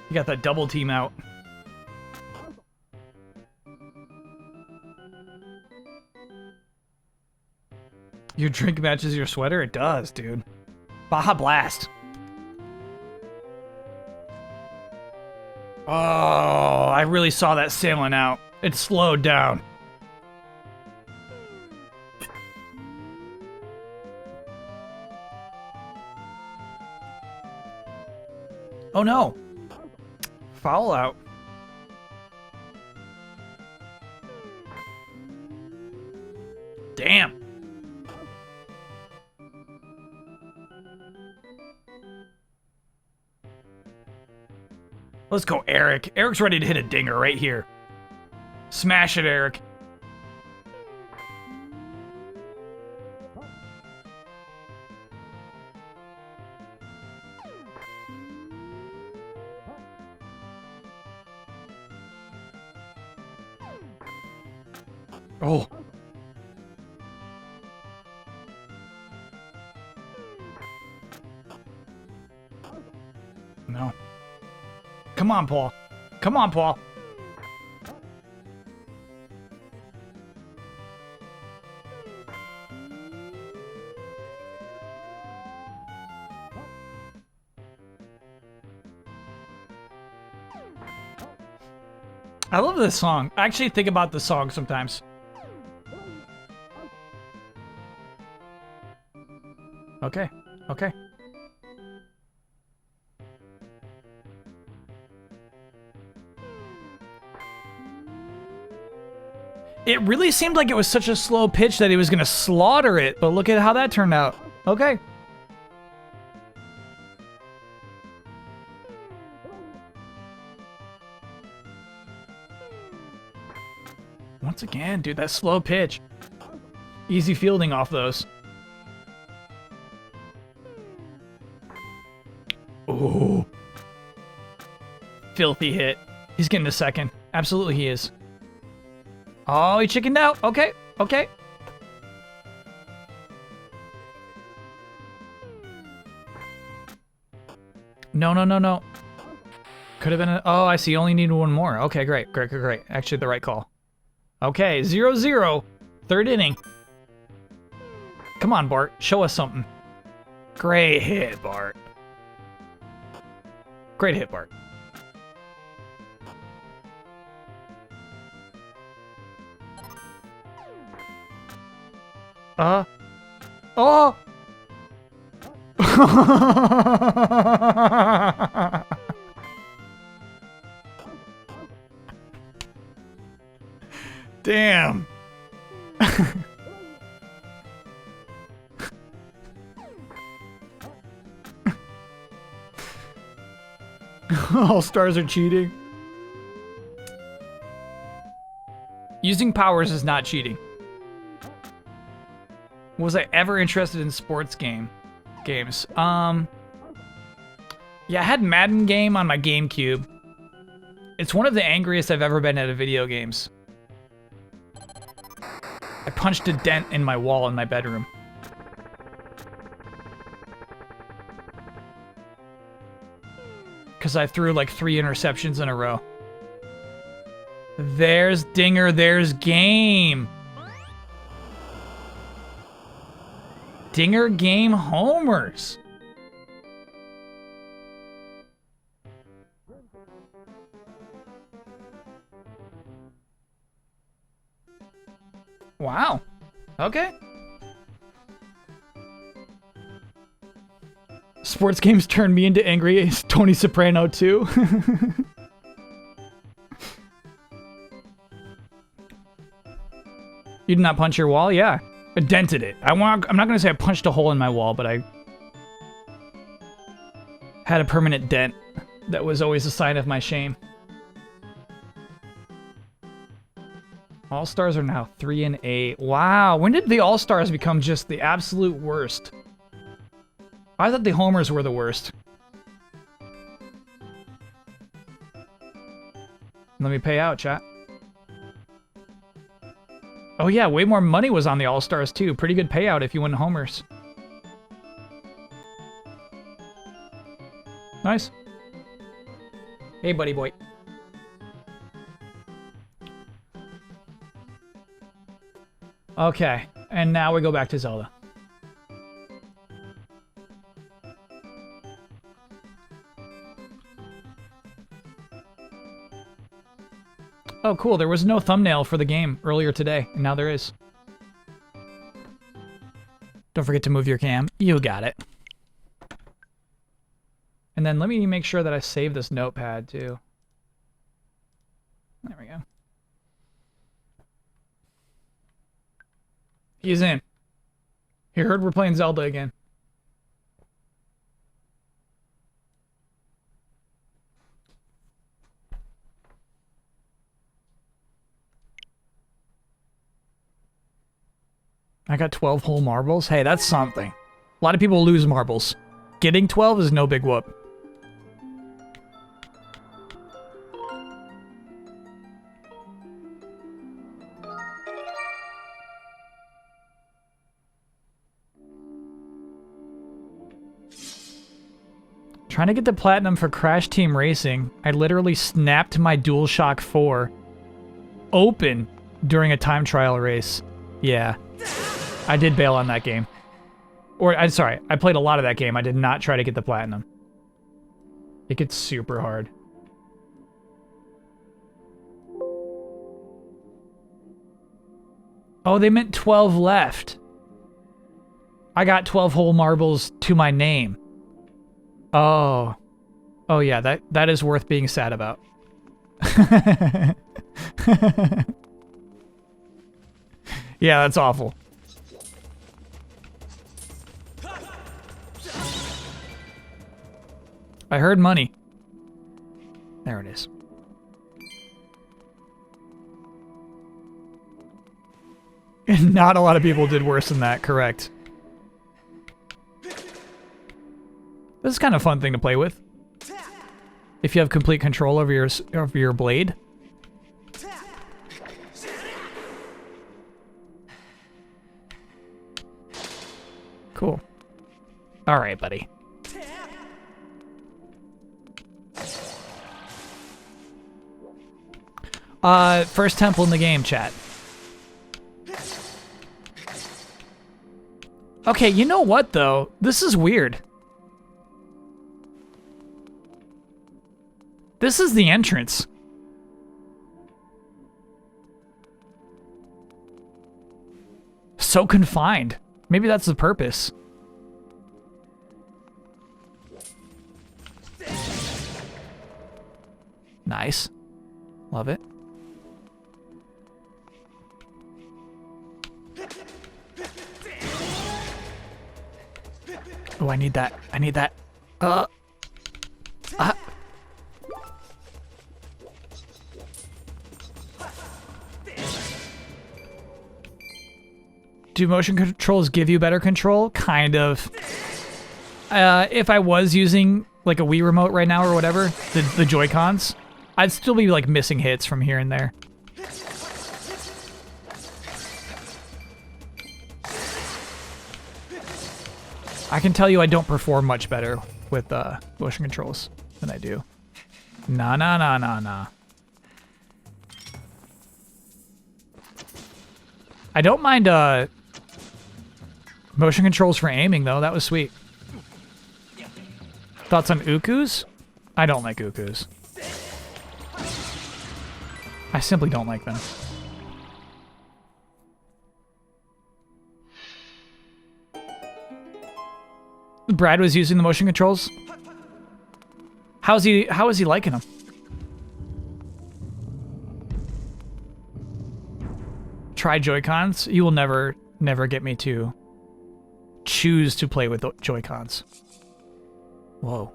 You got that double team out. Your drink matches your sweater? It does, dude. Baja Blast. Oh, I really saw that sailing out. It slowed down. Oh no. Foul out. Damn. Let's go, Eric. Eric's ready to hit a dinger right here. Smash it, Eric. Oh. No. Come on, Paul. Come on, Paul. I love this song. I actually think about the song sometimes. Okay. Okay. It really seemed like it was such a slow pitch that he was going to slaughter it, but look at how that turned out. Okay. Once again, dude, that slow pitch. Easy fielding off those. Ooh. Filthy hit. He's getting a second. Absolutely he is. Oh, he chickened out. Okay, okay. No, no, no, no. Could have been a... Oh, I see. Only need one more. Okay, great, great, great, great. Actually, the right call. Okay, 0-0. Third inning. Come on, Bart. Show us something. Great hit, Bart. Great hit, Bart. Oh! Damn. All stars are cheating. Using powers is not cheating. Was I ever interested in sports games? Yeah, I had Madden game on my GameCube. It's one of the angriest I've ever been at a video games. I punched a dent in my wall in my bedroom. Because I threw like 3 interceptions in a row. There's Dinger, there's game. Dinger game homers. Wow. Okay. Sports games turned me into angry Tony Soprano too. You did not punch your wall? Yeah. I dented it. I'm not going to say I punched a hole in my wall, but I had a permanent dent. That was always a sign of my shame. All-Stars are now 3 and 8. Wow, when did the All-Stars become just the absolute worst? I thought the homers were the worst. Let me pay out, chat. Oh yeah, way more money was on the All-Stars too. Pretty good payout if you win homers. Nice. Hey, buddy boy. Okay, and now we go back to Zelda. Oh, cool. There was no thumbnail for the game earlier today, and now there is. Don't forget to move your cam. You got it. And then let me make sure that I save this notepad, too. There we go. He's in. He heard we're playing Zelda again. I got 12 whole marbles. Hey, that's something. A lot of people lose marbles. Getting 12 is no big whoop. Trying to get the platinum for Crash Team Racing. I literally snapped my DualShock 4 open during a time trial race. Yeah. I did bail on that game. Or, I'm sorry, I played a lot of that game. I did not try to get the platinum. It gets super hard. Oh, they meant 12 left. I got 12 whole marbles to my name. Oh. Oh yeah, that is worth being sad about. Yeah, that's awful. I heard money. There it is. Not a lot of people did worse than that, correct. This is kind of a fun thing to play with. If you have complete control over your blade. Cool. All right, buddy. First temple in the game, chat. Okay, you know what, though? This is weird. This is the entrance. So confined. Maybe that's the purpose. Nice. Love it. Oh, I need that. I need that. Do motion controls give you better control? Kind of. If I was using like a Wii remote right now or whatever, the Joy-Cons, I'd still be like missing hits from here and there. I can tell you I don't perform much better with motion controls than I do. Nah. I don't mind motion controls for aiming though. That was sweet. Thoughts on Ukus? I don't like Ukus. I simply don't like them. Brad was using the motion controls. How is he liking them? Try Joy-Cons. You will never get me to choose to play with Joy-Cons. Whoa.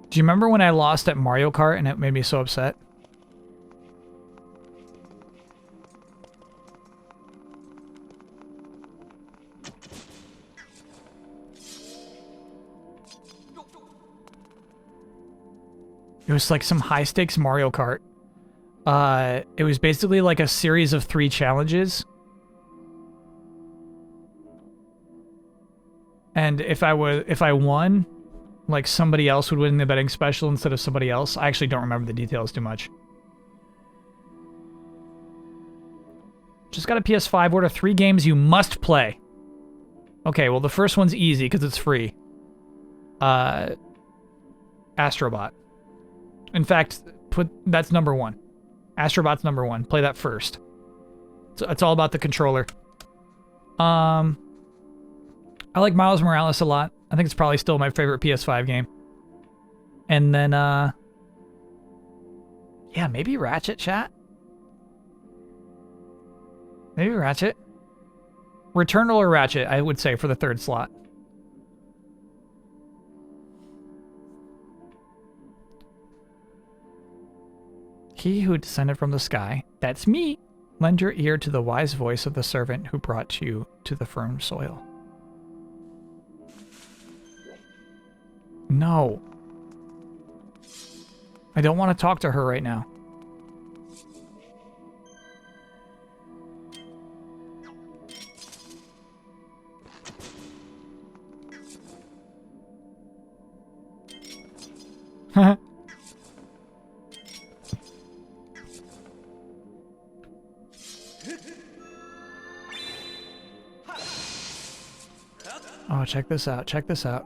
Do you remember when I lost at Mario Kart and it made me so upset? It was like some high-stakes Mario Kart. It was basically like a series of 3 challenges. And if I won, like somebody else would win the betting special instead of somebody else. I actually don't remember the details too much. Just got a PS5. What are 3 games you must play? Okay, well the first one's easy because it's free. Astrobot. In fact, that's number 1. Astrobot's number 1. Play that first. So it's all about the controller. I like Miles Morales a lot. I think it's probably still my favorite PS5 game. And then, yeah, maybe Ratchet, chat? Maybe Ratchet? Returnal or Ratchet, I would say, for the 3rd slot. He who descended from the sky, that's me. Lend your ear to the wise voice of the servant who brought you to the firm soil. No. I don't want to talk to her right now. Oh, check this out. Check this out.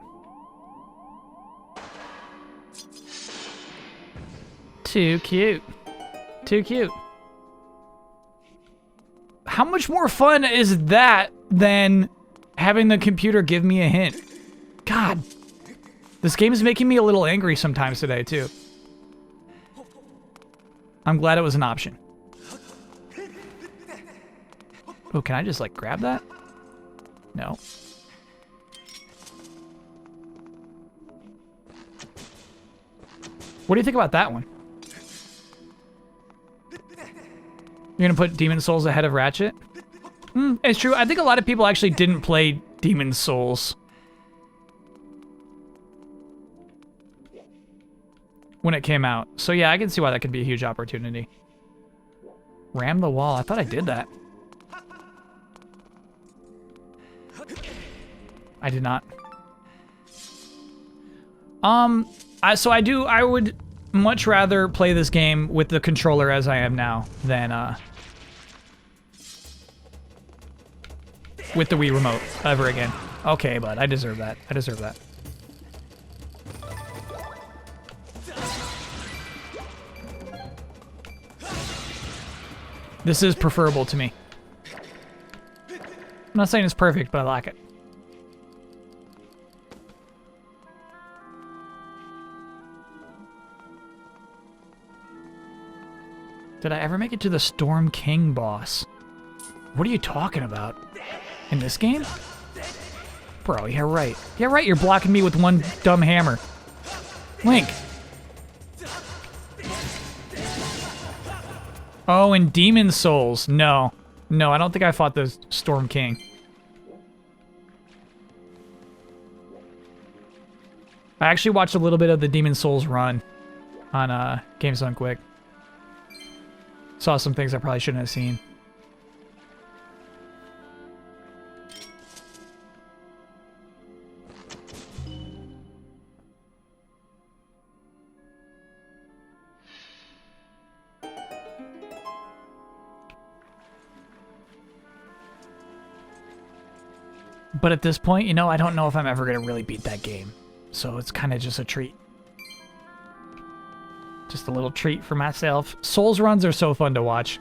Too cute. Too cute. How much more fun is that than having the computer give me a hint? God. This game is making me a little angry sometimes today, too. I'm glad it was an option. Oh, can I just, like, grab that? No. What do you think about that one? You're gonna put Demon Souls ahead of Ratchet? It's true. I think a lot of people actually didn't play Demon Souls when it came out. So yeah, I can see why that could be a huge opportunity. Ram the wall. I thought I did that. I did not. I would much rather play this game with the controller as I am now than with the Wii remote ever again. Okay, bud, I deserve that. I deserve that. This is preferable to me. I'm not saying it's perfect, but I like it. Did I ever make it to the Storm King boss? What are you talking about? In this game? Bro, yeah right. Yeah right, you're blocking me with one dumb hammer. Link. Oh, and Demon Souls. No. No, I don't think I fought the Storm King. I actually watched a little bit of the Demon Souls run on Games Done Quick. Saw some things I probably shouldn't have seen. But at this point, you know, I don't know if I'm ever going to really beat that game. So it's kind of just a treat. Just a little treat for myself. Souls runs are so fun to watch.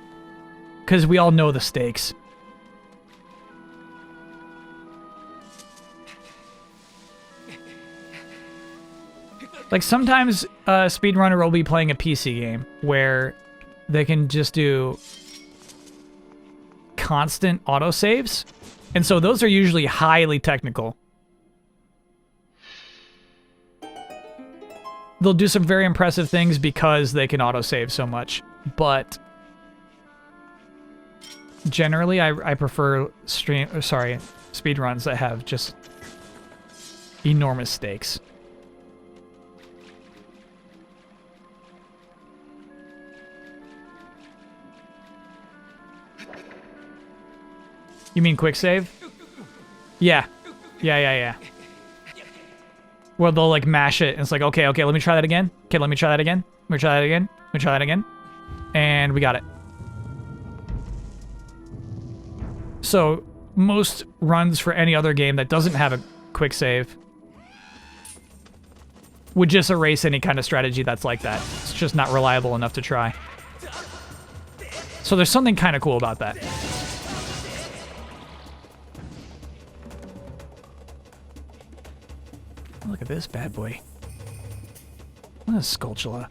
Because we all know the stakes. Like sometimes a speedrunner will be playing a PC game where they can just do constant autosaves. And so those are usually highly technical. They'll do some very impressive things because they can autosave so much. But generally, I prefer speedruns that have just enormous stakes. You mean quick save? Yeah. Yeah. Well, they'll like mash it, and it's like, okay, let me try that again. Okay, let me try that again. Let me try that again. Let me try that again. And we got it. So, most runs for any other game that doesn't have a quick save would just erase any kind of strategy that's like that. It's just not reliable enough to try. So there's something kind of cool about that. Look at this bad boy. What a Skulltula.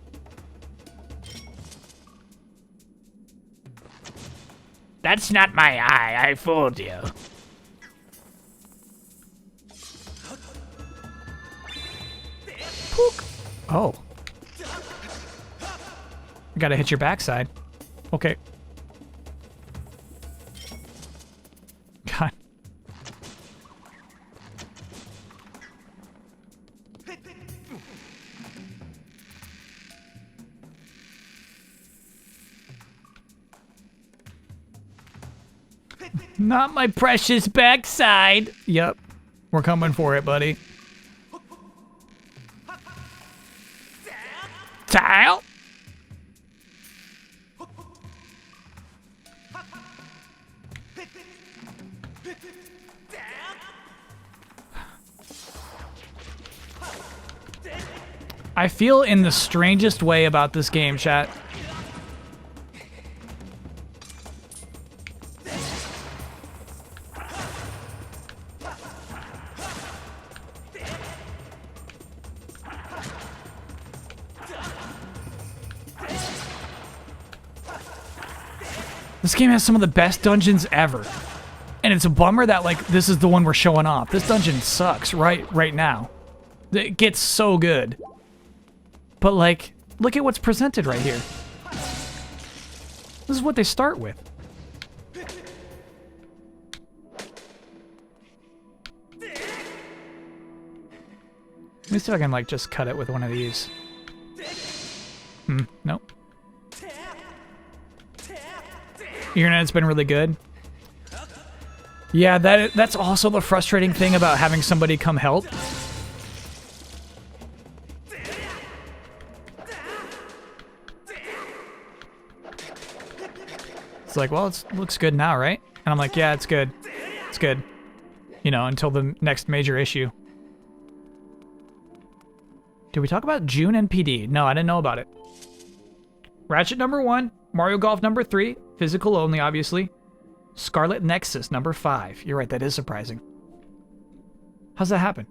That's not my eye. I fooled you. Pook. Oh. I gotta hit your backside. Okay. God. Not my precious backside. Yep. We're coming for it, buddy. Tile. I feel in the strangest way about this game, chat. This game has some of the best dungeons ever. And it's a bummer that, like, this is the one we're showing off. This dungeon sucks right now. It gets so good. But, like, look at what's presented right here. This is what they start with. Let me see if I can, like, just cut it with one of these. Nope. Your internet's been really good. Yeah, that's also the frustrating thing about having somebody come help. It's like, well, it looks good now, right? And I'm like, yeah, it's good. It's good. You know, until the next major issue. Did we talk about June NPD? No, I didn't know about it. Ratchet number 1, Mario Golf number 3, physical only, obviously. Scarlet Nexus number 5. You're right, that is surprising. How's that happen?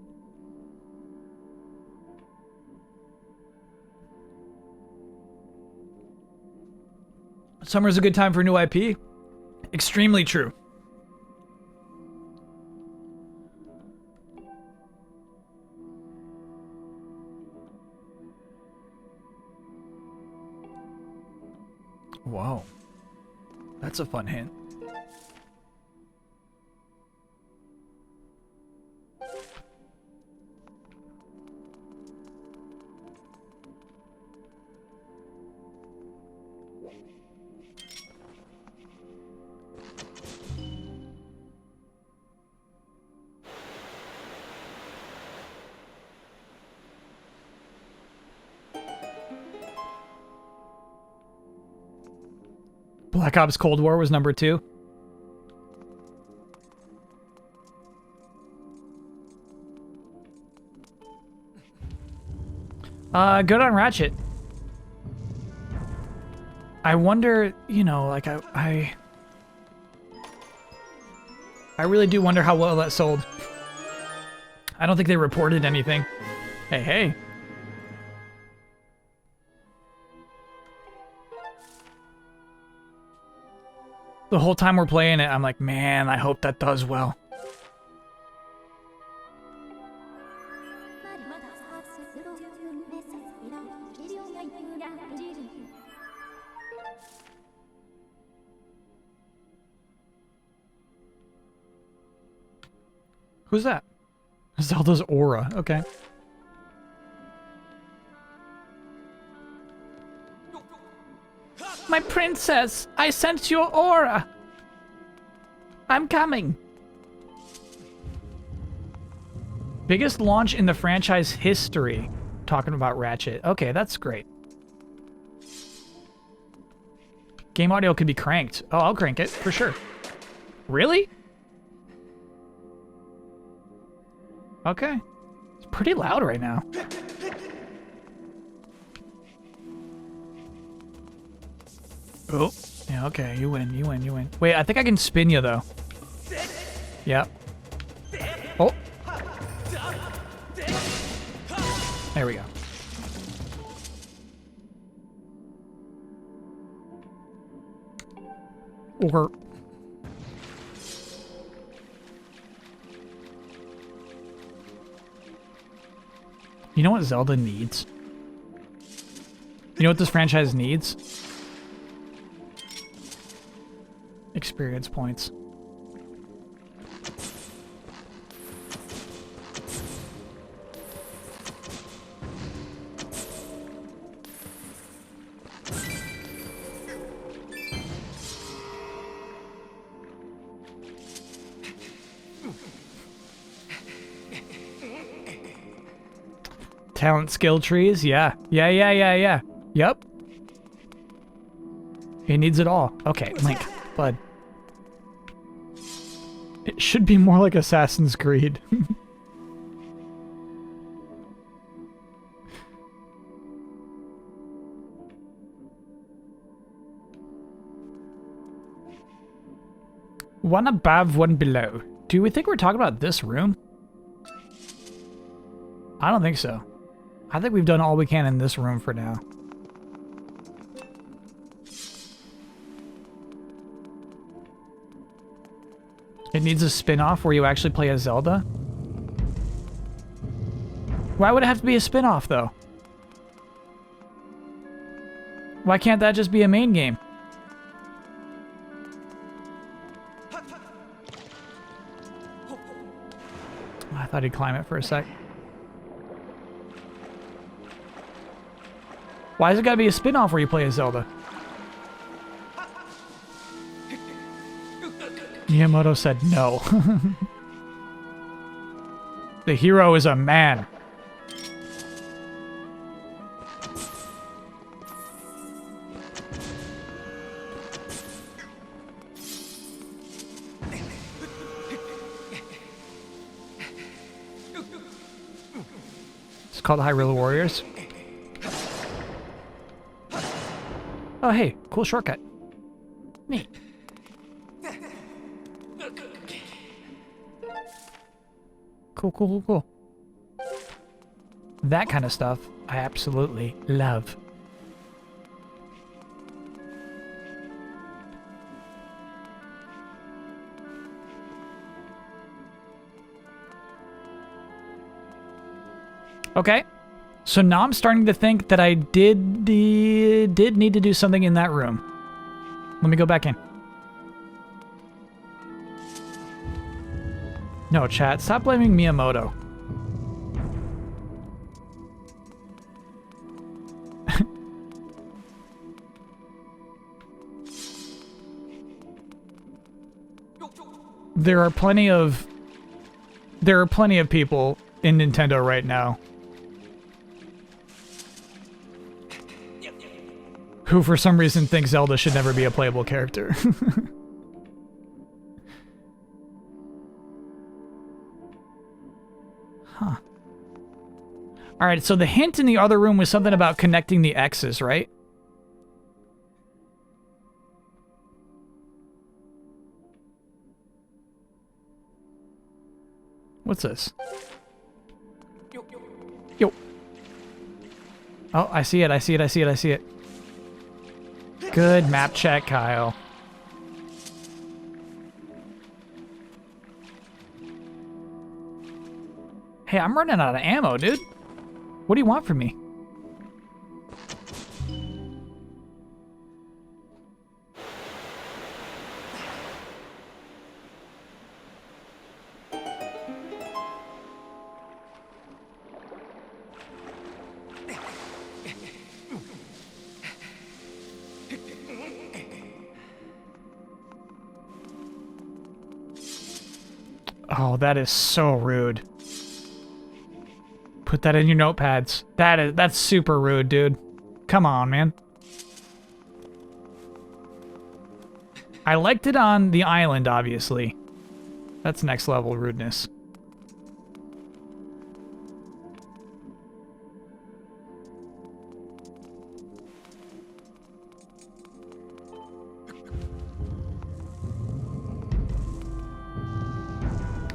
Summer's a good time for new IP. Extremely true. Whoa. That's a fun hint. Black Ops Cold War was number 2. Good on Ratchet. I wonder, you know, like I really do wonder how well that sold. I don't think they reported anything. Hey, hey. The whole time we're playing it, I'm like, man, I hope that does well. Who's that? Zelda's aura. Okay. My princess, I sensed your aura. I'm coming. Biggest launch in the franchise history. Talking about Ratchet. Okay, that's great. Game audio could be cranked. Oh, I'll crank it, for sure. Really? Okay. It's pretty loud right now. Oh, yeah, okay, you win, you win, you win. Wait, I think I can spin you, though. Yep. Oh. There we go. Or... You know what Zelda needs? You know what this franchise needs? Experience points. Talent skill trees, yeah. Yeah. Yep. He needs it all. Okay, Link, bud. It should be more like Assassin's Creed. One above, one below. Do we think we're talking about this room? I don't think so. I think we've done all we can in this room for now. It needs a spin-off where you actually play as Zelda? Why would it have to be a spin-off, though? Why can't that just be a main game? I thought he'd climb it for a sec. Why has it gotta be a spin-off where you play as Zelda? Miyamoto said no. The hero is a man. called Hyrule Warriors. Oh, hey, cool shortcut. Neat. Cool, cool, cool, cool. That kind of stuff I absolutely love. Okay, so now I'm starting to think that I did need to do something in that room. Let me go back in. No, chat, stop blaming Miyamoto. There are plenty of people in Nintendo right now who for some reason think Zelda should never be a playable character. Huh. Alright, so the hint in the other room was something about connecting the X's, right? What's this? Yo. Oh, I see it, I see it, I see it, I see it. Good map check, Kyle. Hey, I'm running out of ammo, dude. What do you want from me? Oh, that is so rude. Put that in your notepads. That's super rude, dude. Come on, man. I liked it on the island, obviously. That's next level rudeness.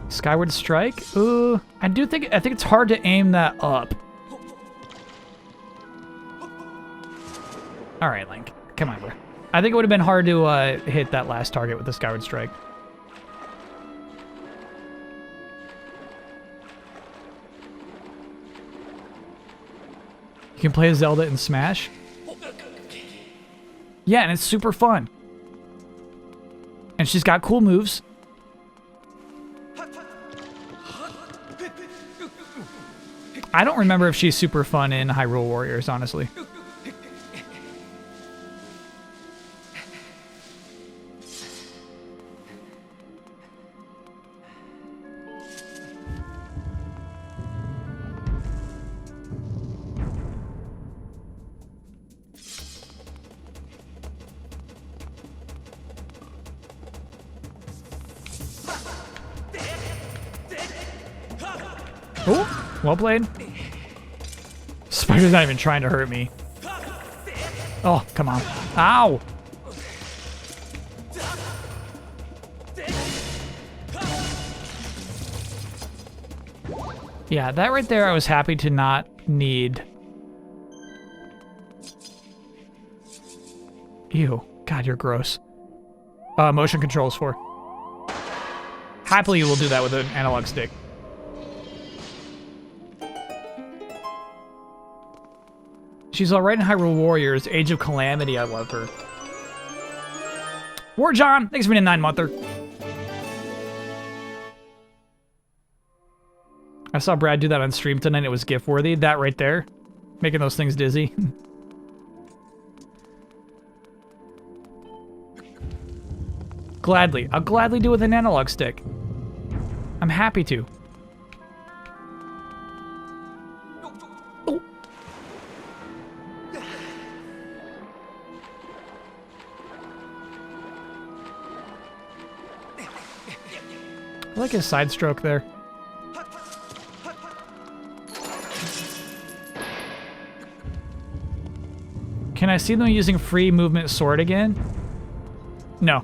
Skyward Strike? Ooh, I think it's hard to aim that up. All right, Link. Come on, bro. I think it would have been hard to hit that last target with the Skyward Strike. You can play Zelda in Smash? Yeah, and it's super fun. And she's got cool moves. I don't remember if she's super fun in Hyrule Warriors, honestly. Oh, well played. Spider's not even trying to hurt me. Oh, come on. Ow! Yeah, that right there I was happy to not need. Ew. God, you're gross. Motion controls for. Happily, we'll do that with an analog stick. She's alright in Hyrule Warriors. Age of Calamity, I love her. War John, thanks for being a 9-monther. I saw Brad do that on stream tonight. It was GIF worthy. That right there, making those things dizzy. Gladly. I'll gladly do it with an analog stick. I'm happy to. Oh. I like his side stroke there. Can I see them using free movement sword again? No.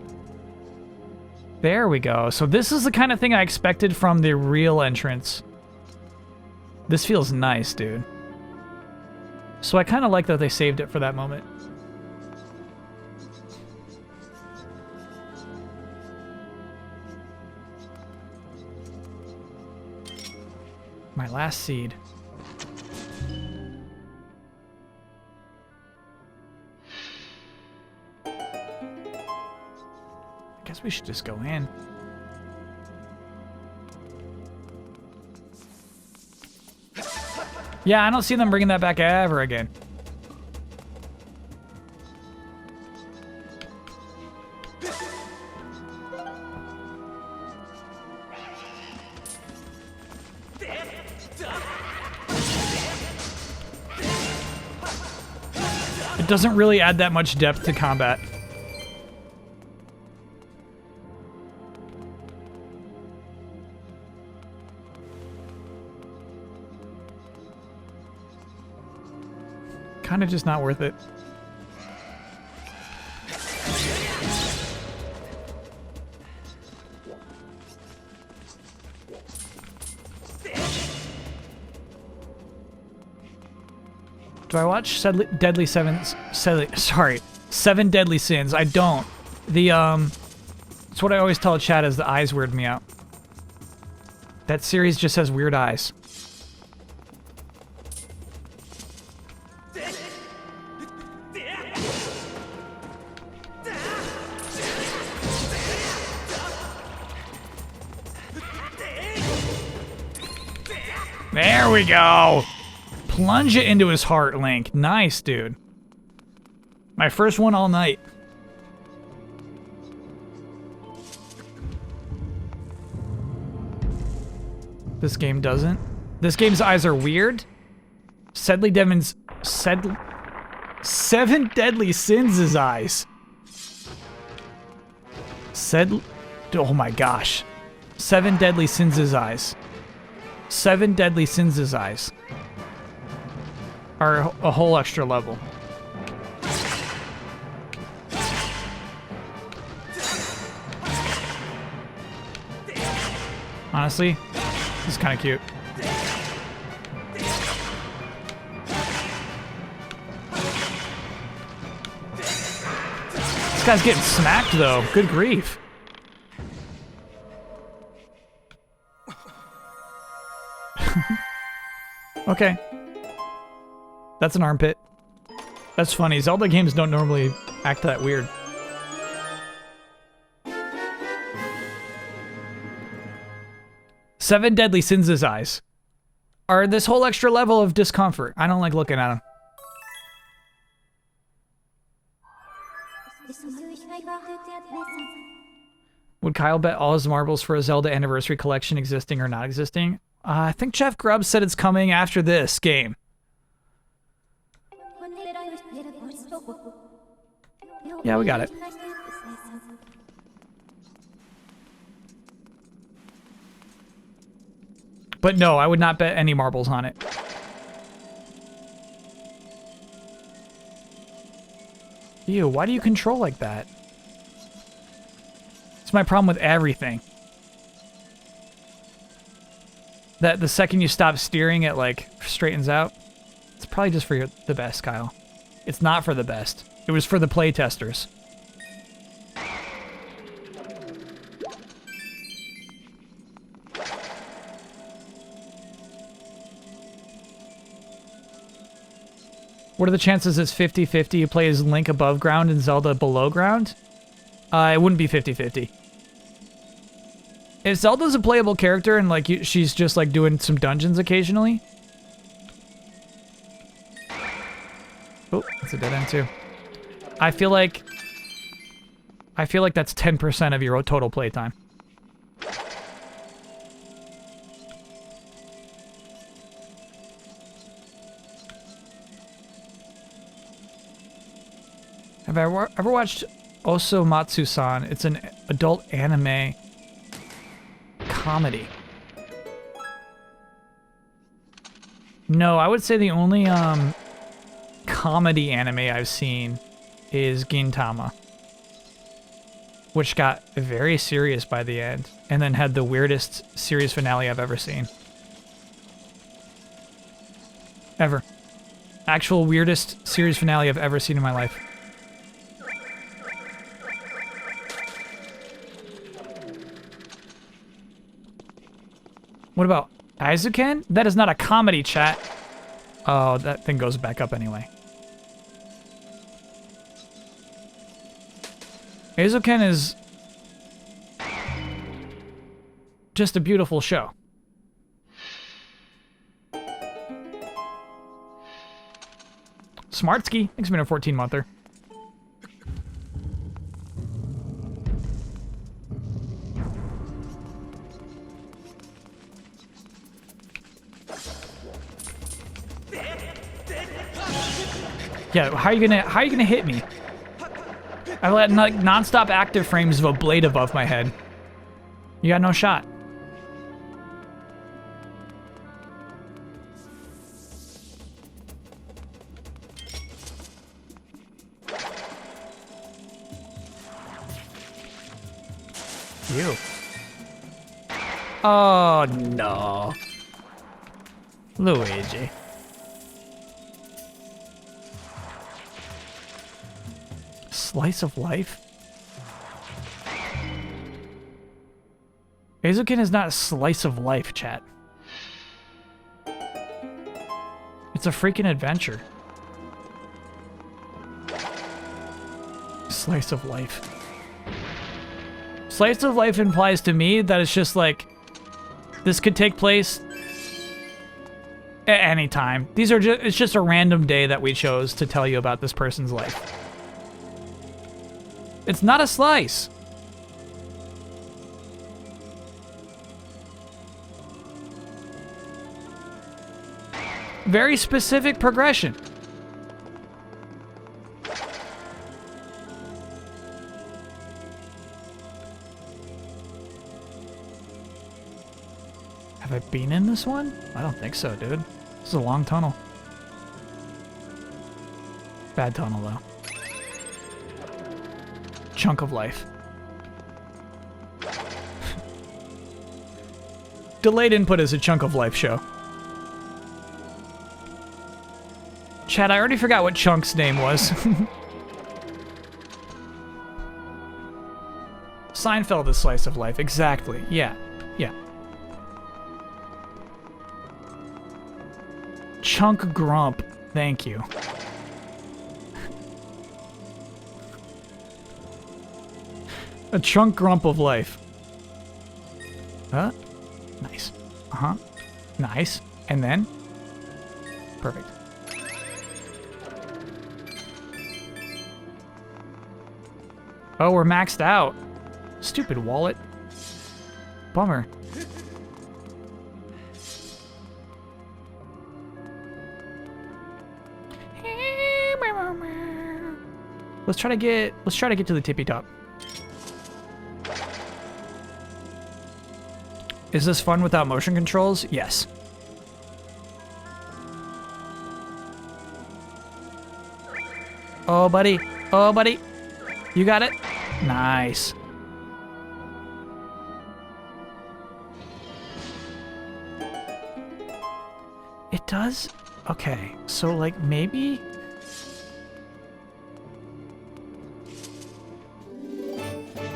There we go. So this is the kind of thing I expected from the real entrance. This feels nice, dude. So I kind of like that they saved it for that moment. My last seed. I guess we should just go in. Yeah, I don't see them bringing that back ever again. It doesn't really add that much depth to combat. Kind of just not worth it. Do I watch Seven Deadly Sins? I don't. It's what I always tell chat is the eyes weird me out. That series just has weird eyes. There we go. Plunge it into his heart, Link. Nice, dude. My first one all night. This game doesn't. This game's eyes are weird. Seven Deadly Sins' eyes. Oh my gosh. Seven Deadly Sins' eyes. Seven Deadly Sins' eyes are a whole extra level. Honestly, this is kind of cute. This guy's getting smacked though. Good grief. Okay. That's an armpit. That's funny. Zelda games don't normally act that weird. Seven Deadly Sins' eyes are this whole extra level of discomfort. I don't like looking at them. Would Kyle bet all his marbles for a Zelda Anniversary Collection existing or not existing? I think Jeff Grubb said it's coming after this game. Yeah, we got it. But no, I would not bet any marbles on it. Ew, why do you control like that? It's my problem with everything. That the second you stop steering, it like straightens out. It's probably just for the best, Kyle. It's not for the best. It was for the playtesters. What are the chances it's 50-50 you play as Link above ground and Zelda below ground? It wouldn't be 50-50. If Zelda's a playable character and like she's just like doing some dungeons occasionally. Oh, that's a dead end too. I feel like that's 10% of your total playtime. Have I ever watched Osomatsu-san? It's an adult anime comedy. No, I would say the only comedy anime I've seen is Gintama, which got very serious by the end, and then had the weirdest series finale I've ever seen. Ever. Actual weirdest series finale I've ever seen in my life. What about Aizuken? That is not a comedy, chat. Oh, that thing goes back up anyway. Aizuken is just a beautiful show. Smartsky, thanks for being a 14-monther. Yeah, how are you gonna hit me? I've got like non-stop active frames of a blade above my head. You got no shot. You. Oh no. Luigi. Slice of life? Aizuken is not a slice of life, chat. It's a freaking adventure. Slice of life. Slice of life implies to me that it's just like, this could take place at any time. It's just a random day that we chose to tell you about this person's life. It's not a slice. Very specific progression. Have I been in this one? I don't think so, dude. This is a long tunnel. Bad tunnel, though. Chunk of life. Delayed input is a chunk of life show. Chad, I already forgot what Chunk's name was. Seinfeld is slice of life, exactly. Yeah, yeah. Chunk Grump, thank you. A chunk grump of life. Huh? Nice. Uh-huh. Nice. And then? Perfect. Oh, we're maxed out. Stupid wallet. Bummer. Let's try to get to the tippy top. Is this fun without motion controls? Yes. Oh, buddy. Oh, buddy. You got it? Nice. It does? Okay, so like maybe...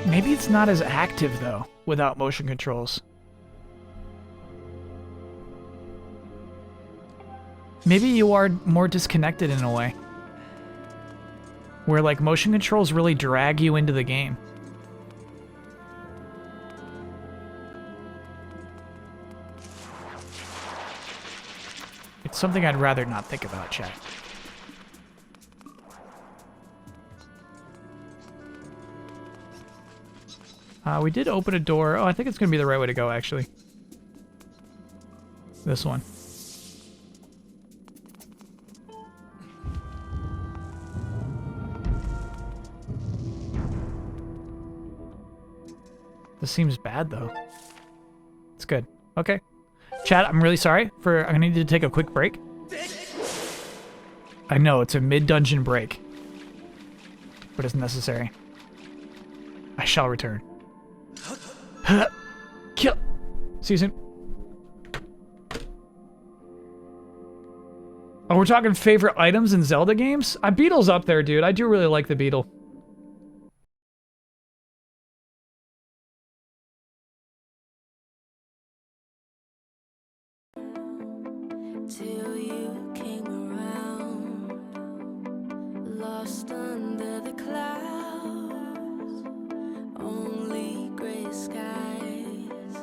Maybe it's not as active though, without motion controls. Maybe you are more disconnected in a way. Where like motion controls really drag you into the game. It's something I'd rather not think about, chat. We did open a door. Oh, I think it's gonna be the right way to go, actually. This one. This seems bad, though. It's good. Okay. Chat, I'm really sorry I'm gonna need to take a quick break. I know, it's a mid-dungeon break. But it's necessary. I shall return. Kill. See you soon. Oh, we're talking favorite items in Zelda games? Beetle's up there, dude. I do really like the beetle. Till you came around, lost under the clouds, only gray skies.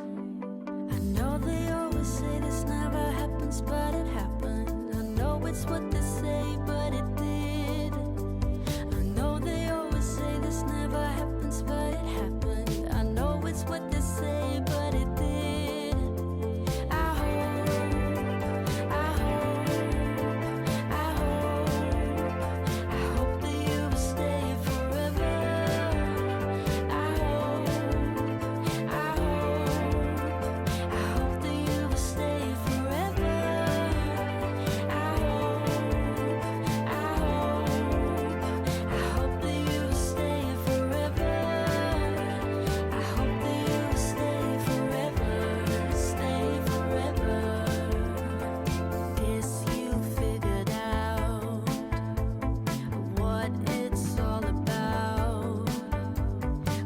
I know they always say this never happens, but it happened. I know it's what they say, but it did. I know they always say this never happens, but it happened. I know it's what they say, but it did. I hope that you will stay forever. I hope that you will stay forever. I hope that you will stay forever. I hope that you will stay forever, stay forever. Guess you figured out what it's all about.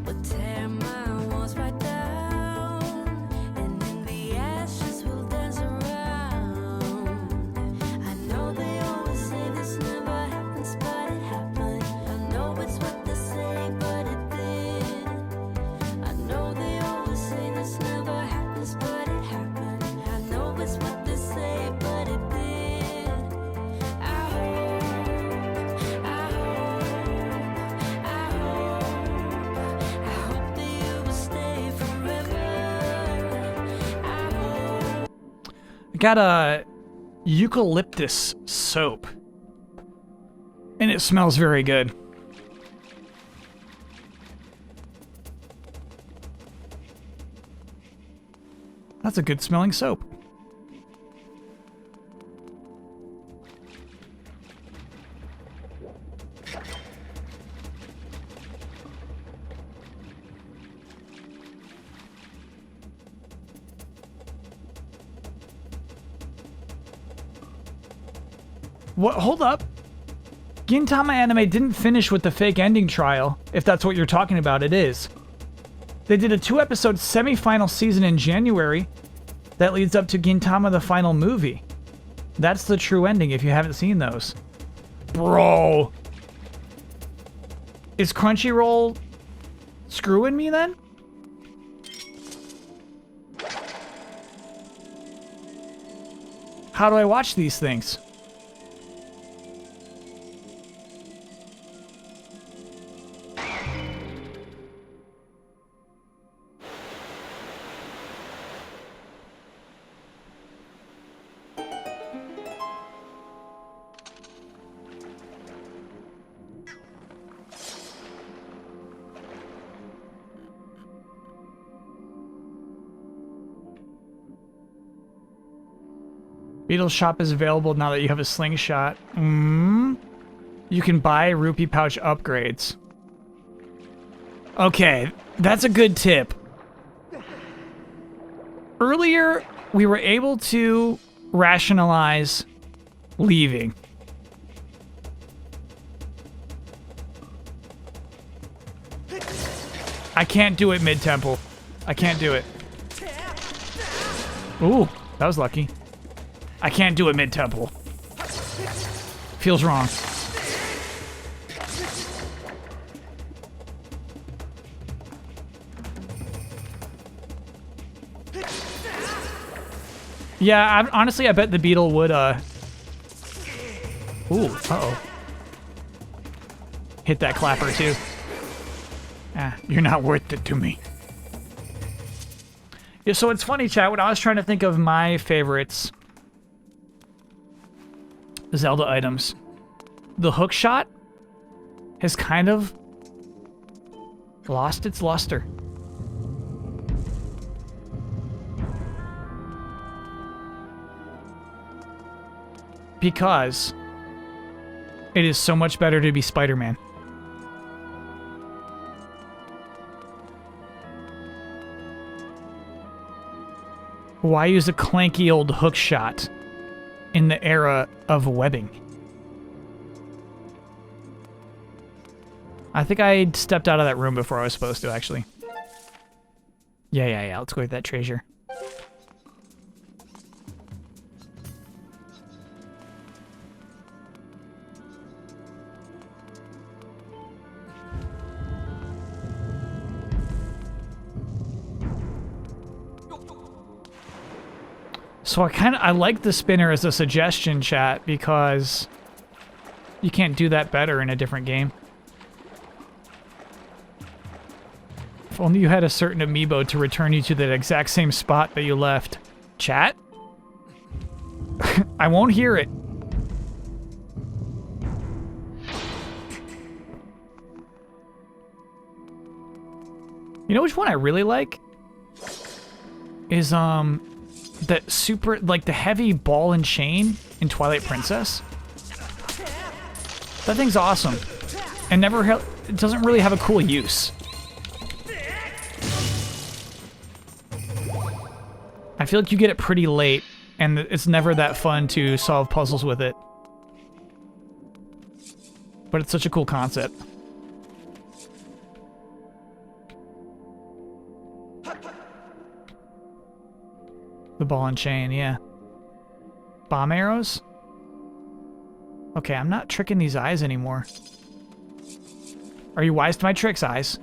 But tear my walls right down, and in the ashes we'll dance around. I know they always say this never happens, but it happened. I know it's what they say, but it did. I know they always say this never happens, but it happened. I know it's what they say, but it did. I hope that you will stay forever. I hope. I got a eucalyptus soap. And it smells very good. That's a good smelling soap. What? Hold up. Gintama Anime didn't finish with the fake ending trial, if that's what you're talking about. It is. They did a 2-episode semi-final season in January that leads up to Gintama the final movie. That's the true ending if you haven't seen those. Bro. Is Crunchyroll screwing me then? How do I watch these things? Beetle's shop is available now that you have a slingshot. You can buy rupee pouch upgrades. Okay, that's a good tip. Earlier, we were able to rationalize leaving. I can't do it mid-temple. I can't do it. Ooh, that was lucky. I can't do it mid-temple. Feels wrong. Yeah, honestly, I bet the beetle would, Ooh, uh-oh. Hit that clapper, too. Ah, you're not worth it to me. Yeah, so it's funny, chat, when I was trying to think of my favorites Zelda items, the hook shot has kind of lost its luster. Because It is so much better to be Spider-Man. Why use a clanky old hook shot in the era of webbing? I think I stepped out of that room before I was supposed to, actually. Yeah. Let's go get that treasure. So I like the spinner as a suggestion, chat, because you can't do that better in a different game. If only you had a certain amiibo to return you to that exact same spot that you left. Chat? I won't hear it. You know which one I really like? Is, that super, like the heavy ball and chain in Twilight Princess. That thing's awesome. And it doesn't really have a cool use. I feel like you get it pretty late, and it's never that fun to solve puzzles with it. But it's such a cool concept. The ball and chain, yeah. Bomb arrows? Okay, I'm not tricking these eyes anymore. Are you wise to my tricks, eyes?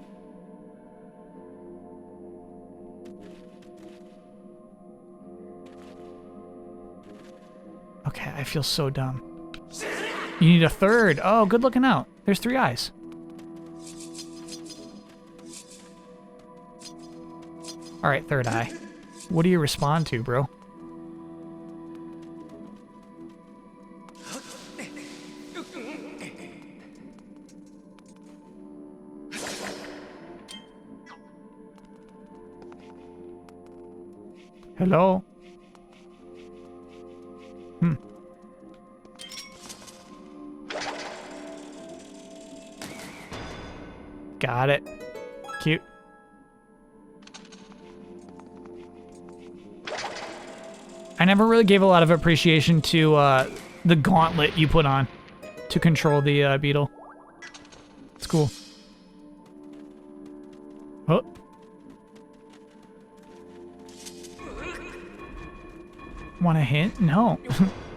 Okay, I feel so dumb. You need a third. Oh, good looking out. There's 3 eyes. Alright, third eye. What do you respond to, bro? Hello? Got it. Cute. I never really gave a lot of appreciation to the gauntlet you put on to control the beetle. It's cool. Oh. Want a hint? No.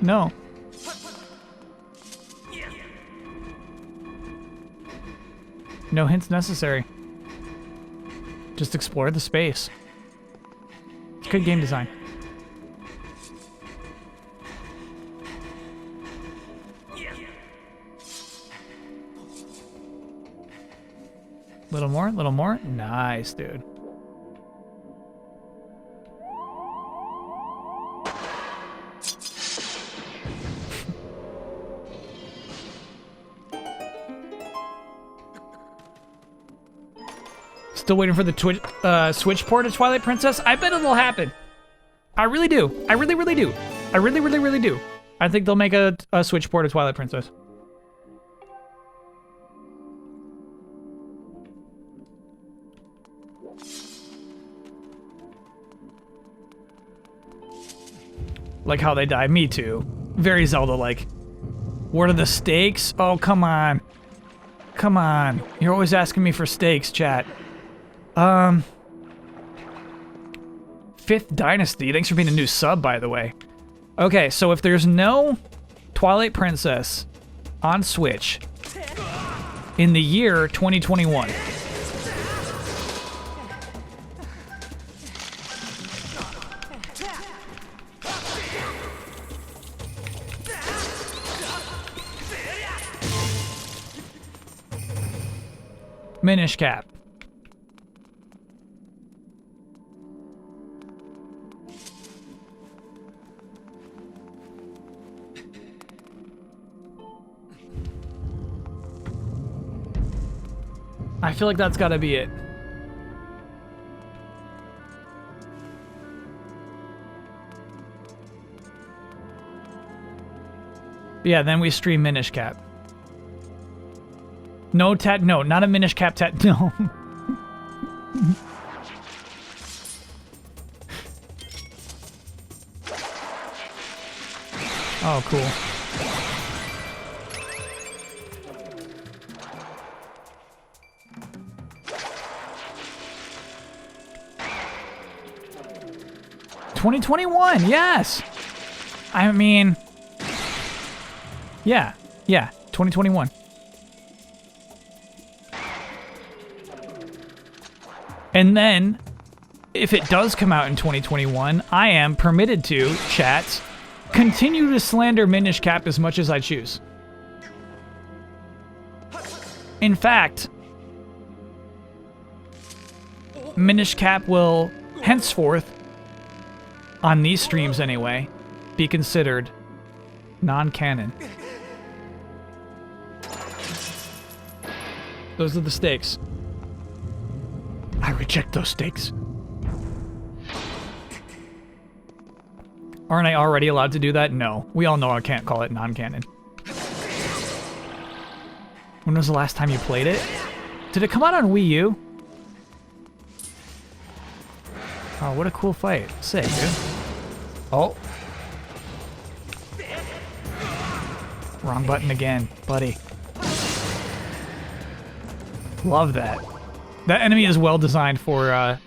No. No hints necessary. Just explore the space. It's good game design. Little more, little more. Nice, dude. Still waiting for the Switch port of Twilight Princess. I bet it'll happen. I really do. I really, really do. I really, really, really do. I think they'll make a Switch port of Twilight Princess. Like how they die. Me too. Very Zelda-like. What are the stakes? Oh, come on. Come on. You're always asking me for stakes, chat. 5th Dynasty. Thanks for being a new sub, by the way. Okay, so if there's no Twilight Princess on Switch in the year 2021... Minish Cap. I feel like that's gotta be it. Yeah, then we stream Minish Cap. No, not a Minish Cap no. Oh, cool. '21, yes. I mean, yeah, 2021. And then, if it does come out in 2021, I am permitted to, chat, continue to slander Minish Cap as much as I choose. In fact, Minish Cap will henceforth, on these streams anyway, be considered non-canon. Those are the stakes. I reject those stakes. Aren't I already allowed to do that? No. We all know I can't call it non-canon. When was the last time you played it? Did it come out on Wii U? Oh, what a cool fight. Sick, dude. Oh. Wrong button again, buddy. Love that. That enemy is well designed for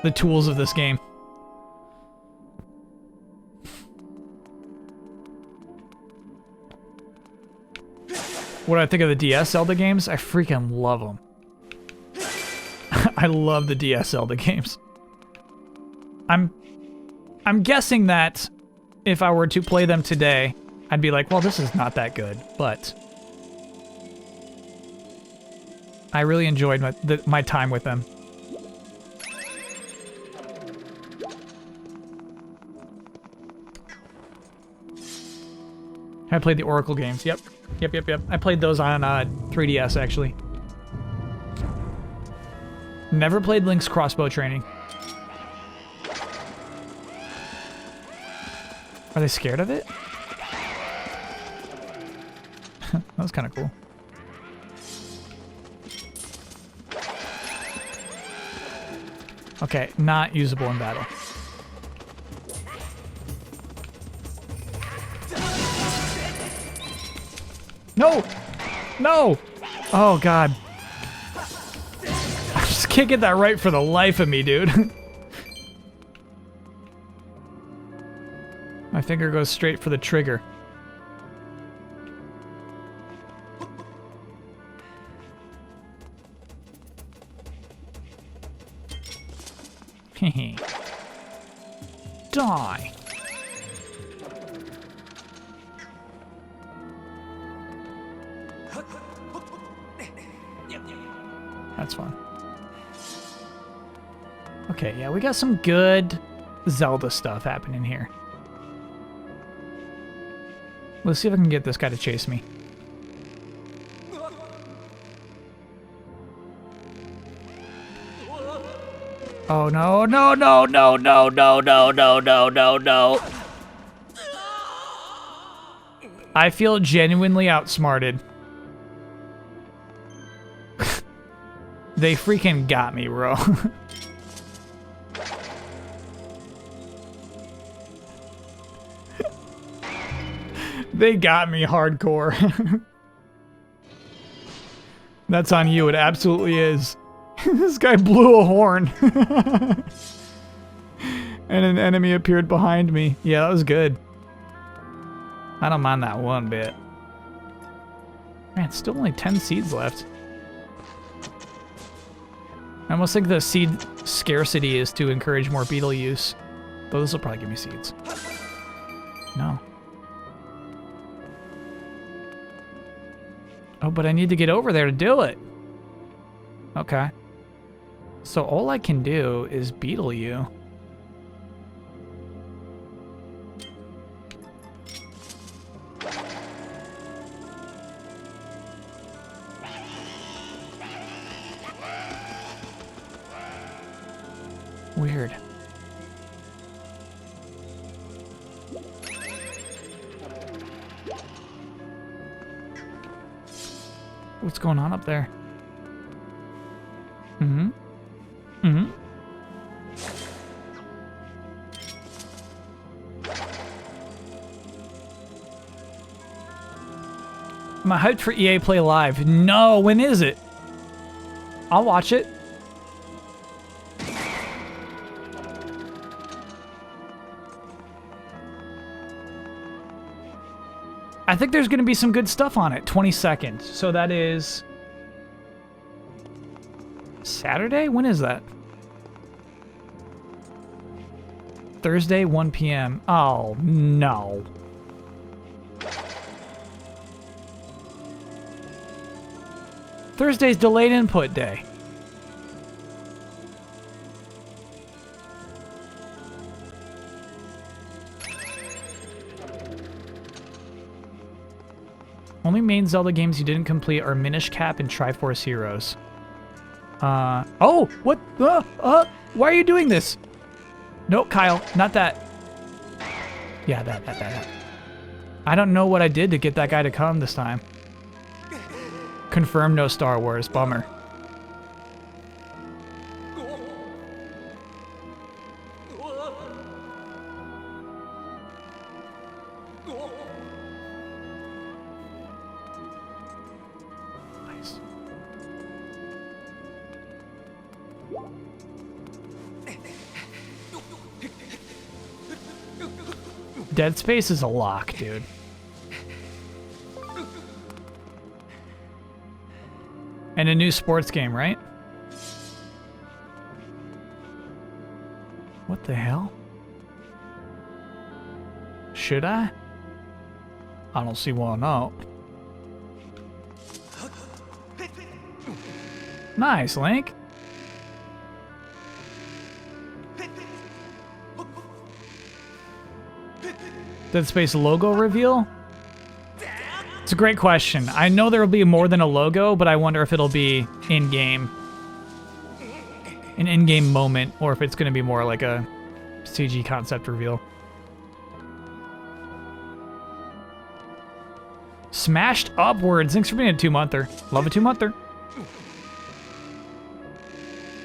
the tools of this game. What do I think of the DS Zelda games? I freaking love them. I love the DS Zelda games. I'm guessing that if I were to play them today, I'd be like, well, this is not that good, but I really enjoyed my time with them. I played the Oracle games. Yep. I played those on 3DS, actually. Never played Link's crossbow training. Are they scared of it? That was kind of cool. Okay, not usable in battle. No! No! Oh, God. I just can't get that right for the life of me, dude. My finger goes straight for the trigger. Hehe. Die. That's fun. Okay, yeah, we got some good Zelda stuff happening here. Let's see if I can get this guy to chase me. Oh no, no, no, no, no, no, no, no, no, no, no. I feel genuinely outsmarted. They freaking got me, bro. They got me hardcore. That's on you, it absolutely is. This guy blew a horn. And an enemy appeared behind me. Yeah, that was good. I don't mind that one bit. Man, still only 10 seeds left. I almost think the seed scarcity is to encourage more beetle use. But this will probably give me seeds. No. Oh, but I need to get over there to do it. Okay. So all I can do is beetle you. Weird. What's going on up there? Mm-hmm. Mm-hmm. Am I hyped for EA Play Live? No, when is it? I'll watch it. I think there's going to be some good stuff on it. 22nd. So that is Saturday? When is that? Thursday, 1 p.m. Oh, no. Thursday's delayed input day. Only main Zelda games you didn't complete are Minish Cap and Triforce Heroes. Oh! What? Why are you doing this? No, Kyle, not that. Yeah, that. I don't know what I did to get that guy to come this time. Confirmed no Star Wars. Bummer. Nice. Dead Space is a lock, dude. And a new sports game, right? What the hell? Should I? I don't see why not. Nice, Link. Dead Space logo reveal? It's a great question. I know there will be more than a logo, but I wonder if it'll be in-game. An in-game moment, or if it's going to be more like a CG concept reveal. Smashed Upwards. Thanks for being a 2-monther. Love a 2-monther.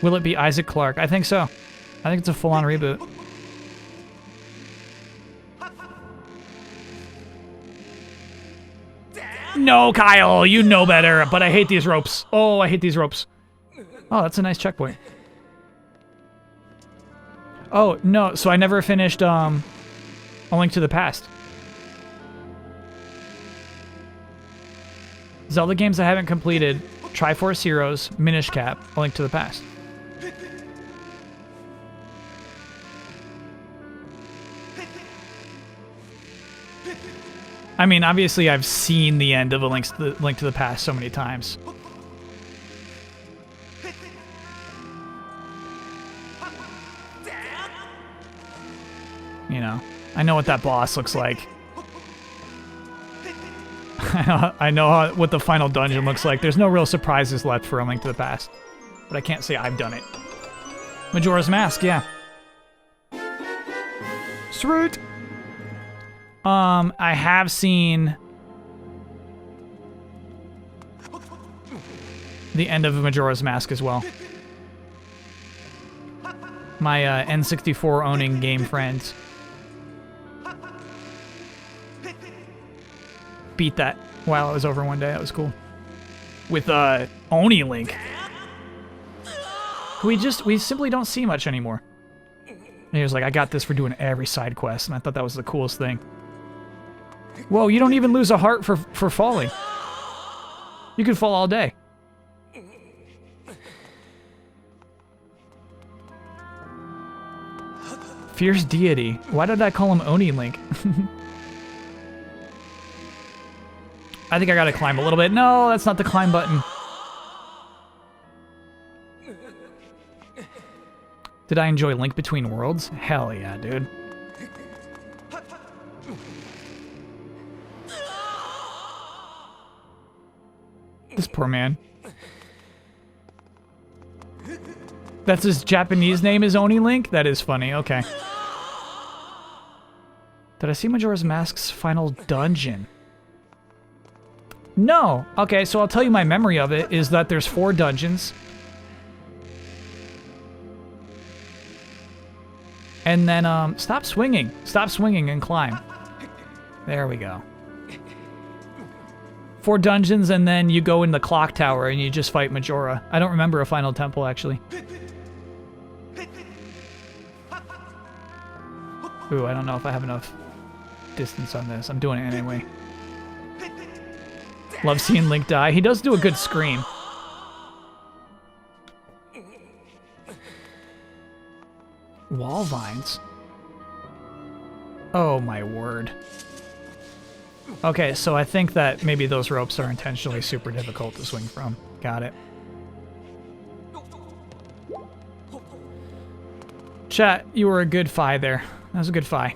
Will it be Isaac Clarke? I think so. I think it's a full-on reboot. No, Kyle, you know better, but I hate these ropes. Oh, I hate these ropes. Oh, that's a nice checkpoint. Oh, no, so I never finished A Link to the Past. Zelda games I haven't completed: Triforce Heroes, Minish Cap, A Link to the Past. I mean, obviously I've seen the end of A Link to the Past so many times. You know, I know what that boss looks like. I know what the final dungeon looks like. There's no real surprises left for A Link to the Past. But I can't say I've done it. Majora's Mask, yeah. Sweet! I have seen the end of Majora's Mask as well. My N64 owning game friends beat that while it was over one day. That was cool. With Oni Link. We simply don't see much anymore. And he was like, I got this for doing every side quest, and I thought that was the coolest thing. Whoa, you don't even lose a heart for falling. You can fall all day. Fierce Deity. Why did I call him Oni Link? I think I gotta climb a little bit. No, that's not the climb button. Did I enjoy Link Between Worlds? Hell yeah, dude. This poor man. That's his Japanese name is Oni Link? That is funny, okay. Did I see Majora's Mask's final dungeon? No. Okay, so I'll tell you my memory of it is that there's 4 dungeons. And then, stop swinging. Stop swinging and climb. There we go. 4 dungeons, and then you go in the clock tower and you just fight Majora. I don't remember a final temple, actually. Ooh, I don't know if I have enough distance on this. I'm doing it anyway. Love seeing Link die. He does do a good scream. Wall vines. Oh my word. Okay, so I think that maybe those ropes are intentionally super difficult to swing from. Got it. Chat, you were a good fi there. That was a good fi.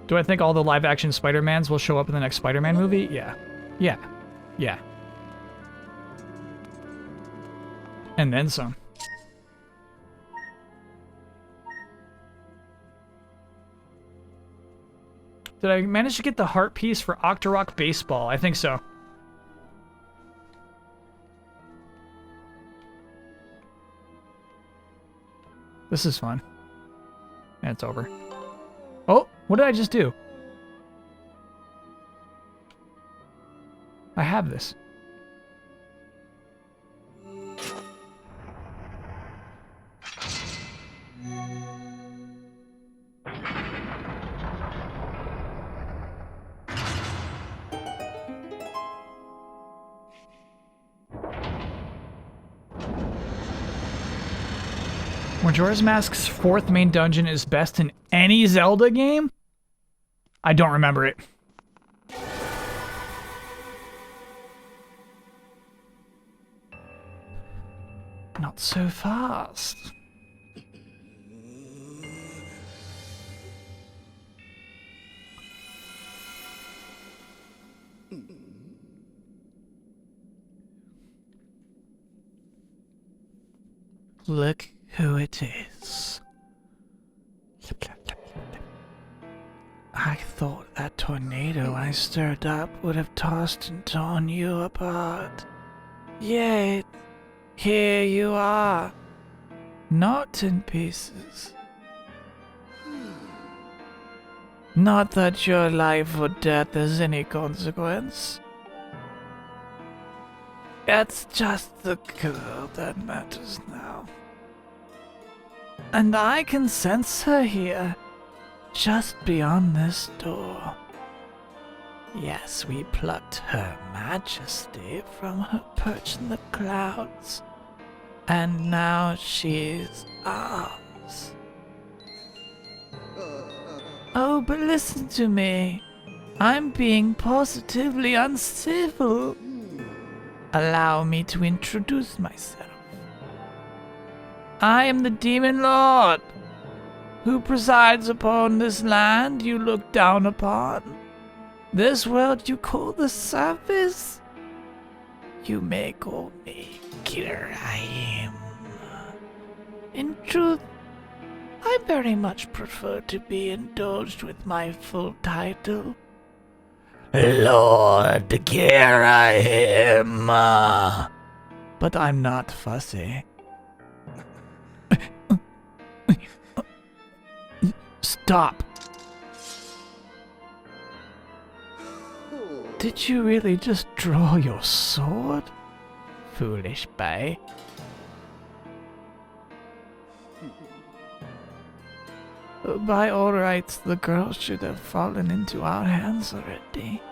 Do I think all the live-action Spider-Mans will show up in the next Spider-Man movie? Yeah. Yeah. Yeah. And then some. Did I manage to get the heart piece for Octorok Baseball? I think so. This is fun. And it's over. Oh, what did I just do? I have this. Majora's Mask's 4th main dungeon is best in any Zelda game? I don't remember it. Not so fast. Look who it is. I thought that tornado I stirred up would have tossed and torn you apart. Yet, here you are, not in pieces. Not that your life or death has any consequence. It's just the girl that matters now. And I can sense her here, just beyond this door. Yes, we plucked her majesty from her perch in the clouds, and now she's ours. Oh, but listen to me. I'm being positively uncivil. Allow me to introduce myself. I am the Demon Lord, who presides upon this land you look down upon. This world you call the surface. You may call me Kirahim. In truth, I very much prefer to be indulged with my full title. Lord Kirahim. But I'm not fussy. Stop. Did you really just draw your sword? Foolish bay. By all rights, the girl should have fallen into our hands already.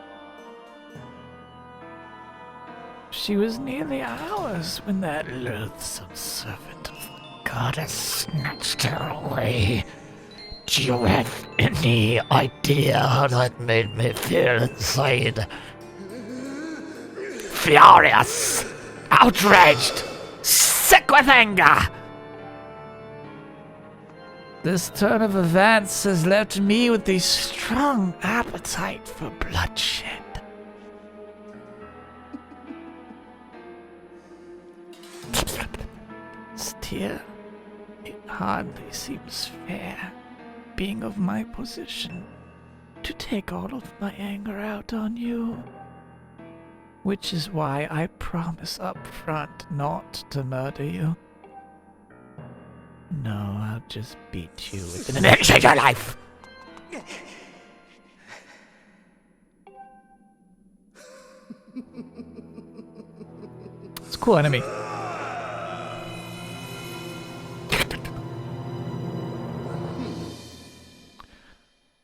She was nearly ours when that loathsome servant of the goddess snatched her away. Do you have any idea how that made me feel inside? Furious, outraged, sick with anger. This turn of events has left me with a strong appetite for bloodshed. here. It hardly seems fair, being of my position, to take all of my anger out on you. Which is why I promise up front not to murder you. No, I'll just beat you within an inch of your life! It's a cool enemy.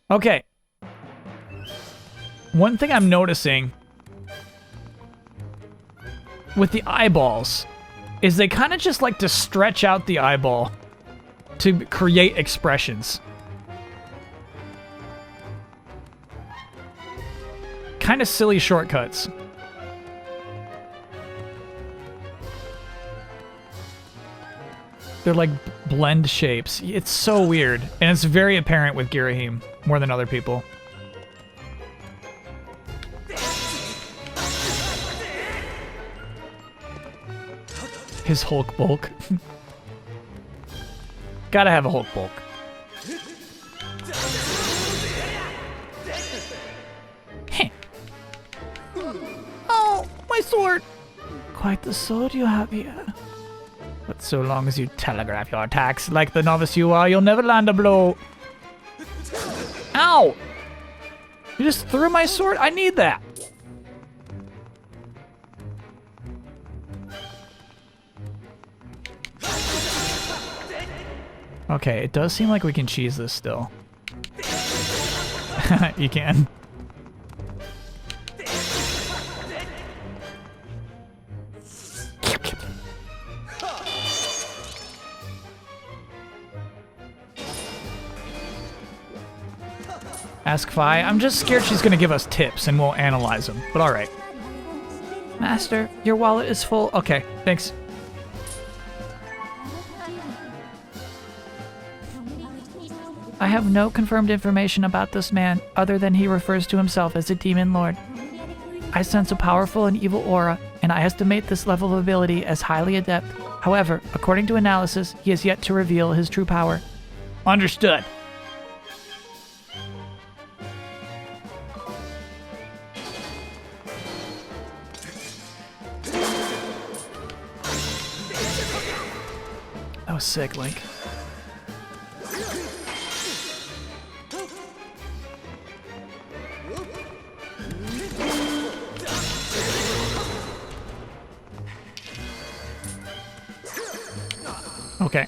Okay. One thing I'm noticing with the eyeballs is they kind of just like to stretch out the eyeball to create expressions. Kind of silly shortcuts. They're like blend shapes. It's so weird. And it's very apparent with Girahim more than other people. His Hulk bulk. Gotta have a Hulk bulk. Heh. Oh, my sword! Quite the sword you have here. But so long as you telegraph your attacks like the novice you are, you'll never land a blow. Ow! You just threw my sword? I need that. Okay, it does seem like we can cheese this still. You can. Ask Fi. I'm just scared she's gonna give us tips and we'll analyze them, but alright. Master, your wallet is full. Okay, thanks. I have no confirmed information about this man, other than he refers to himself as a demon lord. I sense a powerful and evil aura, and I estimate this level of ability as highly adept. However, according to analysis, he has yet to reveal his true power. Understood. That was sick, Link. Okay.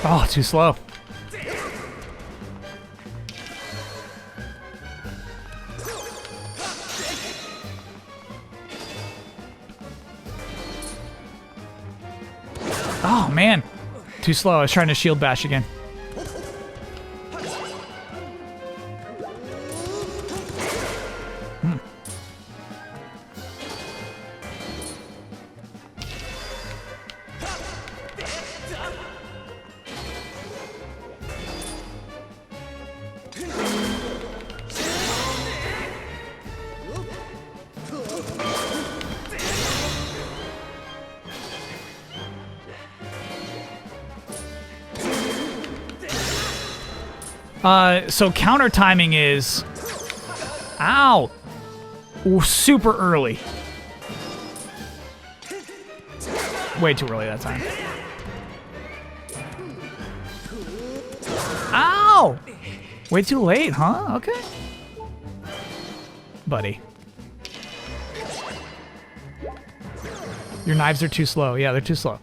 Oh, too slow. Oh, man. Too slow. I was trying to shield bash again. So counter timing is... Ow! Ooh, super early. Way too early that time. Ow! Way too late, huh? Okay. Buddy. Your knives are too slow. Yeah, they're too slow.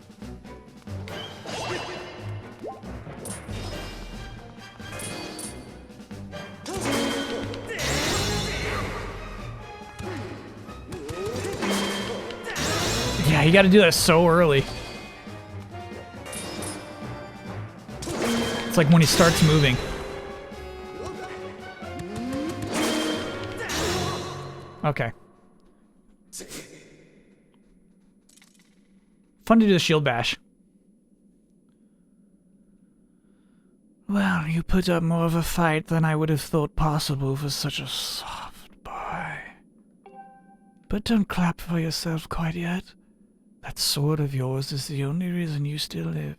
Yeah, you gotta do that so early. It's like when he starts moving. Okay. Fun to do the shield bash. Well, you put up more of a fight than I would have thought possible for such a soft boy. But don't clap for yourself quite yet. That sword of yours is the only reason you still live.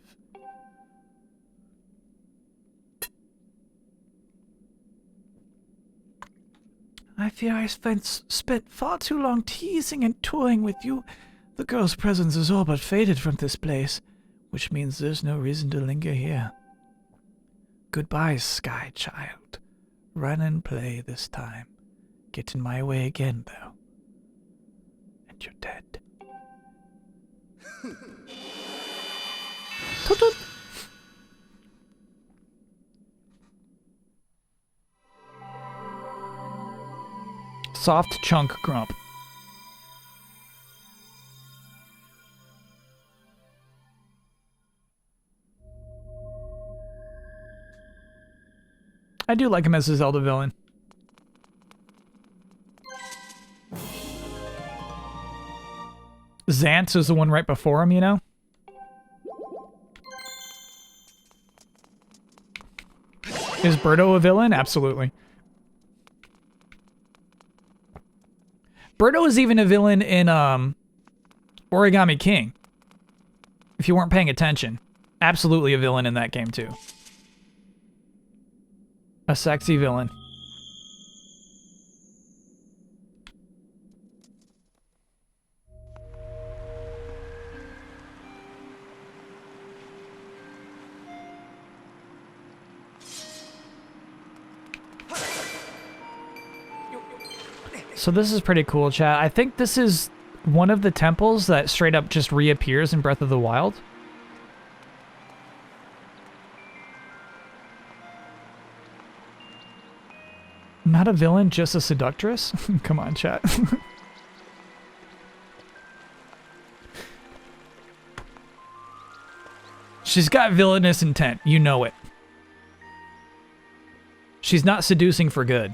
I fear I spent far too long teasing and toying with you. The girl's presence is all but faded from this place, which means there's no reason to linger here. Goodbye, Sky Child. Run and play this time. Get in my way again, though. And you're dead. Toot toot. Soft chunk grump. I do like him as a Zelda villain. Zant is the one right before him, you know? Is Birdo a villain? Absolutely. Birdo is even a villain in Origami King. If you weren't paying attention. Absolutely a villain in that game too. A sexy villain. So this is pretty cool, chat. I think this is one of the temples that straight up just reappears in Breath of the Wild. Not a villain, just a seductress? Come on, chat. She's got villainous intent. You know it. She's not seducing for good.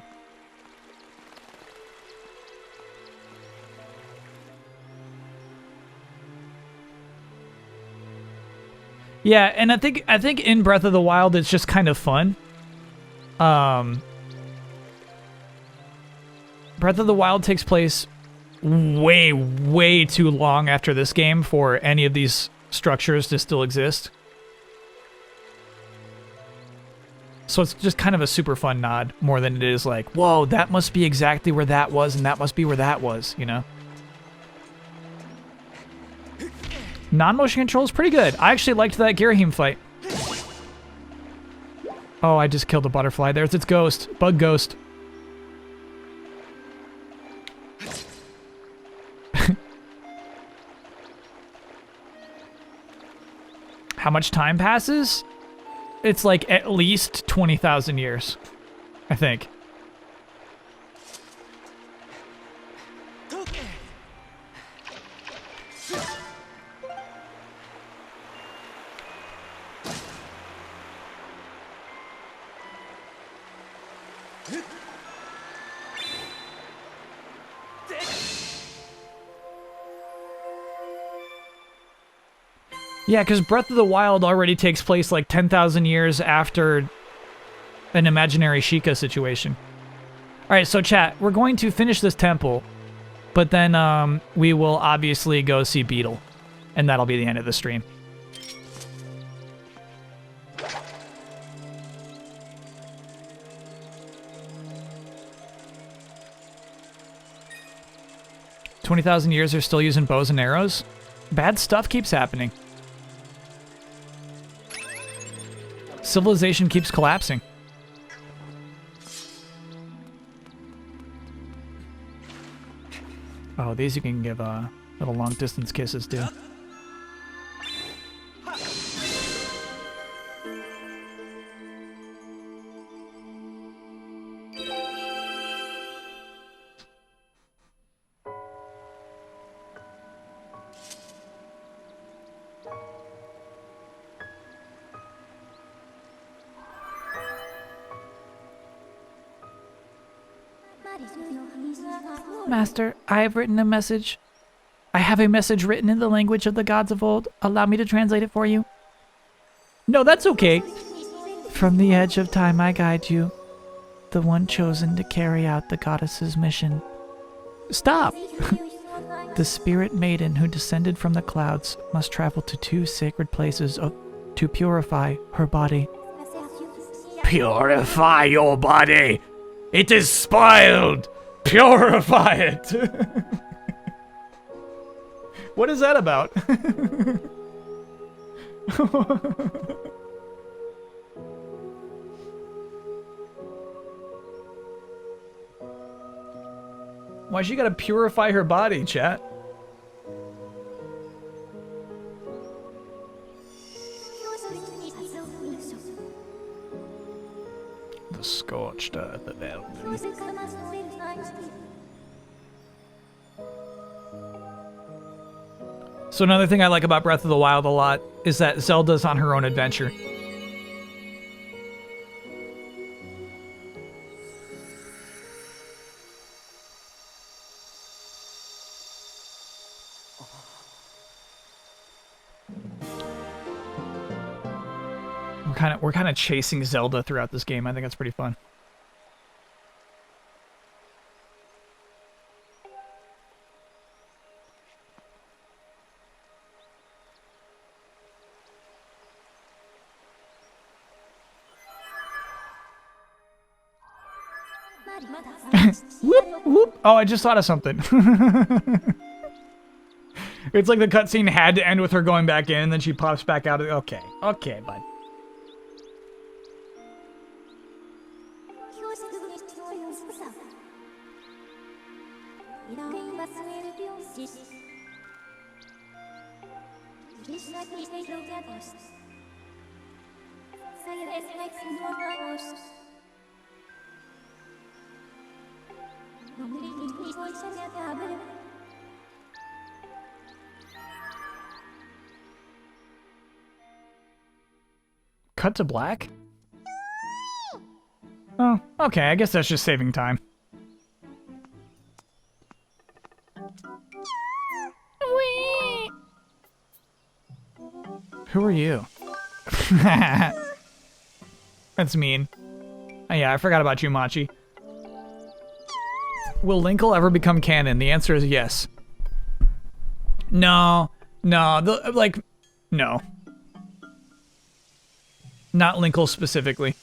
Yeah, and I think in Breath of the Wild it's just kind of fun. Breath of the Wild takes place way too long after this game for any of these structures to still exist. So it's just kind of a super fun nod more than it is like, whoa, that must be exactly where that was and that must be where that was, you know? Non-motion control is pretty good. I actually liked that Girahim fight. Oh, I just killed a butterfly. There's its ghost. Bug ghost. How much time passes? It's like at least 20,000 years, I think. Yeah, because Breath of the Wild already takes place like 10,000 years after an imaginary Sheikah situation. Alright, so chat, we're going to finish this temple, but then we will obviously go see Beetle, and that'll be the end of the stream. "20,000 years are still using bows and arrows? Bad stuff keeps happening. Civilization keeps collapsing." Oh, these you can give little long distance kisses too. "Master, I have written a message. I have a message written in the language of the gods of old. Allow me to translate it for you." No, that's okay. "From the edge of time I guide you, the one chosen to carry out the goddess's mission." Stop! The spirit maiden who descended from the clouds must travel to 2 sacred places to purify her body. Purify your body! It is spoiled! Purify it! What is that about? Why she gotta purify her body, chat? The scorched earth of Elden. So another thing I like about Breath of the Wild a lot is that Zelda's on her own adventure. We're kind of chasing Zelda throughout this game. I think that's pretty fun. Whoop, whoop. Oh, I just thought of something. It's like the cutscene had to end with her going back in, and then she pops back out. Okay, okay, bud. Cut to black? Oh, okay, I guess that's just saving time. Whee! Who are you? That's mean. Oh yeah, I forgot about you, Machi. Will Linkle ever become canon? The answer is yes. No. No, no. Not Linkle specifically.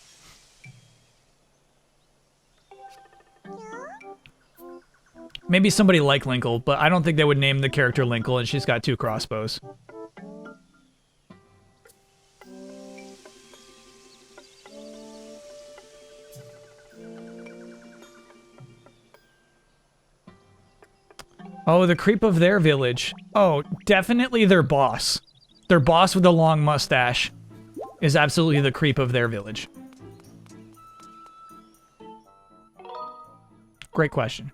Maybe somebody like Linkle, but I don't think they would name the character Linkle, and she's got 2 crossbows. Oh, the creep of their village. Oh, definitely their boss. Their boss with the long mustache is absolutely the creep of their village. Great question.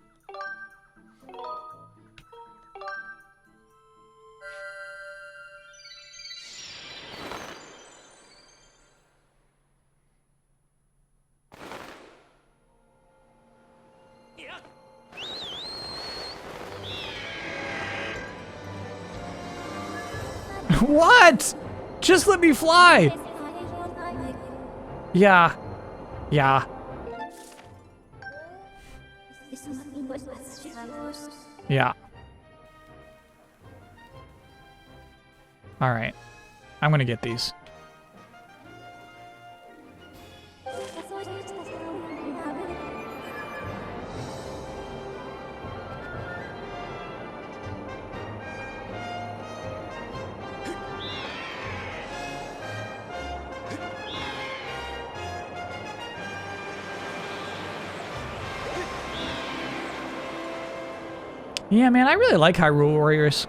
What? Just let me fly! Yeah. Yeah. Yeah. Alright. I'm gonna get these. Yeah, man, I really like Hyrule Warriors.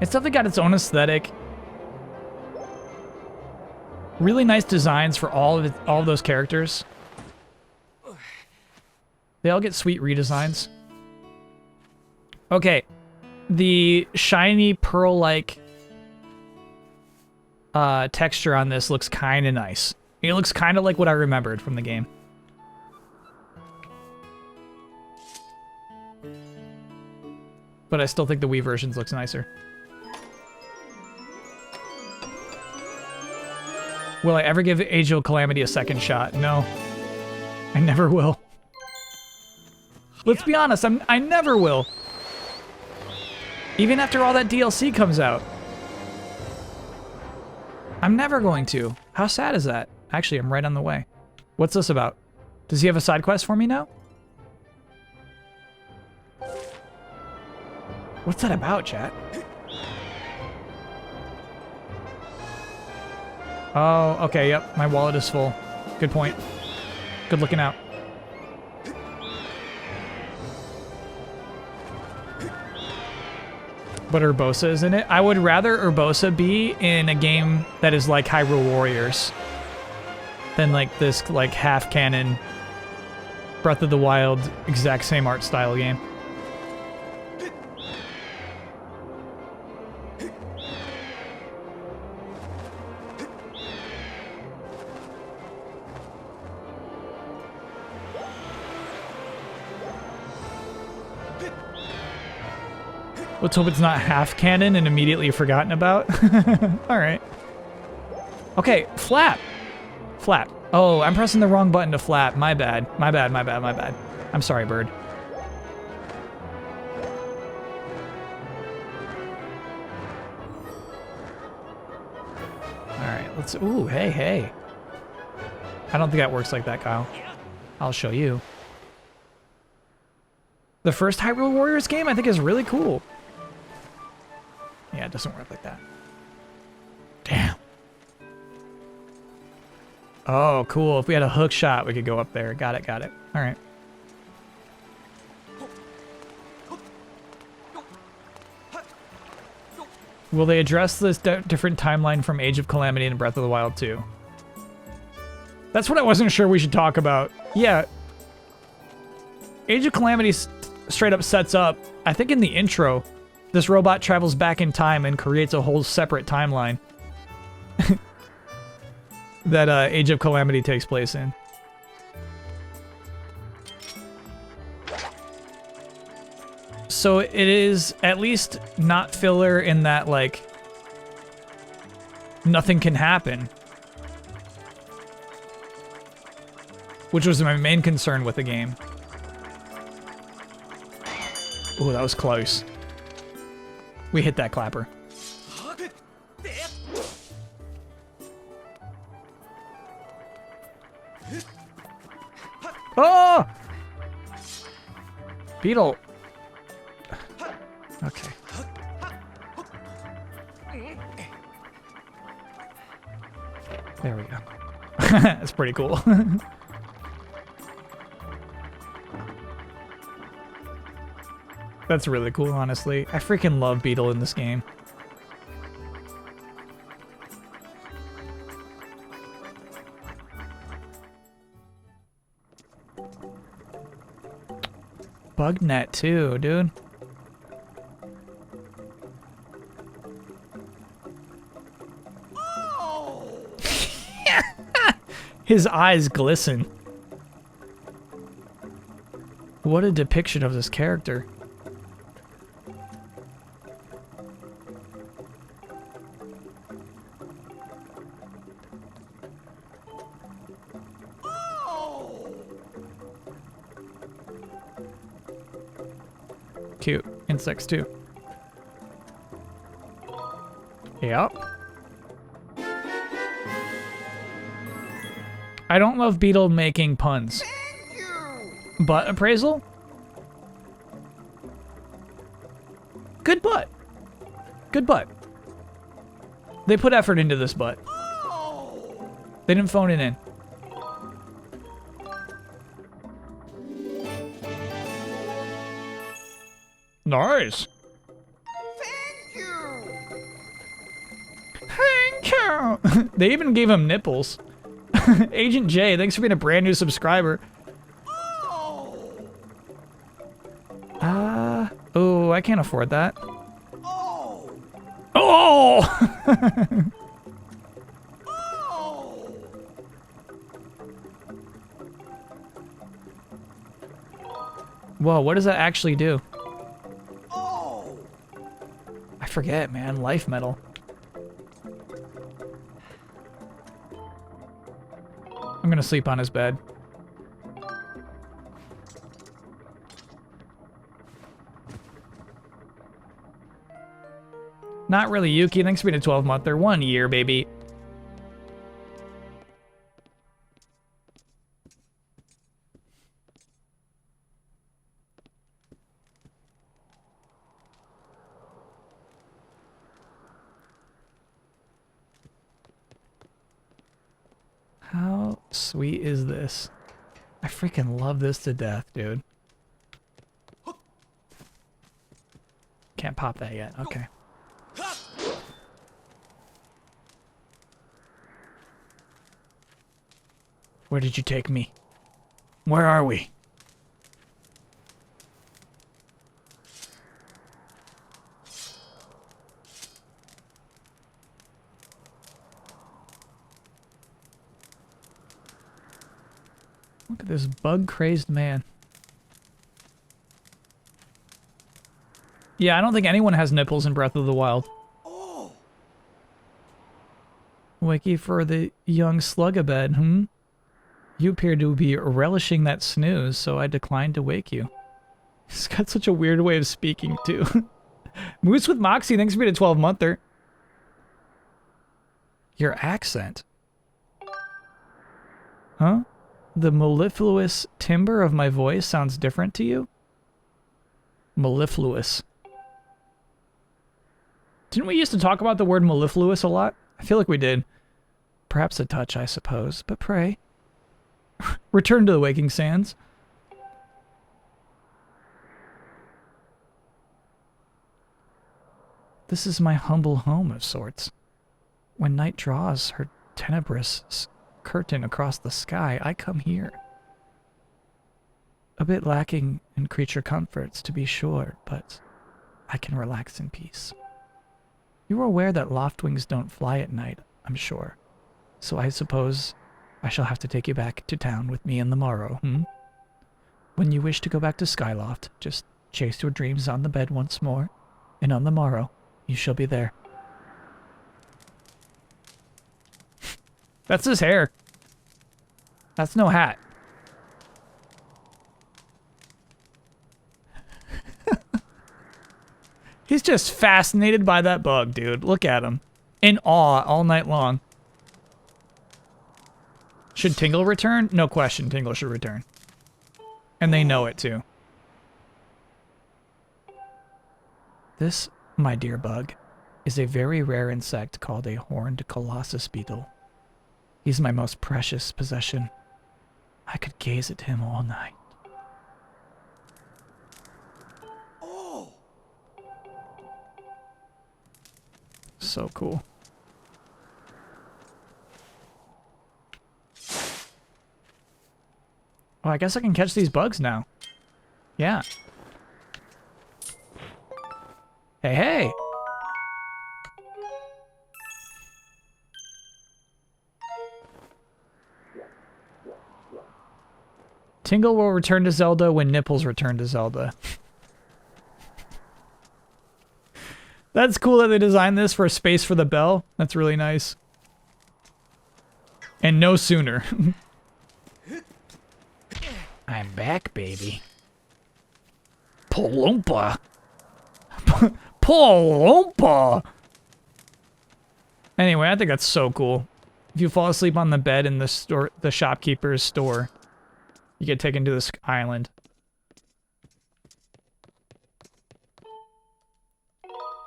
It's definitely got its own aesthetic. Really nice designs for all of those characters. They all get sweet redesigns. Okay, the shiny pearl-like texture on this looks kind of nice. It looks kind of like what I remembered from the game. But I still think the Wii versions looks nicer. Will I ever give Age of Calamity a second shot? No. I never will. Let's be honest, I never will. Even after all that DLC comes out. I'm never going to. How sad is that? Actually, I'm right on the way. What's this about? Does he have a side quest for me now? What's that about, chat? Oh, okay, yep. My wallet is full. Good point. Good looking out. But Urbosa is in it. I would rather Urbosa be in a game that is like Hyrule Warriors than like this like half-canon Breath of the Wild exact same art style game. Let's hope it's not half-canon and immediately forgotten about. Alright. Okay, flap! Flap. Oh, I'm pressing the wrong button to flap. My bad. My bad, my bad, my bad. I'm sorry, bird. Alright, let's... Ooh, hey, hey. I don't think that works like that, Kyle. I'll show you. The first Hyrule Warriors game I think is really cool. Yeah, it doesn't work like that. Damn. Oh, cool. If we had a hook shot, we could go up there. Got it, got it. All right. Will they address this different timeline from Age of Calamity and Breath of the Wild 2? That's what I wasn't sure we should talk about. Yeah. Age of Calamity straight up sets up, I think in the intro, this robot travels back in time and creates a whole separate timeline that Age of Calamity takes place in. So it is at least not filler in that, like, nothing can happen. Which was my main concern with the game. Ooh, that was close. We hit that clapper. Oh! Beetle. Okay. There we go. That's pretty cool. That's really cool, honestly. I freaking love Beetle in this game. Bugnet too, dude. His eyes glisten. What a depiction of this character. Cute. Insects too. Yep. I don't love Beetle making puns. Butt appraisal? Good butt. Good butt. They put effort into this butt. They didn't phone it in. Nice. Thank you. They even gave him nipples. Agent J, thanks for being a brand new subscriber. Oh, I can't afford that. Oh! Whoa, what does that actually do? I forget, man. Life metal. I'm gonna sleep on his bed. Not really, Yuki. Thanks for being a 12-monther. 1 year, baby. How sweet is this? I freaking love this to death, dude. Can't pop that yet. Okay. Where did you take me? Where are we? Look at this bug-crazed man. Yeah, I don't think anyone has nipples in Breath of the Wild. Oh. Wiki for the young slugabed, hmm? You appear to be relishing that snooze, so I declined to wake you. He's got such a weird way of speaking, too. Moose with Moxie, thanks for being a 12-monther. Your accent. Huh? The mellifluous timbre of my voice sounds different to you? Mellifluous. Didn't we used to talk about the word mellifluous a lot? I feel like we did. Perhaps a touch, I suppose, but pray. Return to the waking sands. This is my humble home of sorts. When night draws her tenebrous curtain across the sky, I come here. A bit lacking in creature comforts, to be sure, but I can relax in peace. You are aware that loftwings don't fly at night, I'm sure. So I suppose I shall have to take you back to town with me in the morrow, hmm? When you wish to go back to Skyloft, just chase your dreams on the bed once more, and on the morrow, you shall be there. That's his hair. That's no hat. He's just fascinated by that bug, dude. Look at him. In awe all night long. Should Tingle return? No question, Tingle should return. And they know it, too. This, my dear bug, is a very rare insect called a horned colossus beetle. He's my most precious possession. I could gaze at him all night. Oh. So cool. Oh, I guess I can catch these bugs now. Yeah. Hey, hey! Tingle will return to Zelda when nipples return to Zelda. That's cool that they designed this for a space for the bell. That's really nice. And no sooner. I'm back, baby. Palumpa. Palumpa. Anyway, I think that's so cool. If you fall asleep on the bed in the store, the shopkeeper's store, you get taken to this island.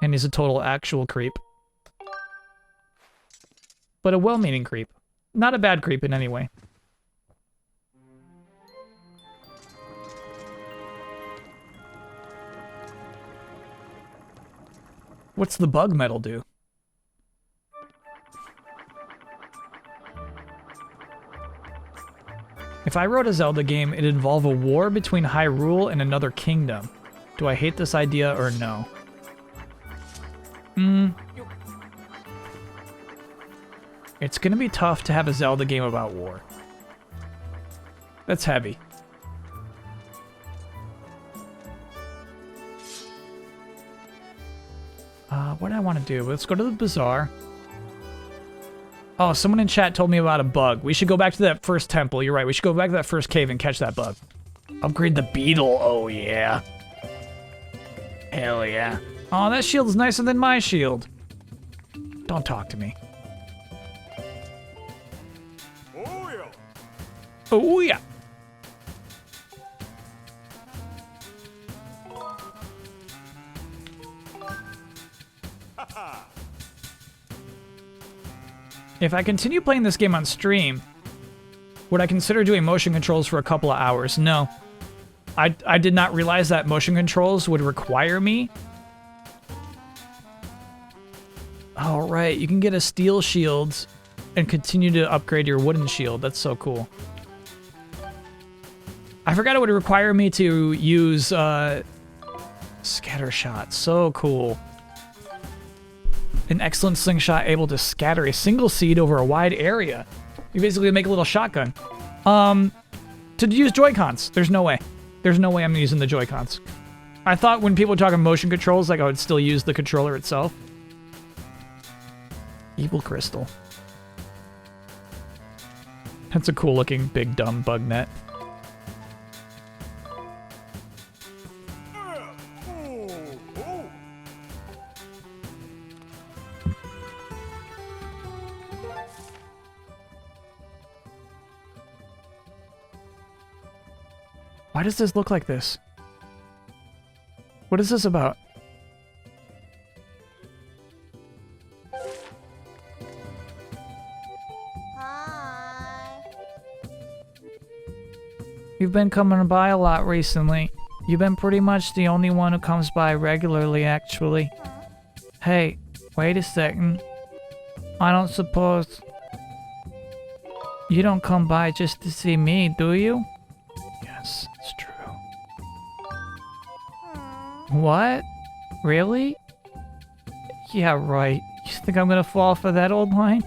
And he's a total actual creep. But a well-meaning creep. Not a bad creep in any way. What's the bug metal do? If I wrote a Zelda game, it'd involve a war between Hyrule and another kingdom. Do I hate this idea or no? It's gonna be tough to have a Zelda game about war. That's heavy. What do I want to do? Let's go to the bazaar. Oh, someone in chat told me about a bug. We should go back to that first temple. You're right. We should go back to that first cave and catch that bug. Upgrade the beetle. Oh, yeah. Hell yeah. Oh, that shield's nicer than my shield. Don't talk to me. Oh yeah. Oh, yeah. If I continue playing this game on stream, would I consider doing motion controls for a couple of hours? No. I did not realize that motion controls would require me. All right, you can get a steel shield and continue to upgrade your wooden shield. That's so cool. I forgot it would require me to use scatter shot. So cool. An excellent slingshot able to scatter a single seed over a wide area. You basically make a little shotgun. To use Joy-Cons, there's no way. There's no way I'm using the Joy-Cons. I thought when people were talking motion controls, like I would still use the controller itself. Evil crystal. That's a cool looking big dumb bug net. Why does this look like this? What is this about? Hi. You've been coming by a lot recently. You've been pretty much the only one who comes by regularly, actually. Hey, wait a second. I don't suppose... You don't come by just to see me, do you? Yes, it's true. What? Really? Yeah, right. You think I'm gonna fall for that old line?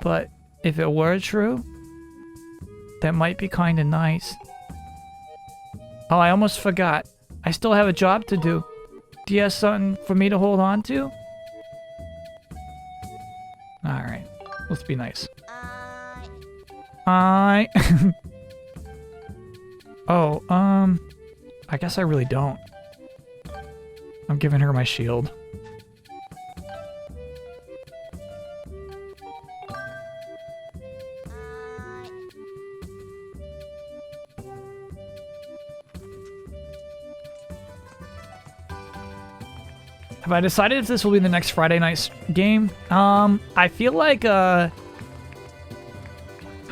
But if it were true, that might be kinda nice. Oh, I almost forgot. I still have a job to do. Do you have something for me to hold on to? Alright. Let's be nice. I... Oh, I guess I really don't. I'm giving her my shield. Have I decided if this will be the next Friday night game? I feel like, how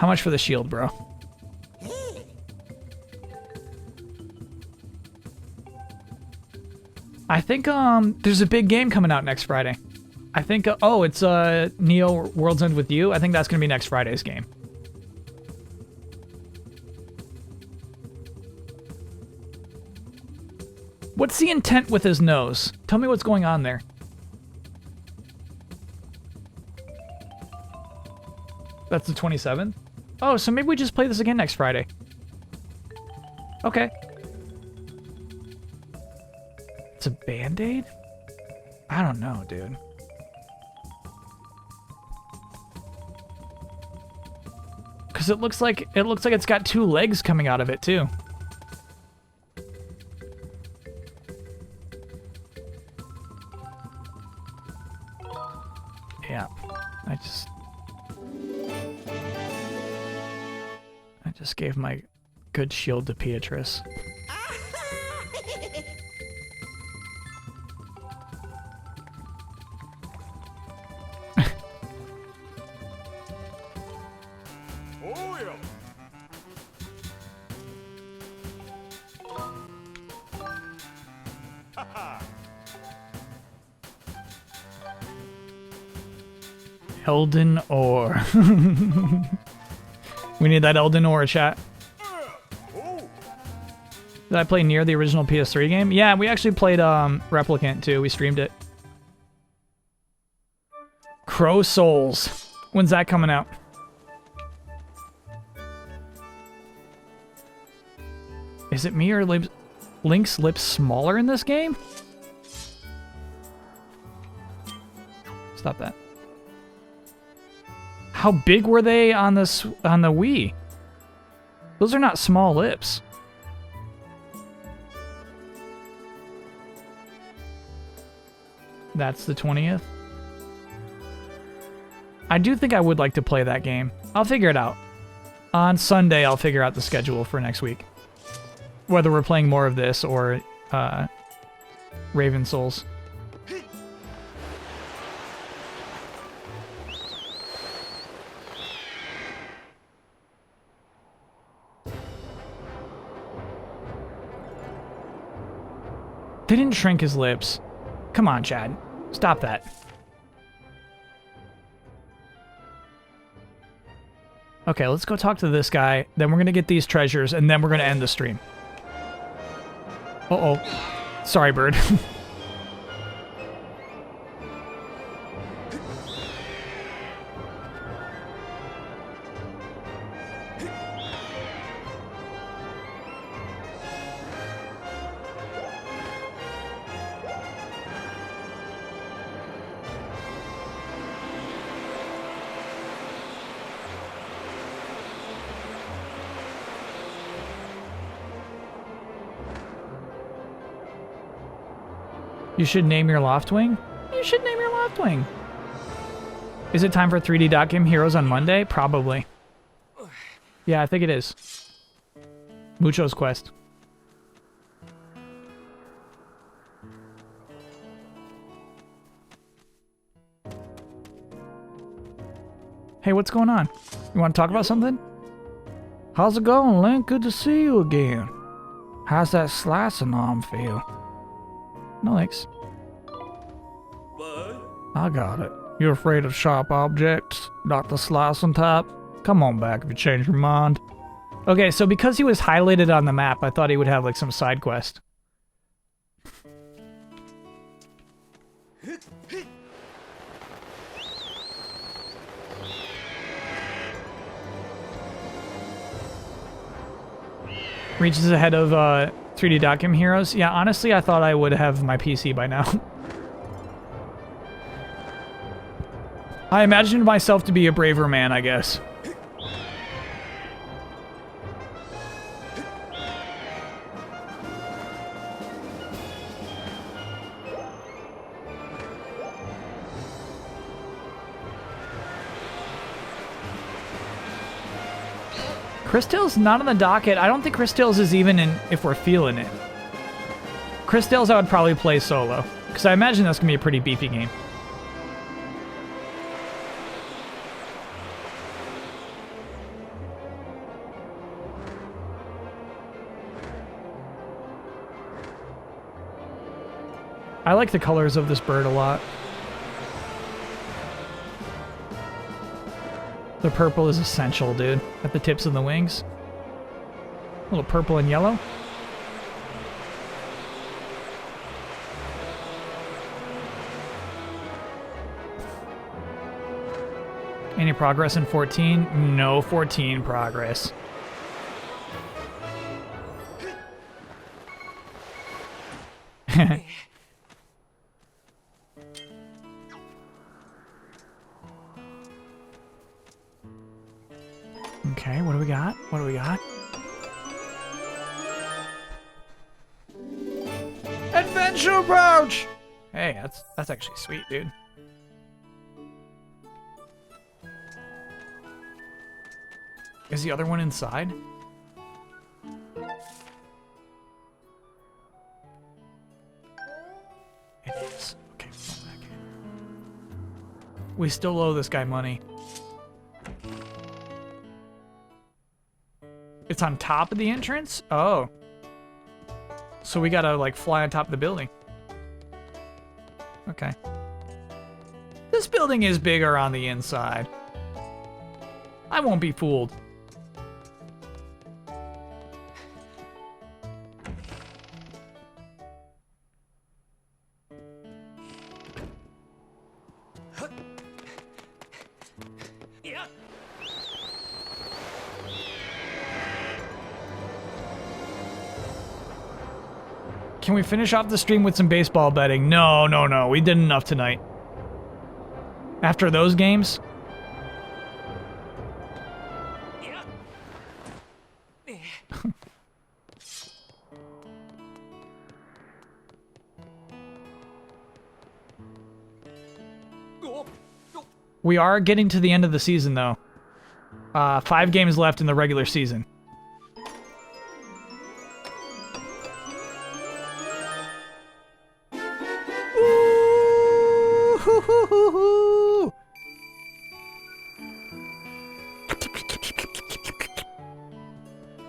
much for the shield, bro? I think, there's a big game coming out next Friday. I think, oh, it's, Neo World's End with You. I think that's gonna be next Friday's game. What's the intent with his nose? Tell me what's going on there. That's the 27th? Oh, so maybe we just play this again next Friday. Okay. It's a Band-Aid? I don't know, dude. Cause it looks like it's got two legs coming out of it too. Yeah. I just gave my good shield to Beatrice. Oh yeah. Elden Ore. We need that Elden Ore, chat. Did I play near the original PS3 game? Yeah, we actually played Replicant too. We streamed it. Crow Souls. When's that coming out? Is it me or Link's lips smaller in this game? Stop that. How big were they on this on the Wii? Those are not small lips. That's the 20th. I do think I would like to play that game. I'll figure it out. On Sunday, I'll figure out the schedule for next week. Whether we're playing more of this or Raven Souls. They didn't shrink his lips. Come on, Chad. Stop that. Okay, let's go talk to this guy. Then we're going to get these treasures, and then we're going to end the stream. Uh-oh. Sorry, bird. You should name your Loftwing? You should name your Loftwing. Is it time for 3D Dot Game Heroes on Monday? Probably. Yeah, I think it is. Mucho's Quest. Hey, what's going on? You want to talk about something? How's it going, Link? Good to see you again. How's that slicing arm feel? No thanks. I got it. You're afraid of sharp objects? Not the slicing type? Come on back if you change your mind. Okay, so because he was highlighted on the map, I thought he would have like some side quest. Reaches ahead of 3D Dot Game Heroes. Yeah, honestly, I thought I would have my PC by now. I imagined myself to be a braver man, I guess. Chris Tales not on the docket. I don't think Chris Tales is even in if we're feeling it. Chris Tales I would probably play solo, because I imagine that's going to be a pretty beefy game. I like the colors of this bird a lot. The purple is essential, dude. At the tips of the wings. A little purple and yellow. Any progress in 14? No 14 progress. Okay, what do we got? What do we got? Adventure approach! Hey, that's actually sweet, dude. Is the other one inside? It is. Okay, come back in. We still owe this guy money. It's on top of the entrance? Oh. So we gotta, like, fly on top of the building. Okay. This building is bigger on the inside. I won't be fooled. Can we finish off the stream with some baseball betting? No, no, no. We did enough tonight. After those games? We are getting to the end of the season, though. 5 games left in the regular season. Ooh, hoo, hoo, hoo, hoo.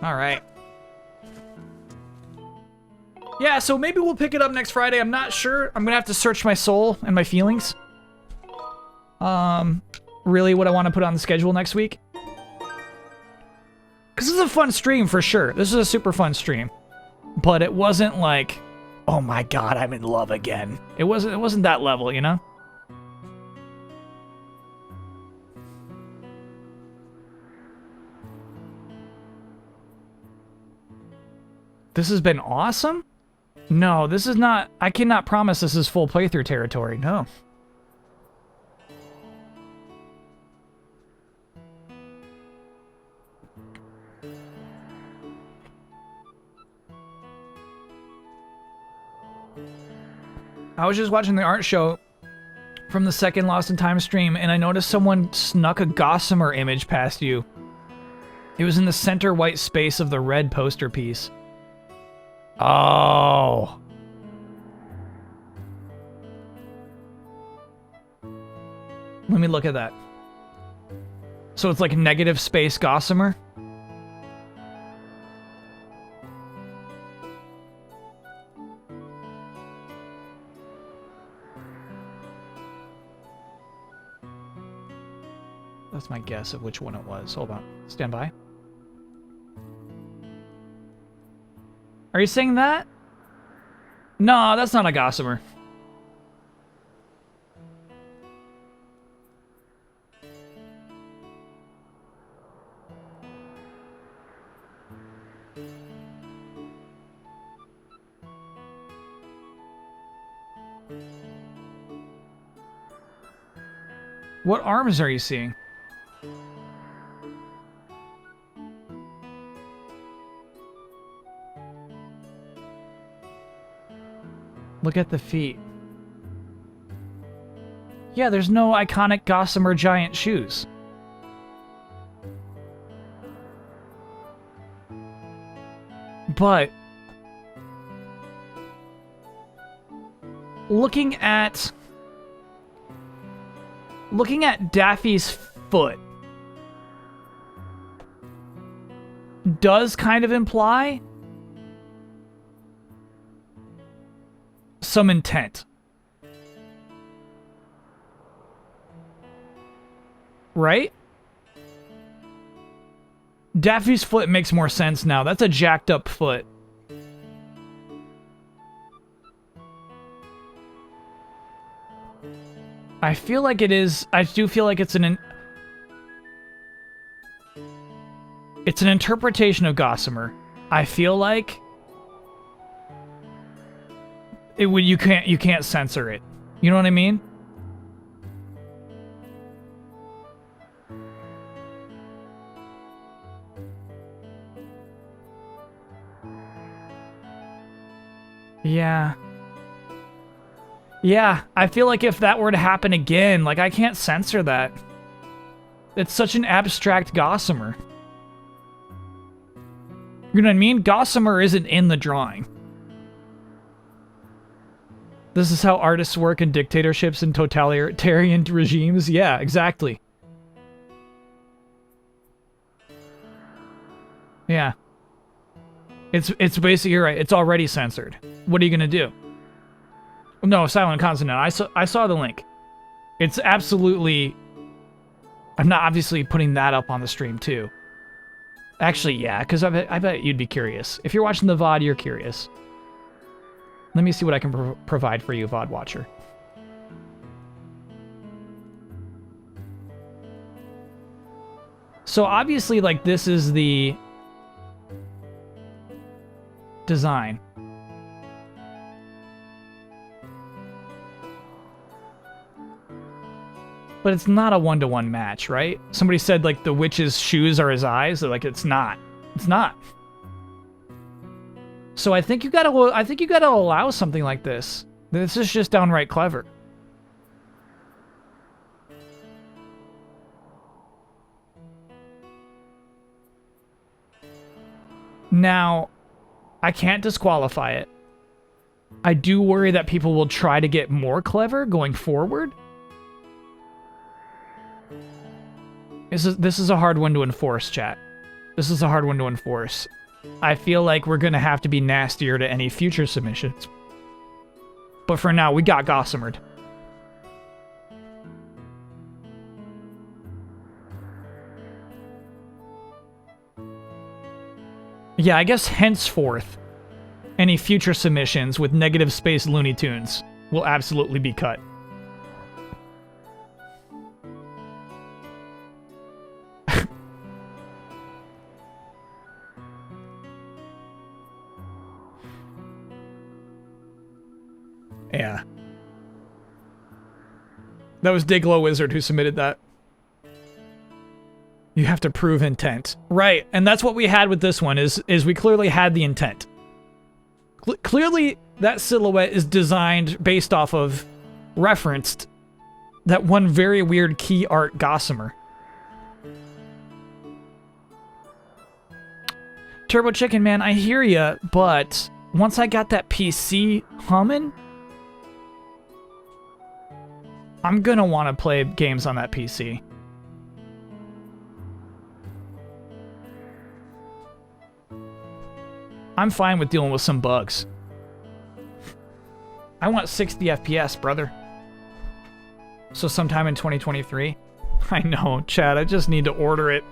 All right. Yeah, so maybe we'll pick it up next Friday. I'm not sure. I'm gonna have to search my soul and my feelings. Really what I want to put on the schedule next week. Because this is a fun stream for sure. This is a super fun stream. But it wasn't like, oh my god, I'm in love again. It wasn't that level, you know? This has been awesome? No, this is not... I cannot promise this is full playthrough territory, no. I was just watching the art show from the second Lost in Time stream, and I noticed someone snuck a Gossamer image past you. It was in the center white space of the red poster piece. Oh. Let me look at that. So it's like negative space Gossamer? That's my guess of which one it was. Hold on. Stand by. Are you saying that? No, that's not a Gossamer. What arms are you seeing? Look at the feet. Yeah, there's no iconic Gossamer giant shoes. But looking at Daffy's foot does kind of imply some intent. Right? Daffy's foot makes more sense now. That's a jacked up foot. I feel like it is... I do feel like it's an interpretation of Gossamer. I feel like it would... You can't censor it. You know what I mean? Yeah. Yeah, I feel like if that were to happen again, like, I can't censor that. It's such an abstract Gossamer. You know what I mean? Gossamer isn't in the drawing. This is how artists work in dictatorships and totalitarian regimes? Yeah, exactly. Yeah. It's basically, you're right, it's already censored. What are you gonna do? No, Silent Consonant. I saw the link. It's absolutely... I'm not obviously putting that up on the stream, too. Actually, yeah, because I bet you'd be curious. If you're watching the VOD, you're curious. Let me see what I can provide for you, VOD watcher. So, obviously, like, this is the design. But it's not a one-to-one match, right? Somebody said, like, the witch's shoes are his eyes. They're like, it's not. It's not. So I think you gotta allow something like this. This is just downright clever. Now, I can't disqualify it. I do worry that people will try to get more clever going forward. This is a hard one to enforce, chat. This is a hard one to enforce. I feel like we're gonna have to be nastier to any future submissions. But for now, we got Gossamered. Yeah, I guess henceforth, any future submissions with negative space Looney Tunes will absolutely be cut. Yeah. That was Diglow Wizard who submitted that. You have to prove intent. Right, and that's what we had with this one, is we clearly had the intent. Clearly, that silhouette is designed based off of, referenced, that one very weird key art Gossamer. Turbo Chicken, man, I hear ya, but once I got that PC humming, I'm gonna want to play games on that PC. I'm fine with dealing with some bugs. I want 60 FPS, brother. So sometime in 2023. I know, Chad. I just need to order it.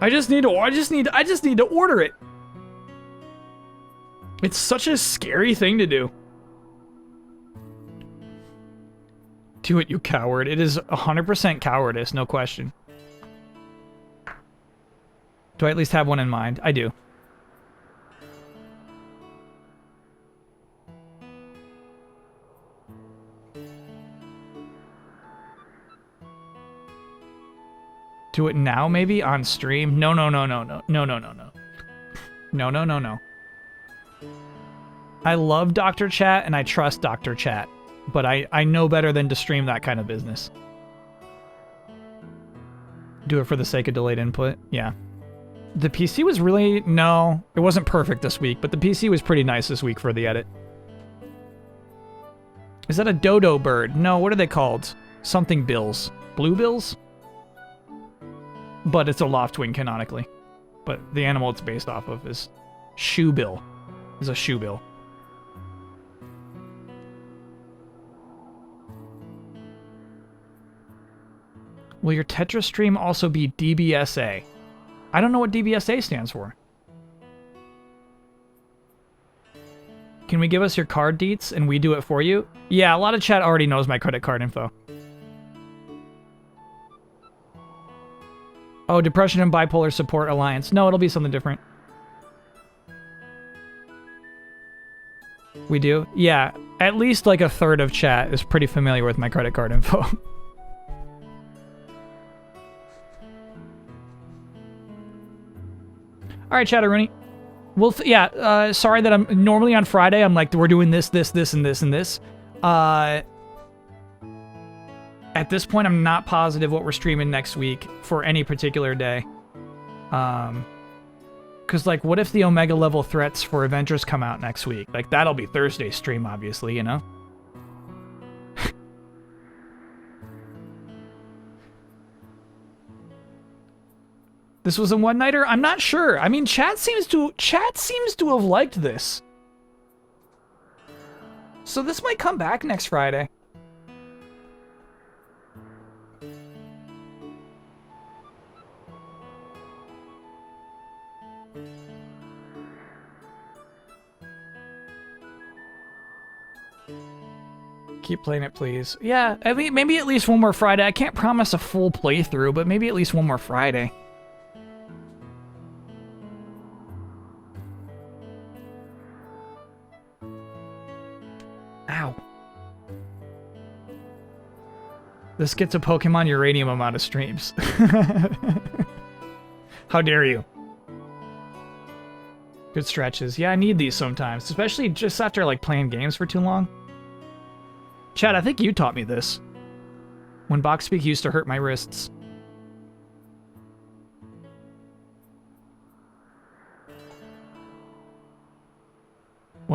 I just need to order it. It's such a scary thing to do. Do it, you coward. It is 100% cowardice, no question. Do I at least have one in mind? I do. Do it now, maybe? On stream? No. No. I love Dr. Chat, and I trust Dr. Chat. But I know better than to stream that kind of business. Do it for the sake of delayed input? Yeah. The PC was really... No, it wasn't perfect this week, but the PC was pretty nice this week for the edit. Is that a dodo bird? No, what are they called? Something bills. Blue bills? But it's a loftwing canonically. But the animal it's based off of is shoebill. Is a shoebill. Will your Tetra stream also be DBSA? I don't know what DBSA stands for. Can we give us your card deets and we do it for you? Yeah, a lot of chat already knows my credit card info. Oh, Depression and Bipolar Support Alliance. No, it'll be something different. We do? Yeah, at least like a third of chat is pretty familiar with my credit card info. All right, Chatteroonie. Well, yeah, sorry that I'm... Normally on Friday, I'm like, we're doing this, and this. At this point, I'm not positive what we're streaming next week for any particular day. Because, like, what if the Omega level threats for Avengers come out next week? Like, that'll be Thursday's stream, obviously, you know? This was a one-nighter? I'm not sure. I mean, chat seems to have liked this. So this might come back next Friday. Keep playing it, please. Yeah, I mean, maybe at least one more Friday. I can't promise a full playthrough, but maybe at least one more Friday. Ow. This gets a Pokemon Uranium amount of streams. How dare you? Good stretches. Yeah, I need these sometimes, especially just after like playing games for too long. Chad, I think you taught me this. When box speak used to hurt my wrists.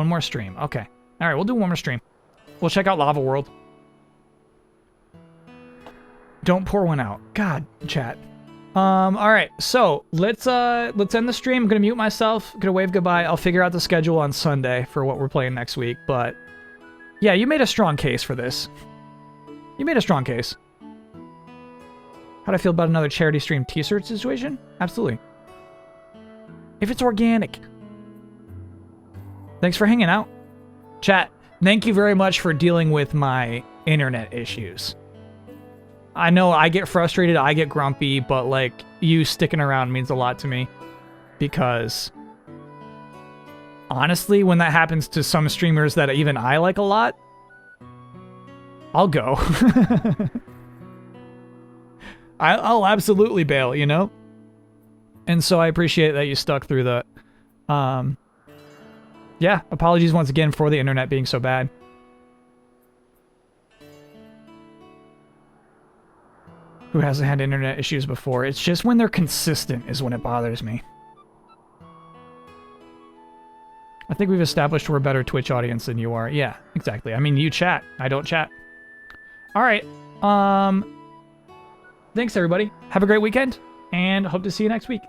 One more stream. Okay. All right, we'll do one more stream. We'll check out Lava World. Don't pour one out. God, chat. All right. So let's end the stream. I'm gonna mute myself. Gonna wave goodbye. I'll figure out the schedule on Sunday for what we're playing next week. But yeah, you made a strong case for this. You made a strong case. How'd I feel about another charity stream t-shirt situation? Absolutely. If it's organic. Thanks for hanging out. Chat, thank you very much for dealing with my internet issues. I know I get frustrated, I get grumpy, but like, you sticking around means a lot to me. Because honestly, when that happens to some streamers that even I like a lot, I'll go. I'll absolutely bail, you know? And so I appreciate that you stuck through that. Yeah, apologies once again for the internet being so bad. Who hasn't had internet issues before? It's just when they're consistent is when it bothers me. I think we've established we're a better Twitch audience than you are. Yeah, exactly. I mean, you chat. I don't chat. All right. Thanks, everybody. Have a great weekend, and hope to see you next week.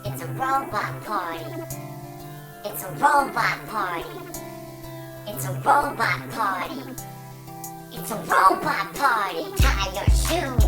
It's a robot party. It's a robot party. It's a robot party. It's a robot party. Tie your shoes.